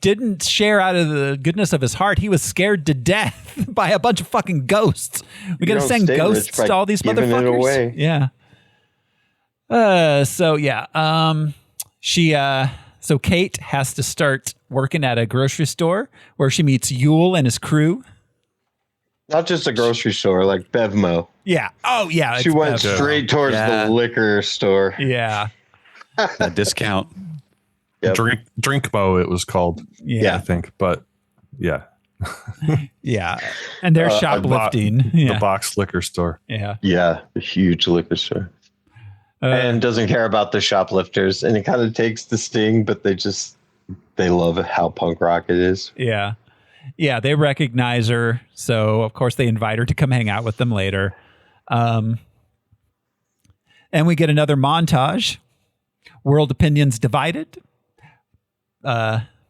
didn't share out of the goodness of his heart. He was scared to death by a bunch of fucking ghosts. We got to send ghosts to all these motherfuckers. It away. Yeah. So Kate has to start working at a grocery store where she meets Yule and his crew. Not just a grocery store, like Bevmo. Yeah. Oh, yeah. She went straight towards the liquor store. Yeah. A discount. Yep. Drinkmo, it was called. Yeah. I think. But yeah. Yeah. And they're shoplifting. The box liquor store. Yeah. Yeah. A huge liquor store. And doesn't care about the shoplifters, and it kind of takes the sting, but they love how punk rock it is. Yeah. Yeah, they recognize her, so of course they invite her to come hang out with them later. And we get another montage. World opinions divided.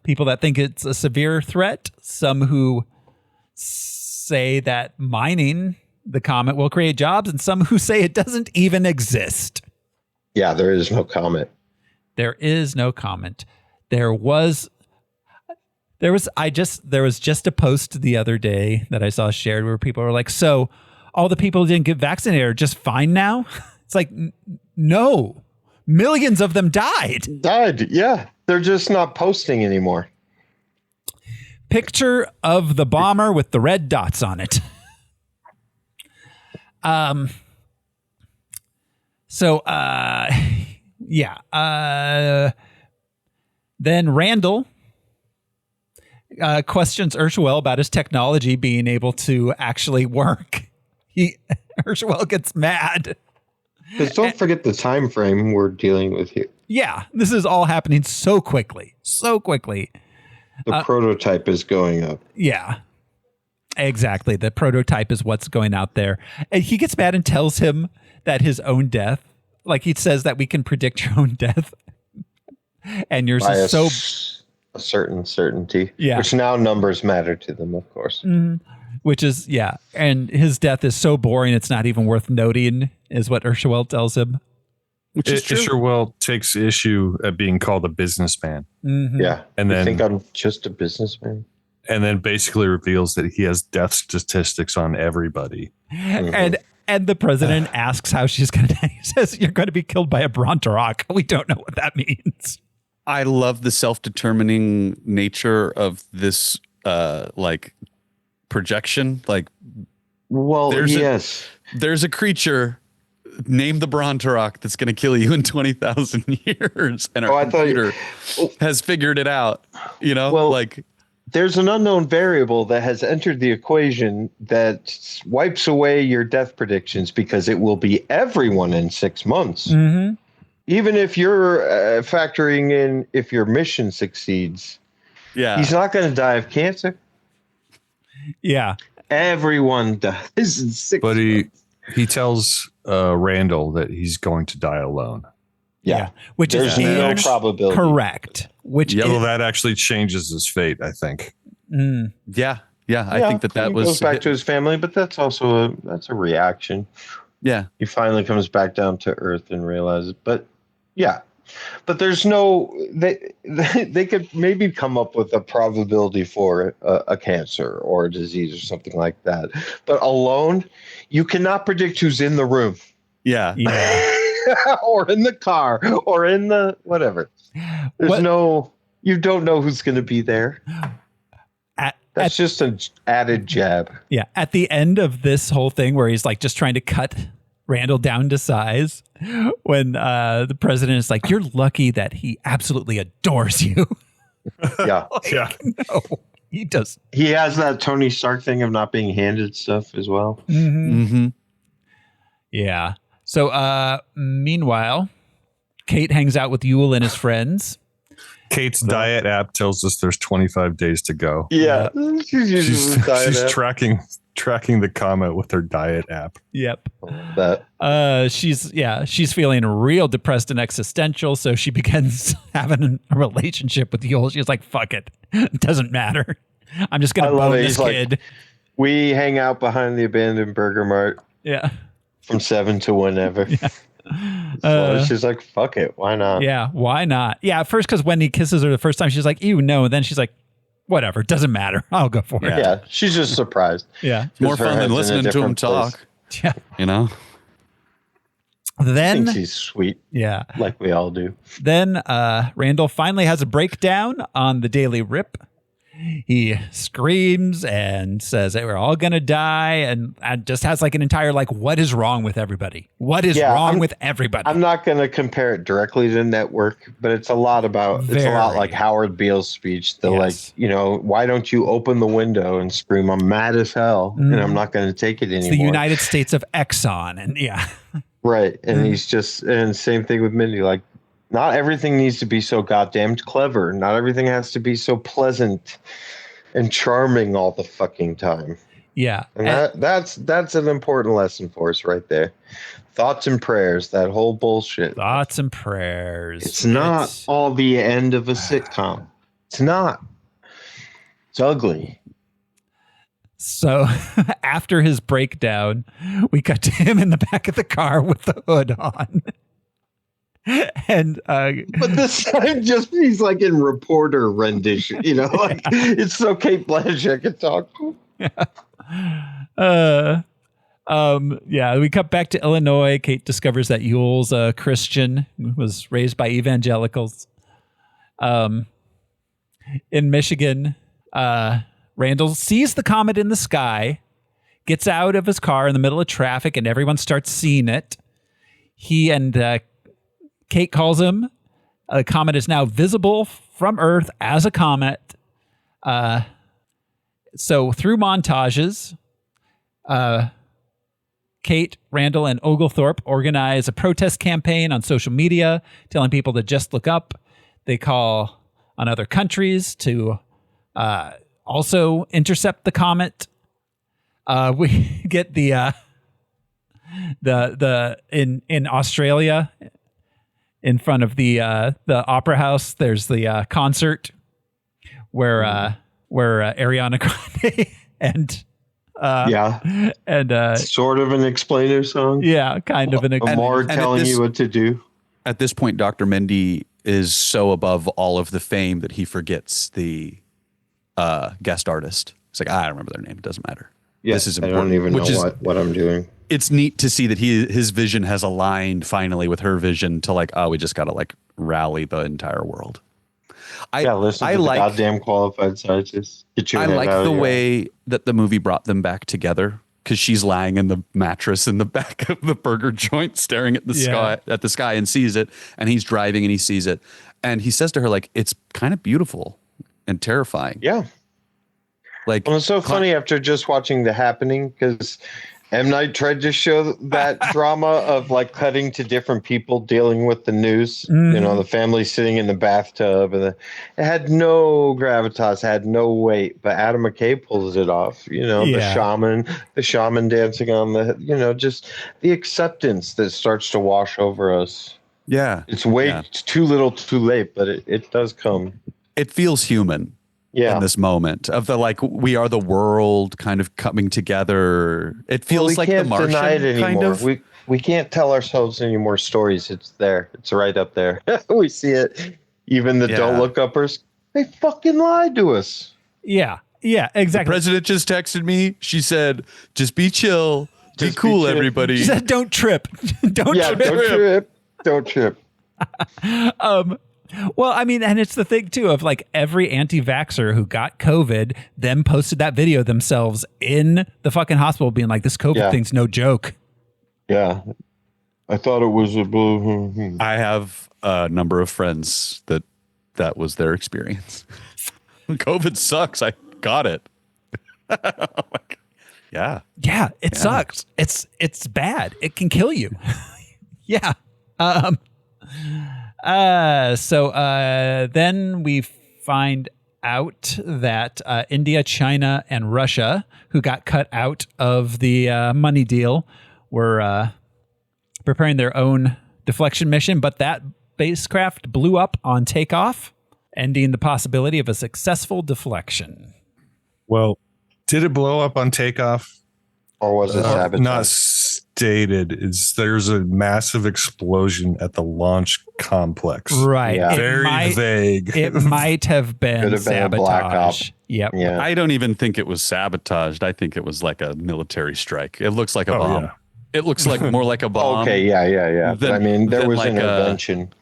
People that think it's a severe threat, some who say that mining the comet will create jobs, and some who say it doesn't even exist. Yeah, there is no comment. There is no comment. There was just a post the other day that I saw shared where people were like, "So all the people who didn't get vaccinated are just fine now?" It's like, no, millions of them died. Yeah. They're just not posting anymore. Picture of the bomber with the red dots on it. Then Randall questions Ursula about his technology being able to actually work. Ursula gets mad. Because don't forget the time frame we're dealing with here. Yeah, this is all happening so quickly. The prototype is going up. Yeah, exactly. The prototype is what's going out there. And he gets mad and tells him that his own death, like he says that we can predict your own death. And yours is so... a certain certainty. Yeah. Which now numbers matter to them, of course. Mm-hmm. Which is, yeah. And his death is so boring, it's not even worth noting, is what Ursula tells him. Which is true. Isherwell takes issue at being called a businessman. Mm-hmm. Yeah. And then, you think I'm just a businessman? And then basically reveals that he has death statistics on everybody. And the president asks how she's going to die. He says, you're going to be killed by a Bronterock. We don't know what that means. I love the self-determining nature of this like projection. Like, well, there's a creature named the Bronterock that's going to kill you in 20,000 years, and our computer has figured it out. You know, like there's an unknown variable that has entered the equation that wipes away your death predictions because it will be everyone in 6 months. Mm-hmm. Even if you're factoring in if your mission succeeds, he's not going to die of cancer. Yeah, everyone dies in 6 But months. he tells Randall that he's going to die alone. Yeah, which there's is no probability. Correct. Well, that actually changes his fate, I think. Yeah, I think that was goes back to his family, but that's also a reaction. Yeah, he finally comes back down to earth and realizes. But yeah, but there's no they could maybe come up with a probability for a cancer or a disease or something like that. But alone, you cannot predict who's in the room. Yeah. Or in the car, or in the whatever. You don't know who's going to be there. That's just an added jab. Yeah. At the end of this whole thing where he's like just trying to cut Randall down to size, when the president is like, you're lucky that he absolutely adores you. Yeah. No, he does. He has that Tony Stark thing of not being handed stuff as well. Mm-hmm. Yeah. So, meanwhile, Kate hangs out with Yule and his friends. Kate's diet app tells us there's 25 days to go. Yeah. She's tracking the comet with her diet app. Yep. She's feeling real depressed and existential, so she begins having a relationship with Yule. She's like, fuck it. It doesn't matter. I'm just going to bone this kid. Like, we hang out behind the abandoned Burger Mart. Yeah. From 7 to whenever. Yeah. She's like, fuck it. Why not? Yeah. Why not? Yeah. At first, because when he kisses her the first time, she's like, ew, no. And then she's like, whatever. It doesn't matter. I'll go for it. Yeah. She's just surprised. Yeah. It's more fun than listening to him talk. Yeah. You know? Then thinks he's sweet. Yeah. Like we all do. Then Randall finally has a breakdown on the Daily Rip. He screams and says that we're all going to die, and just has like an entire, like, what is wrong with everybody? What is wrong with everybody? I'm not going to compare it directly to Network, but it's a lot like Howard Beale's speech. Like, why don't you open the window and scream, I'm mad as hell, and I'm not going to take it anymore. It's the United States of Exxon, and yeah. Right. And he's just, and same thing with Mindy, like, not everything needs to be so goddamn clever. Not everything has to be so pleasant and charming all the fucking time. Yeah. And that's an important lesson for us right there. Thoughts and prayers, that whole bullshit. Thoughts and prayers. It's not all the end of a sitcom. It's not. It's ugly. So after his breakdown, we cut to him in the back of the car with the hood on. And but this time he's like in reporter rendition, like it's so Kate Blanchett can talk. We cut back to Illinois. Kate discovers that Yule's a Christian, was raised by evangelicals. In Michigan, Randall sees the comet in the sky, gets out of his car in the middle of traffic, and everyone starts seeing it. He and Kate calls him. The comet is now visible from Earth as a comet. So through montages, Kate, Randall, and Oglethorpe organize a protest campaign on social media, telling people to just look up. They call on other countries to also intercept the comet. We get the in Australia. In front of the Opera House, there's the concert where Ariana Grande and And sort of an explainer song. Yeah, kind of an explainer. More telling you what to do. At this point, Dr. Mendy is so above all of the fame that he forgets the guest artist. It's like, I don't remember their name. It doesn't matter. Yeah, this is important. I don't even know what I'm doing. It's neat to see that his vision has aligned finally with her vision to like, we just got to like rally the entire world. Listen to the goddamn qualified scientists. I like the way that the movie brought them back together because she's lying in the mattress in the back of the burger joint, staring at the sky and sees it, and he's driving and he sees it, and he says to her like, "It's kind of beautiful and terrifying." Yeah. Like, well, it's so funny after just watching The Happening because M. Night tried to show that drama of like cutting to different people dealing with the news. You know, the family sitting in the bathtub, and it had no gravitas, had no weight. But Adam McKay pulls it off. You know, the shaman dancing on the, just the acceptance that starts to wash over us. Yeah, it's too little, too late, but it does come. It feels human. In this moment of the like, we are the world kind of coming together. It feels like The Martian. Deny it anymore. Kind of. We can't tell ourselves any more stories. It's there. It's right up there. We see it. Even the Don't Look Uppers, they fucking lied to us. Yeah. Yeah, exactly. The president just texted me. She said, just be chill. Be cool, everybody. She said, don't trip. Don't trip. Don't trip. Well, I mean, and it's the thing, too, of like every anti-vaxxer who got COVID then posted that video themselves in the fucking hospital being like, this COVID thing's no joke. Yeah. I thought it was a... I have a number of friends that was their experience. COVID sucks. I got it. Yeah. Yeah, it sucks. It's bad. It can kill you. Yeah. So then we find out that India, China, and Russia, who got cut out of the money deal, were preparing their own deflection mission, but that spacecraft blew up on takeoff, ending the possibility of a successful deflection. Well, did it blow up on takeoff? Or was it sabotage? Not stated. There's a massive explosion at the launch complex. Right. Yeah. Very vague. It might have been sabotage. Yep. Yeah. I don't even think it was sabotaged. I think it was like a military strike. It looks like a bomb. Yeah. It looks like more like a bomb. Okay. Yeah. I mean, there was like intervention.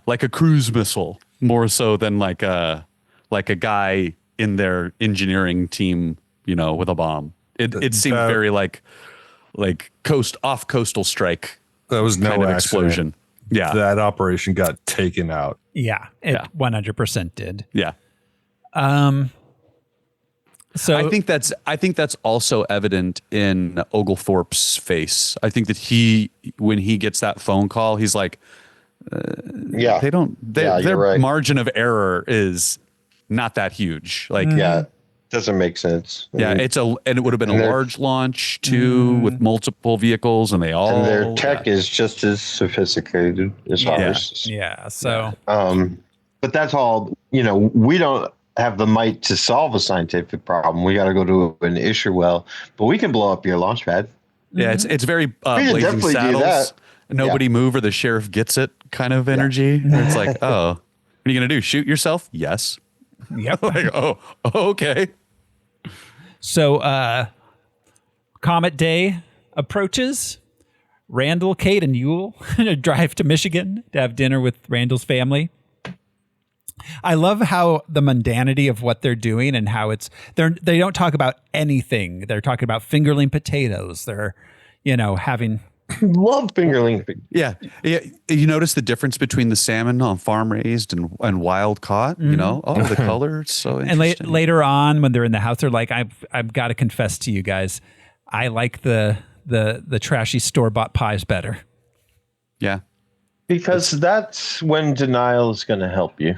Like a cruise missile, more so than like a guy in their engineering team, with a bomb. It seemed very like coastal strike. That was no kind of accident. Explosion. Yeah, that operation got taken out. Yeah, it 100% did. Yeah. So I think that's also evident in Oglethorpe's face. I think that when he gets that phone call, he's like, their right. margin of error is not that huge. Like, doesn't make sense. Yeah, and it would have been a large launch too, with multiple vehicles, and their tech is just as sophisticated as ours. Yeah. So, but that's all. We don't have the might to solve a scientific problem. We got to go to an issue well, but we can blow up your launch pad. Yeah, it's very Blazing Saddles. Nobody move or the sheriff gets it kind of energy. It's like, what are you gonna do? Shoot yourself? Yes. Yep. Like, okay. So, Comet Day approaches. Randall, Kate, and Yule drive to Michigan to have dinner with Randall's family. I love how the mundanity of what they're doing and how they don't talk about anything. They're talking about fingerling potatoes. They're, having... Love fingerling. Yeah. You notice the difference between the salmon on farm raised and wild caught, the color. It's so interesting. And later on when they're in the house, they're like, I've got to confess to you guys, I like the trashy store-bought pies better. Yeah. Because that's when denial is going to help you.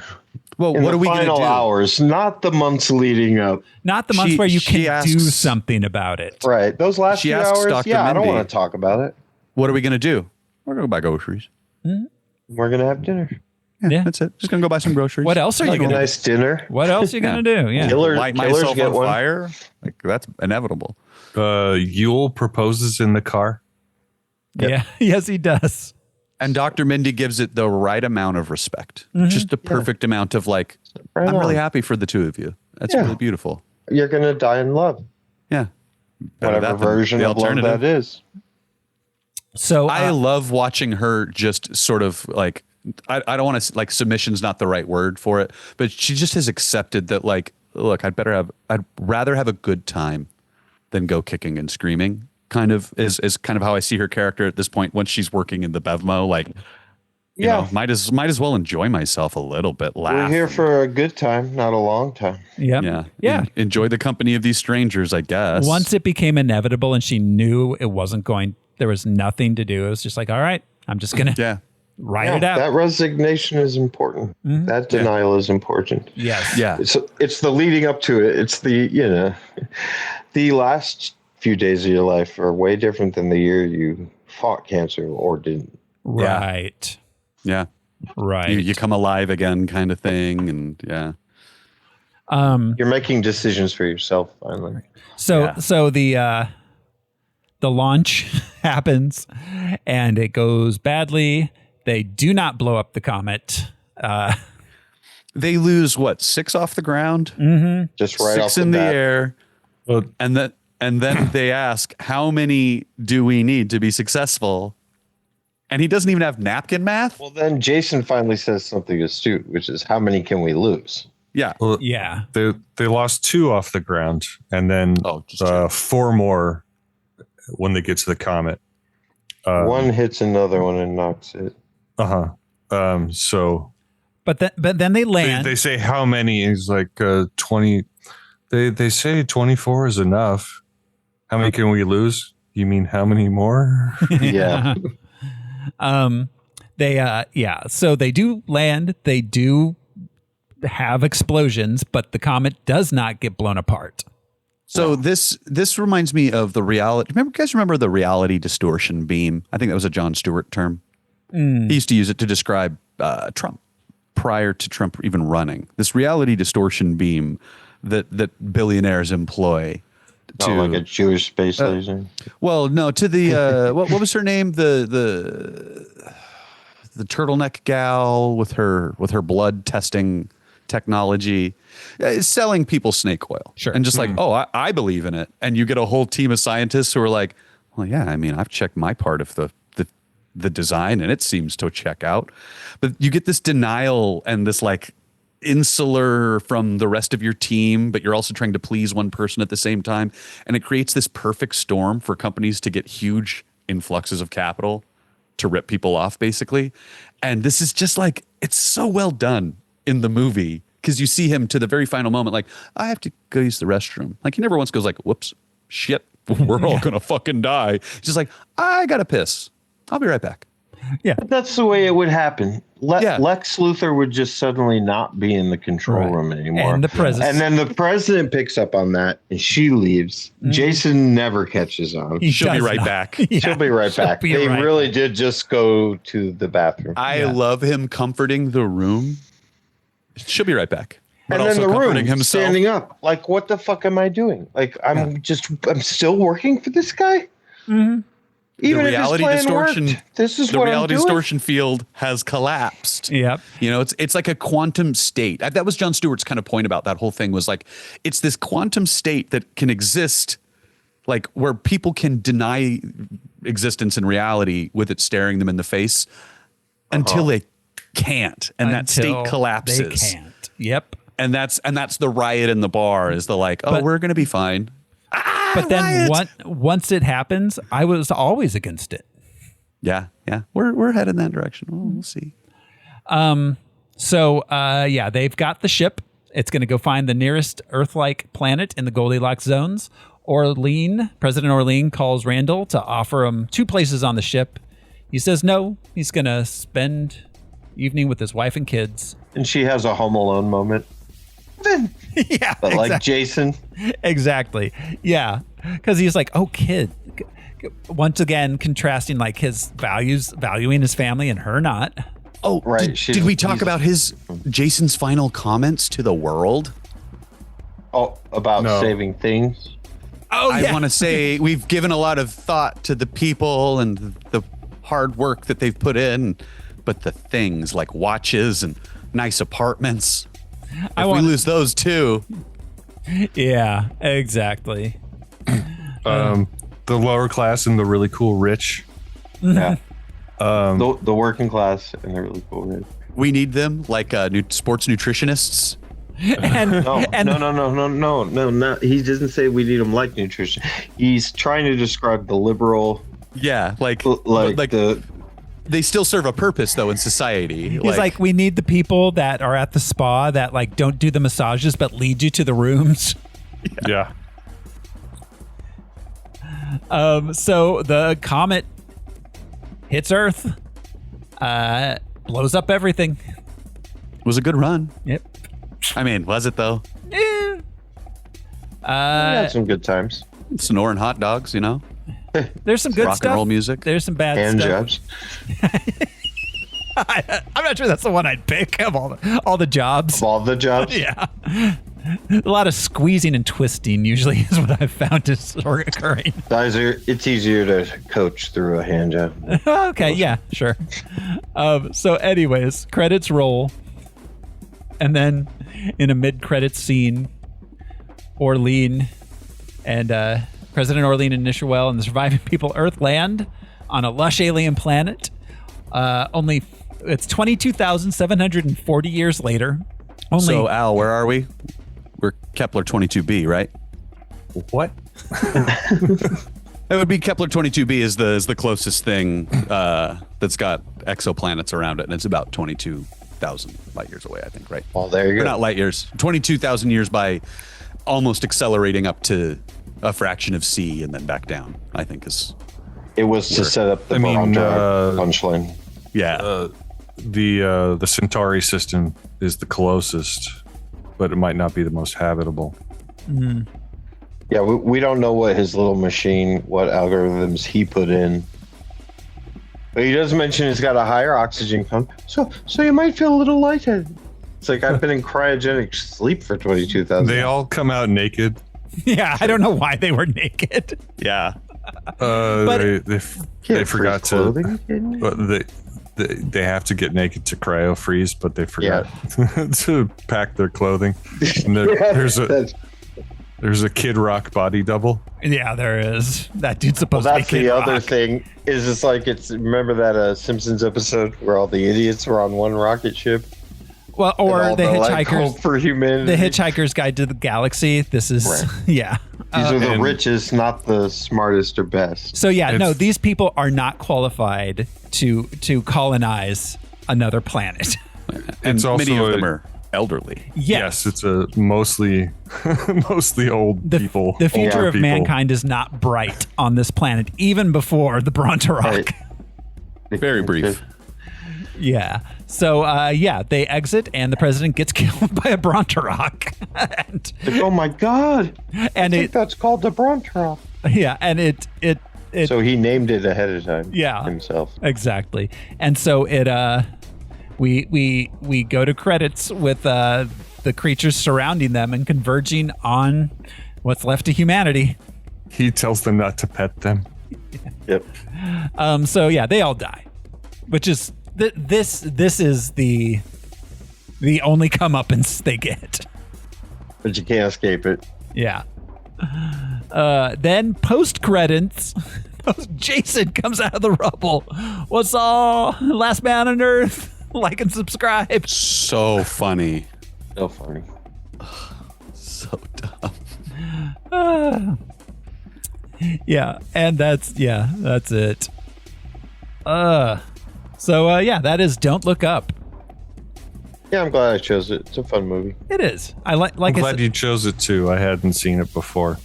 Well, what are we going to do? Final hours, not the months leading up. Not the months where you can do something about it. Right. Those last few hours, Dr. I don't want to talk about it. What are we going to do? We're going to buy groceries. Mm-hmm. We're going to have dinner. Yeah, that's it. Just going to go buy some groceries. What else are you going to do? Nice dinner. What else are you going to do? Yeah. Killers myself get on one. fire. Like, that's inevitable. Yule proposes in the car. Yeah. Yes, he does. And Dr. Mindy gives it the right amount of respect. Just the perfect amount of like, Right I'm really on. happy for the two of you. That's really beautiful. You're going to die in love. Yeah. Better Whatever that than version the of love alternative. that is. So I love watching her just sort of like, I don't want to, like, submission's not the right word for it, but she just has accepted that, like, look, I'd rather have a good time than go kicking and screaming, kind of is kind of how I see her character at this point once she's working in the Bevmo. Like, you know, might as well enjoy myself a little bit. Laugh. We're here for a good time, not a long time. Yeah. Enjoy the company of these strangers, I guess. Once it became inevitable and she knew it wasn't going, there was nothing to do. It was just like, all right, I'm just going to ride it out. That resignation is important. That denial is important. Yes. Yeah. It's the leading up to it. It's the, the last few days of your life are way different than the year you fought cancer or didn't. Right. Yeah. Right. You come alive again kind of thing. And you're making decisions for yourself finally. So the launch happens and it goes badly. They do not blow up the comet. They lose 6 off the ground? Mm-hmm. Just right 6 off the in the bat. air. And then they ask, how many do we need to be successful? And he doesn't even have napkin math. Well, then Jason finally says something astute, which is, how many can we lose? Yeah. Well, yeah. They lost 2 off the ground, and then 4 more when they get to the comet. One hits another one and knocks it. So, but then they land. They say how many? He's like 20. They say 24 is enough. How many can we lose? You mean how many more? Yeah. So they do land. They do have explosions, but the comet does not get blown apart. So this reminds me of the reality. Remember the reality distortion beam? I think that was a Jon Stewart term. He used to use it to describe Trump prior to Trump even running. This reality distortion beam that billionaires employ. To, like a Jewish space laser. Well, no, to the what was her name? The turtleneck gal with her blood testing technology, selling people snake oil. Sure. And just like, oh, I believe in it. And you get a whole team of scientists who are like, well, yeah, I mean, I've checked my part of the design and it seems to check out. But you get this denial and this like insular from the rest of your team, but you're also trying to please one person at the same time. And it creates this perfect storm for companies to get huge influxes of capital to rip people off, basically. And this is just like, it's so well done in the movie because you see him to the very final moment, like, I have to go use the restroom. Like, he never once goes like, whoops, shit, we're all gonna fucking die. He's just like, I gotta piss. I'll be right back. Yeah. But that's the way it would happen. Lex Luthor would just suddenly not be in the control room anymore. And the president. And then the president picks up on that and she leaves. Jason never catches on. She'll be right back. Yeah, she'll be right back. They really did just go to the bathroom. I love him comforting the room. She'll be right back. But And then also the comforting room, himself. standing up. Like, what the fuck am I doing? Like, I'm still working for this guy? Mm-hmm. Even the if his reality plan distortion, worked, this is the what reality I'm doing. distortion field has collapsed. Yep. You know, it's like a quantum state. That was Jon Stewart's kind of point about that whole thing was like, it's this quantum state that can exist, like where people can deny existence in reality with it staring them in the face until they can't, and that state collapses. They can't. Yep. And that's the riot in the bar is the like, oh, we're gonna be fine. But then once it happens, I was always against it. Yeah. We're headed in that direction. We'll see. They've got the ship. It's going to go find the nearest Earth-like planet in the Goldilocks zones. President Orlean calls Randall to offer him 2 places on the ship. He says no. He's going to spend evening with his wife and kids. And she has a Home Alone moment. Yeah, but like Jason. Exactly. Yeah, because he's like, oh, kid. Once again, contrasting like his valuing his family and her not. Oh, right. Did we talk about Jason's final comments to the world? Oh, about saving things? I want to say we've given a lot of thought to the people and the hard work that they've put in, but the things like watches and nice apartments, we lose those too. Yeah, exactly. The lower class and the really cool rich. Yeah. The working class and the really cool rich. We need them like sports nutritionists. No. He doesn't say we need them like nutrition. He's trying to describe the liberal. Yeah, like they still serve a purpose though in society. He's like, we need the people that are at the spa that like don't do the massages but lead you to the rooms. Yeah. So the comet hits Earth, blows up everything. It was a good run. Yep. I mean, was it though? Yeah. We had some good times. Snoring hot dogs, you know. There's some good rock stuff. and roll music. There's some bad Hand stuff. jobs. I'm not sure that's the one I'd pick of all the jobs. Of all the jobs? Yeah. A lot of squeezing and twisting usually is what I've found is occurring. It's easier to coach through a hand job. Okay, yeah, sure. So anyways, credits roll. And then in a mid-credits scene, Orlean and President Orlean and Nisherwell and the surviving people Earth land on a lush alien planet. It's 22,740 years later. So Al, where are we? We're Kepler 22b, right? What? It would be Kepler 22b is the closest thing that's got exoplanets around it, and it's about 22,000 light years away, I think, right? Oh, there you go. Or not light years, 22,000 years by almost accelerating up to a fraction of C and then back down, I think is. It was to set up the punchline. Yeah. The Centauri system is the closest, but it might not be the most habitable. Mm. Yeah, we don't know what his little machine, what algorithms he put in. But he does mention it's got a higher oxygen count, so you might feel a little lightheaded. It's like I've been in cryogenic sleep for 22,000. They all come out naked. Yeah, I don't know why they were naked. Yeah. They forgot to. They have to get naked to cryo freeze, but they forgot to pack their clothing. And there's a Kid Rock body double. Yeah, there is. That dude's supposed to be Kid Rock. That's the other thing. Is it's like remember that Simpsons episode where all the idiots were on one rocket ship? Well, or the Hitchhiker's for humanity. The Hitchhiker's Guide to the Galaxy. This is yeah. These are the richest, not the smartest or best. So these people are not qualified to colonize another planet. And it's also many of them are elderly. Yes, it's a mostly old people. The future of mankind is not bright on this planet, even before the Bronte Rock. Very brief. Yeah. So, they exit, and the president gets killed by a Bronte Rock. Oh my God! And I think that's called the Bronte Rock. Yeah, and it. So he named it ahead of time. Yeah, himself. Exactly. And so we go to credits with the creatures surrounding them and converging on what's left of humanity. He tells them not to pet them. Yep. So they all die, which is. This is the only comeuppance they get. But you can't escape it. Yeah. Then post credits, Jason comes out of the rubble. What's all? Last man on Earth. Like and subscribe. So funny. So funny. So dumb. And that's it. So that is Don't Look Up. Yeah, I'm glad I chose it. It's a fun movie. It is. I'm glad you chose it too. I hadn't seen it before.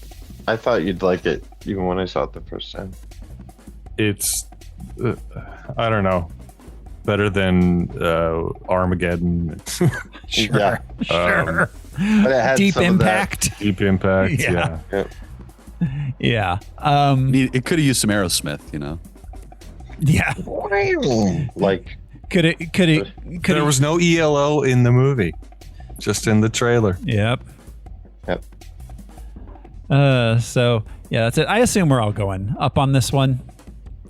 I thought you'd like it, even when I saw it the first time. It's, I don't know, better than Armageddon. Sure. But it had Deep Impact. Deep Impact. Yeah. Yeah. It could have used some Aerosmith, you know. Yeah. Like could it there was no ELO in the movie, just in the trailer. Yep. So yeah, that's it. I assume we're all going up on this one.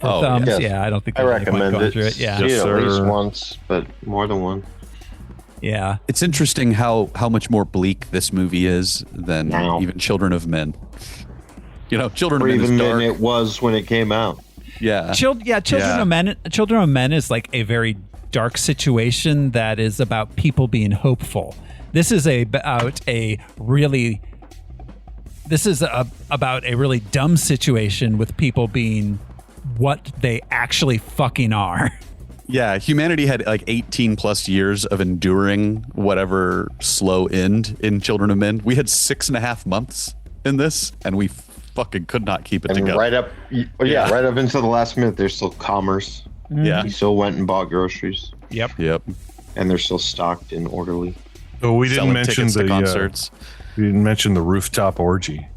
For thumbs. yes. Yeah, I don't think I there's any point recommend going it. through it. Yeah. See it Yes, at least sir. once, but more than one. Yeah. It's interesting how much more bleak this movie is than Wow. even Children of Men. You know, Children Or of Men even is than dark. it was when it came out. Yeah. Children of Men. Children of Men is like a very dark situation that is about people being hopeful. This is about a really dumb situation with people being what they actually fucking are. Yeah, humanity had like 18 plus years of enduring whatever slow end in Children of Men. We had 6.5 months in this, and we fucking could not keep it And together. right up into the last minute, there's still commerce. Yeah. You still went and bought groceries. Yep. And they're still stocked and orderly. Oh, we didn't Selling mention tickets to the concerts. we didn't mention the rooftop orgy.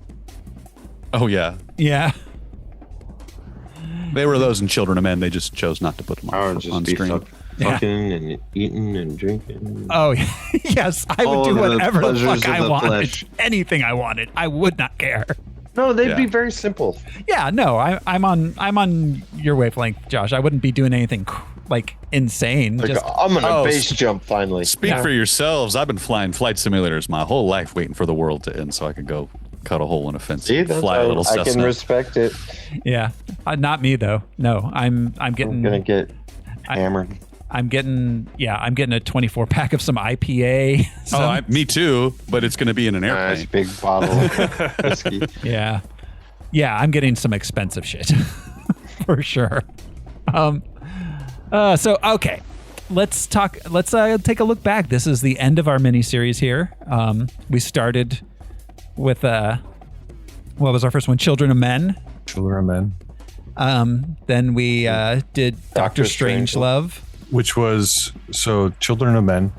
Oh yeah, Yeah. they were those in Children of Men. They just chose not to put them I on, would just on be screen. fucking and eating and drinking. Oh yes, I would All do of the whatever the pleasures fuck of I the wanted. flesh. Anything I wanted, I would not care. No, they'd Yeah. be very simple. Yeah, no, I'm on your wavelength, Josh. I wouldn't be doing anything like insane. Like, Just I'm gonna Oh, base jump finally. Speak for yourselves. I've been flying flight simulators my whole life, waiting for the world to end so I could go cut a hole in a fence. See, and that's fly a little I can Cessna. respect it. yeah, not me though. No, I'm getting. I'm gonna get hammered. I'm getting a 24 pack of some IPA. Me too, but it's going to be in an airplane. Nice big bottle of whiskey. Yeah, I'm getting some expensive shit for sure. So okay, let's take a look back. This is the end of our miniseries here. We started with what was our first one? Children of Men. Children of Men. Then we did Dr. Strangelove. Which was Children of Men,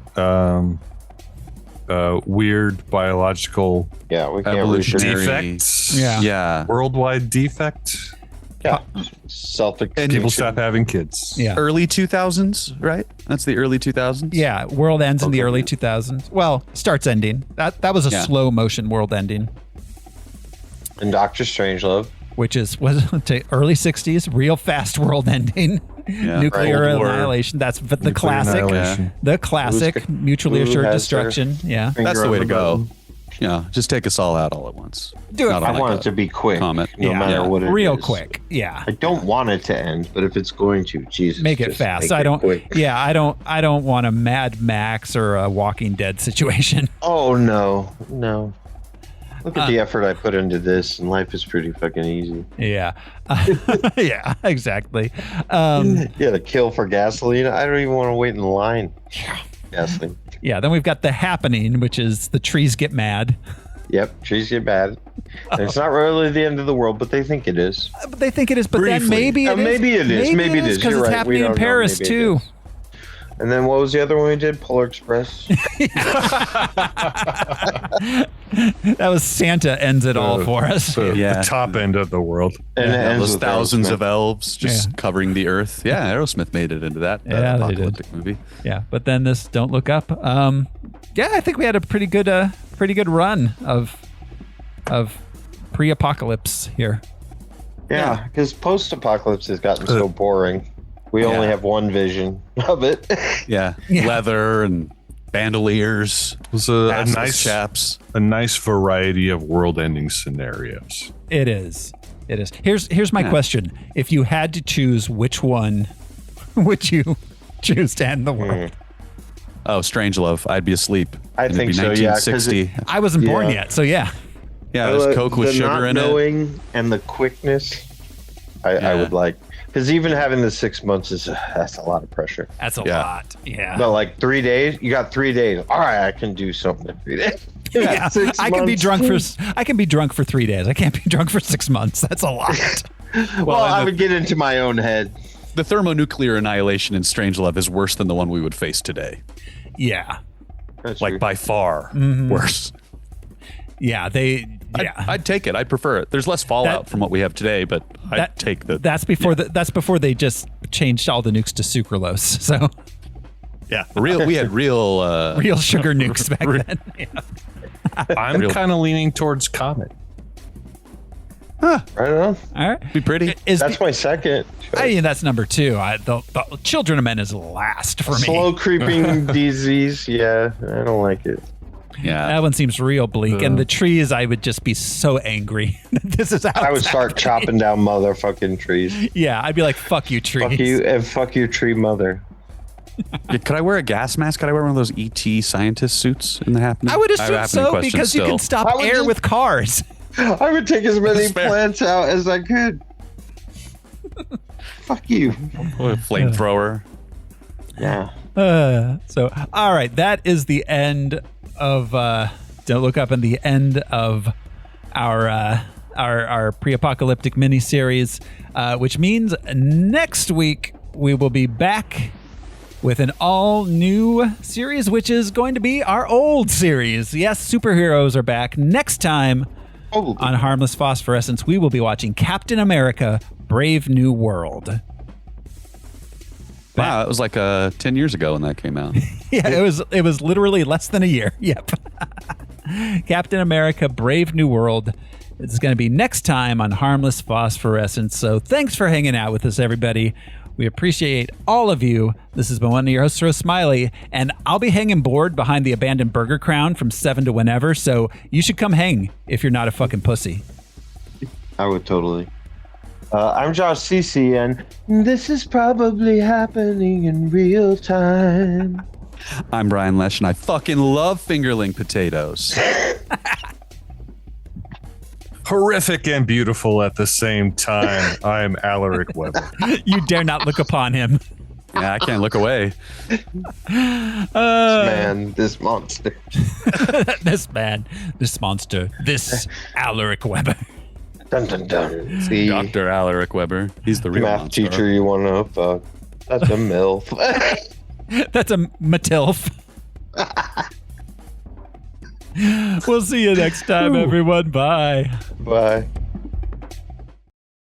weird biological we can't Evolutionary defects. Yeah. Worldwide defect. Self-extinction. People stop having kids. Yeah. Early 2000s, right? That's the early 2000s? Yeah, world ends in the early 2000s. Well, starts ending. That was a slow motion world ending. And Dr. Strangelove. Which was early 60s, real fast world ending. Yeah. Nuclear Cold War. annihilation. That's the Nuclear classic. annihilation. The classic mutually who assured has destruction. Yeah. That's the way to go. button. Yeah, just take us all out all at once. Do it. Not I on like want a it to be quick, comet. no matter what it is. Real quick. Yeah. I don't want it to end, but if it's going to, Jesus, Make it just fast. make I it don't. quick. Yeah, I don't want a Mad Max or a Walking Dead situation. Oh no. Look at the effort I put into this, and life is pretty fucking easy. Yeah. Yeah. Exactly. The kill for gasoline. I don't even want to wait in line. Gasoline. Yeah. Then we've got The Happening, which is the trees get mad. Yep, trees get bad. And it's not really the end of the world, but they think it is. But they think it is. But then Briefly. maybe it is. Maybe it is. Maybe it is. because You're it's right. We happening in don't know. Paris Maybe it too. is. And then what was the other one we did? Polar Express. That was Santa ends it all for us. The top end of the world. And it ends those with thousands Aerosmith. of elves just covering the earth. Yeah, Aerosmith made it into that Yeah, they did. apocalyptic movie. Yeah, but then this Don't Look Up. Yeah, I think we had a pretty good run of pre-apocalypse here. Yeah, because post-apocalypse has gotten so boring. We only have one vision of it. Yeah, leather and bandoliers. It was a nice chaps. A nice variety of world-ending scenarios. It is. Here's my question: if you had to choose, which one would you choose to end the world? Oh, Strangelove. I'd be asleep. I And it'd think be so, yeah, 1960. I wasn't born yet, so yeah. Yeah, there's Coke with the sugar not in it. knowing and the quickness, I would like. Because even having the 6 months that's a lot of pressure. That's a lot. Yeah. But like 3 days, you got 3 days. All right, I can do something in 3 days. Yeah, 6 I can be months. drunk for 3 days. I can't be drunk for 6 months. That's a lot. Well, I would get into my own head. The thermonuclear annihilation in Strangelove is worse than the one we would face today. Yeah. That's like true. by far Mhm. worse. Yeah, I'd take it. I'd prefer it. There's less fallout from what we have today, but I'd take the. That's before they just changed all the nukes to sucralose. So yeah, we had real real sugar nukes back then. Yeah. I'm kind of leaning towards Comet. Right on. All right. Be pretty. That's my second. I mean, that's number 2. The Children of Men is last for me. Slow creeping disease. Yeah, I don't like it. Yeah. That one seems real bleak. And the trees, I would just be so angry. This is how I would start chopping down motherfucking trees. Yeah, I'd be like, fuck you, trees. Fuck you, and fuck your tree mother. Yeah, could I wear a gas mask? Could I wear one of those ET scientist suits in the happening? I would assume so, because you can stop air with cars. I would take as many plants out as I could. Fuck you. Flamethrower. Yeah. So, all right, that is the end of Don't Look Up and the end of our pre-apocalyptic miniseries, which means next week we will be back with an all-new series, which is going to be our old series. Yes, superheroes are back. Next time on Harmless Phosphorescence, we will be watching Captain America: Brave New World. Wow, it was like 10 years ago when that came out. Yeah, it was literally less than a year. Yep. Captain America: Brave New World. It's going to be next time on Harmless Phosphorescence. So thanks for hanging out with us, everybody. We appreciate all of you. This has been one of your hosts, Rose Smiley, and I'll be hanging board behind the abandoned Burger Crown from 7 to whenever, so you should come hang if you're not a fucking pussy. I would totally. I'm Josh Cece, and this is probably happening in real time. I'm Brian Lesh, and I fucking love fingerling potatoes. Horrific and beautiful at the same time. I am Alaric Weber. You dare not look upon him. Yeah, I can't look away. This monster. This man, this monster, this Alaric Weber. Dun, dun, dun. See, Dr. Alaric Weber. He's the real math monster. teacher you want to fuck. That's a MILF. That's a Matilf. We'll see you next time, everyone. Bye. Bye.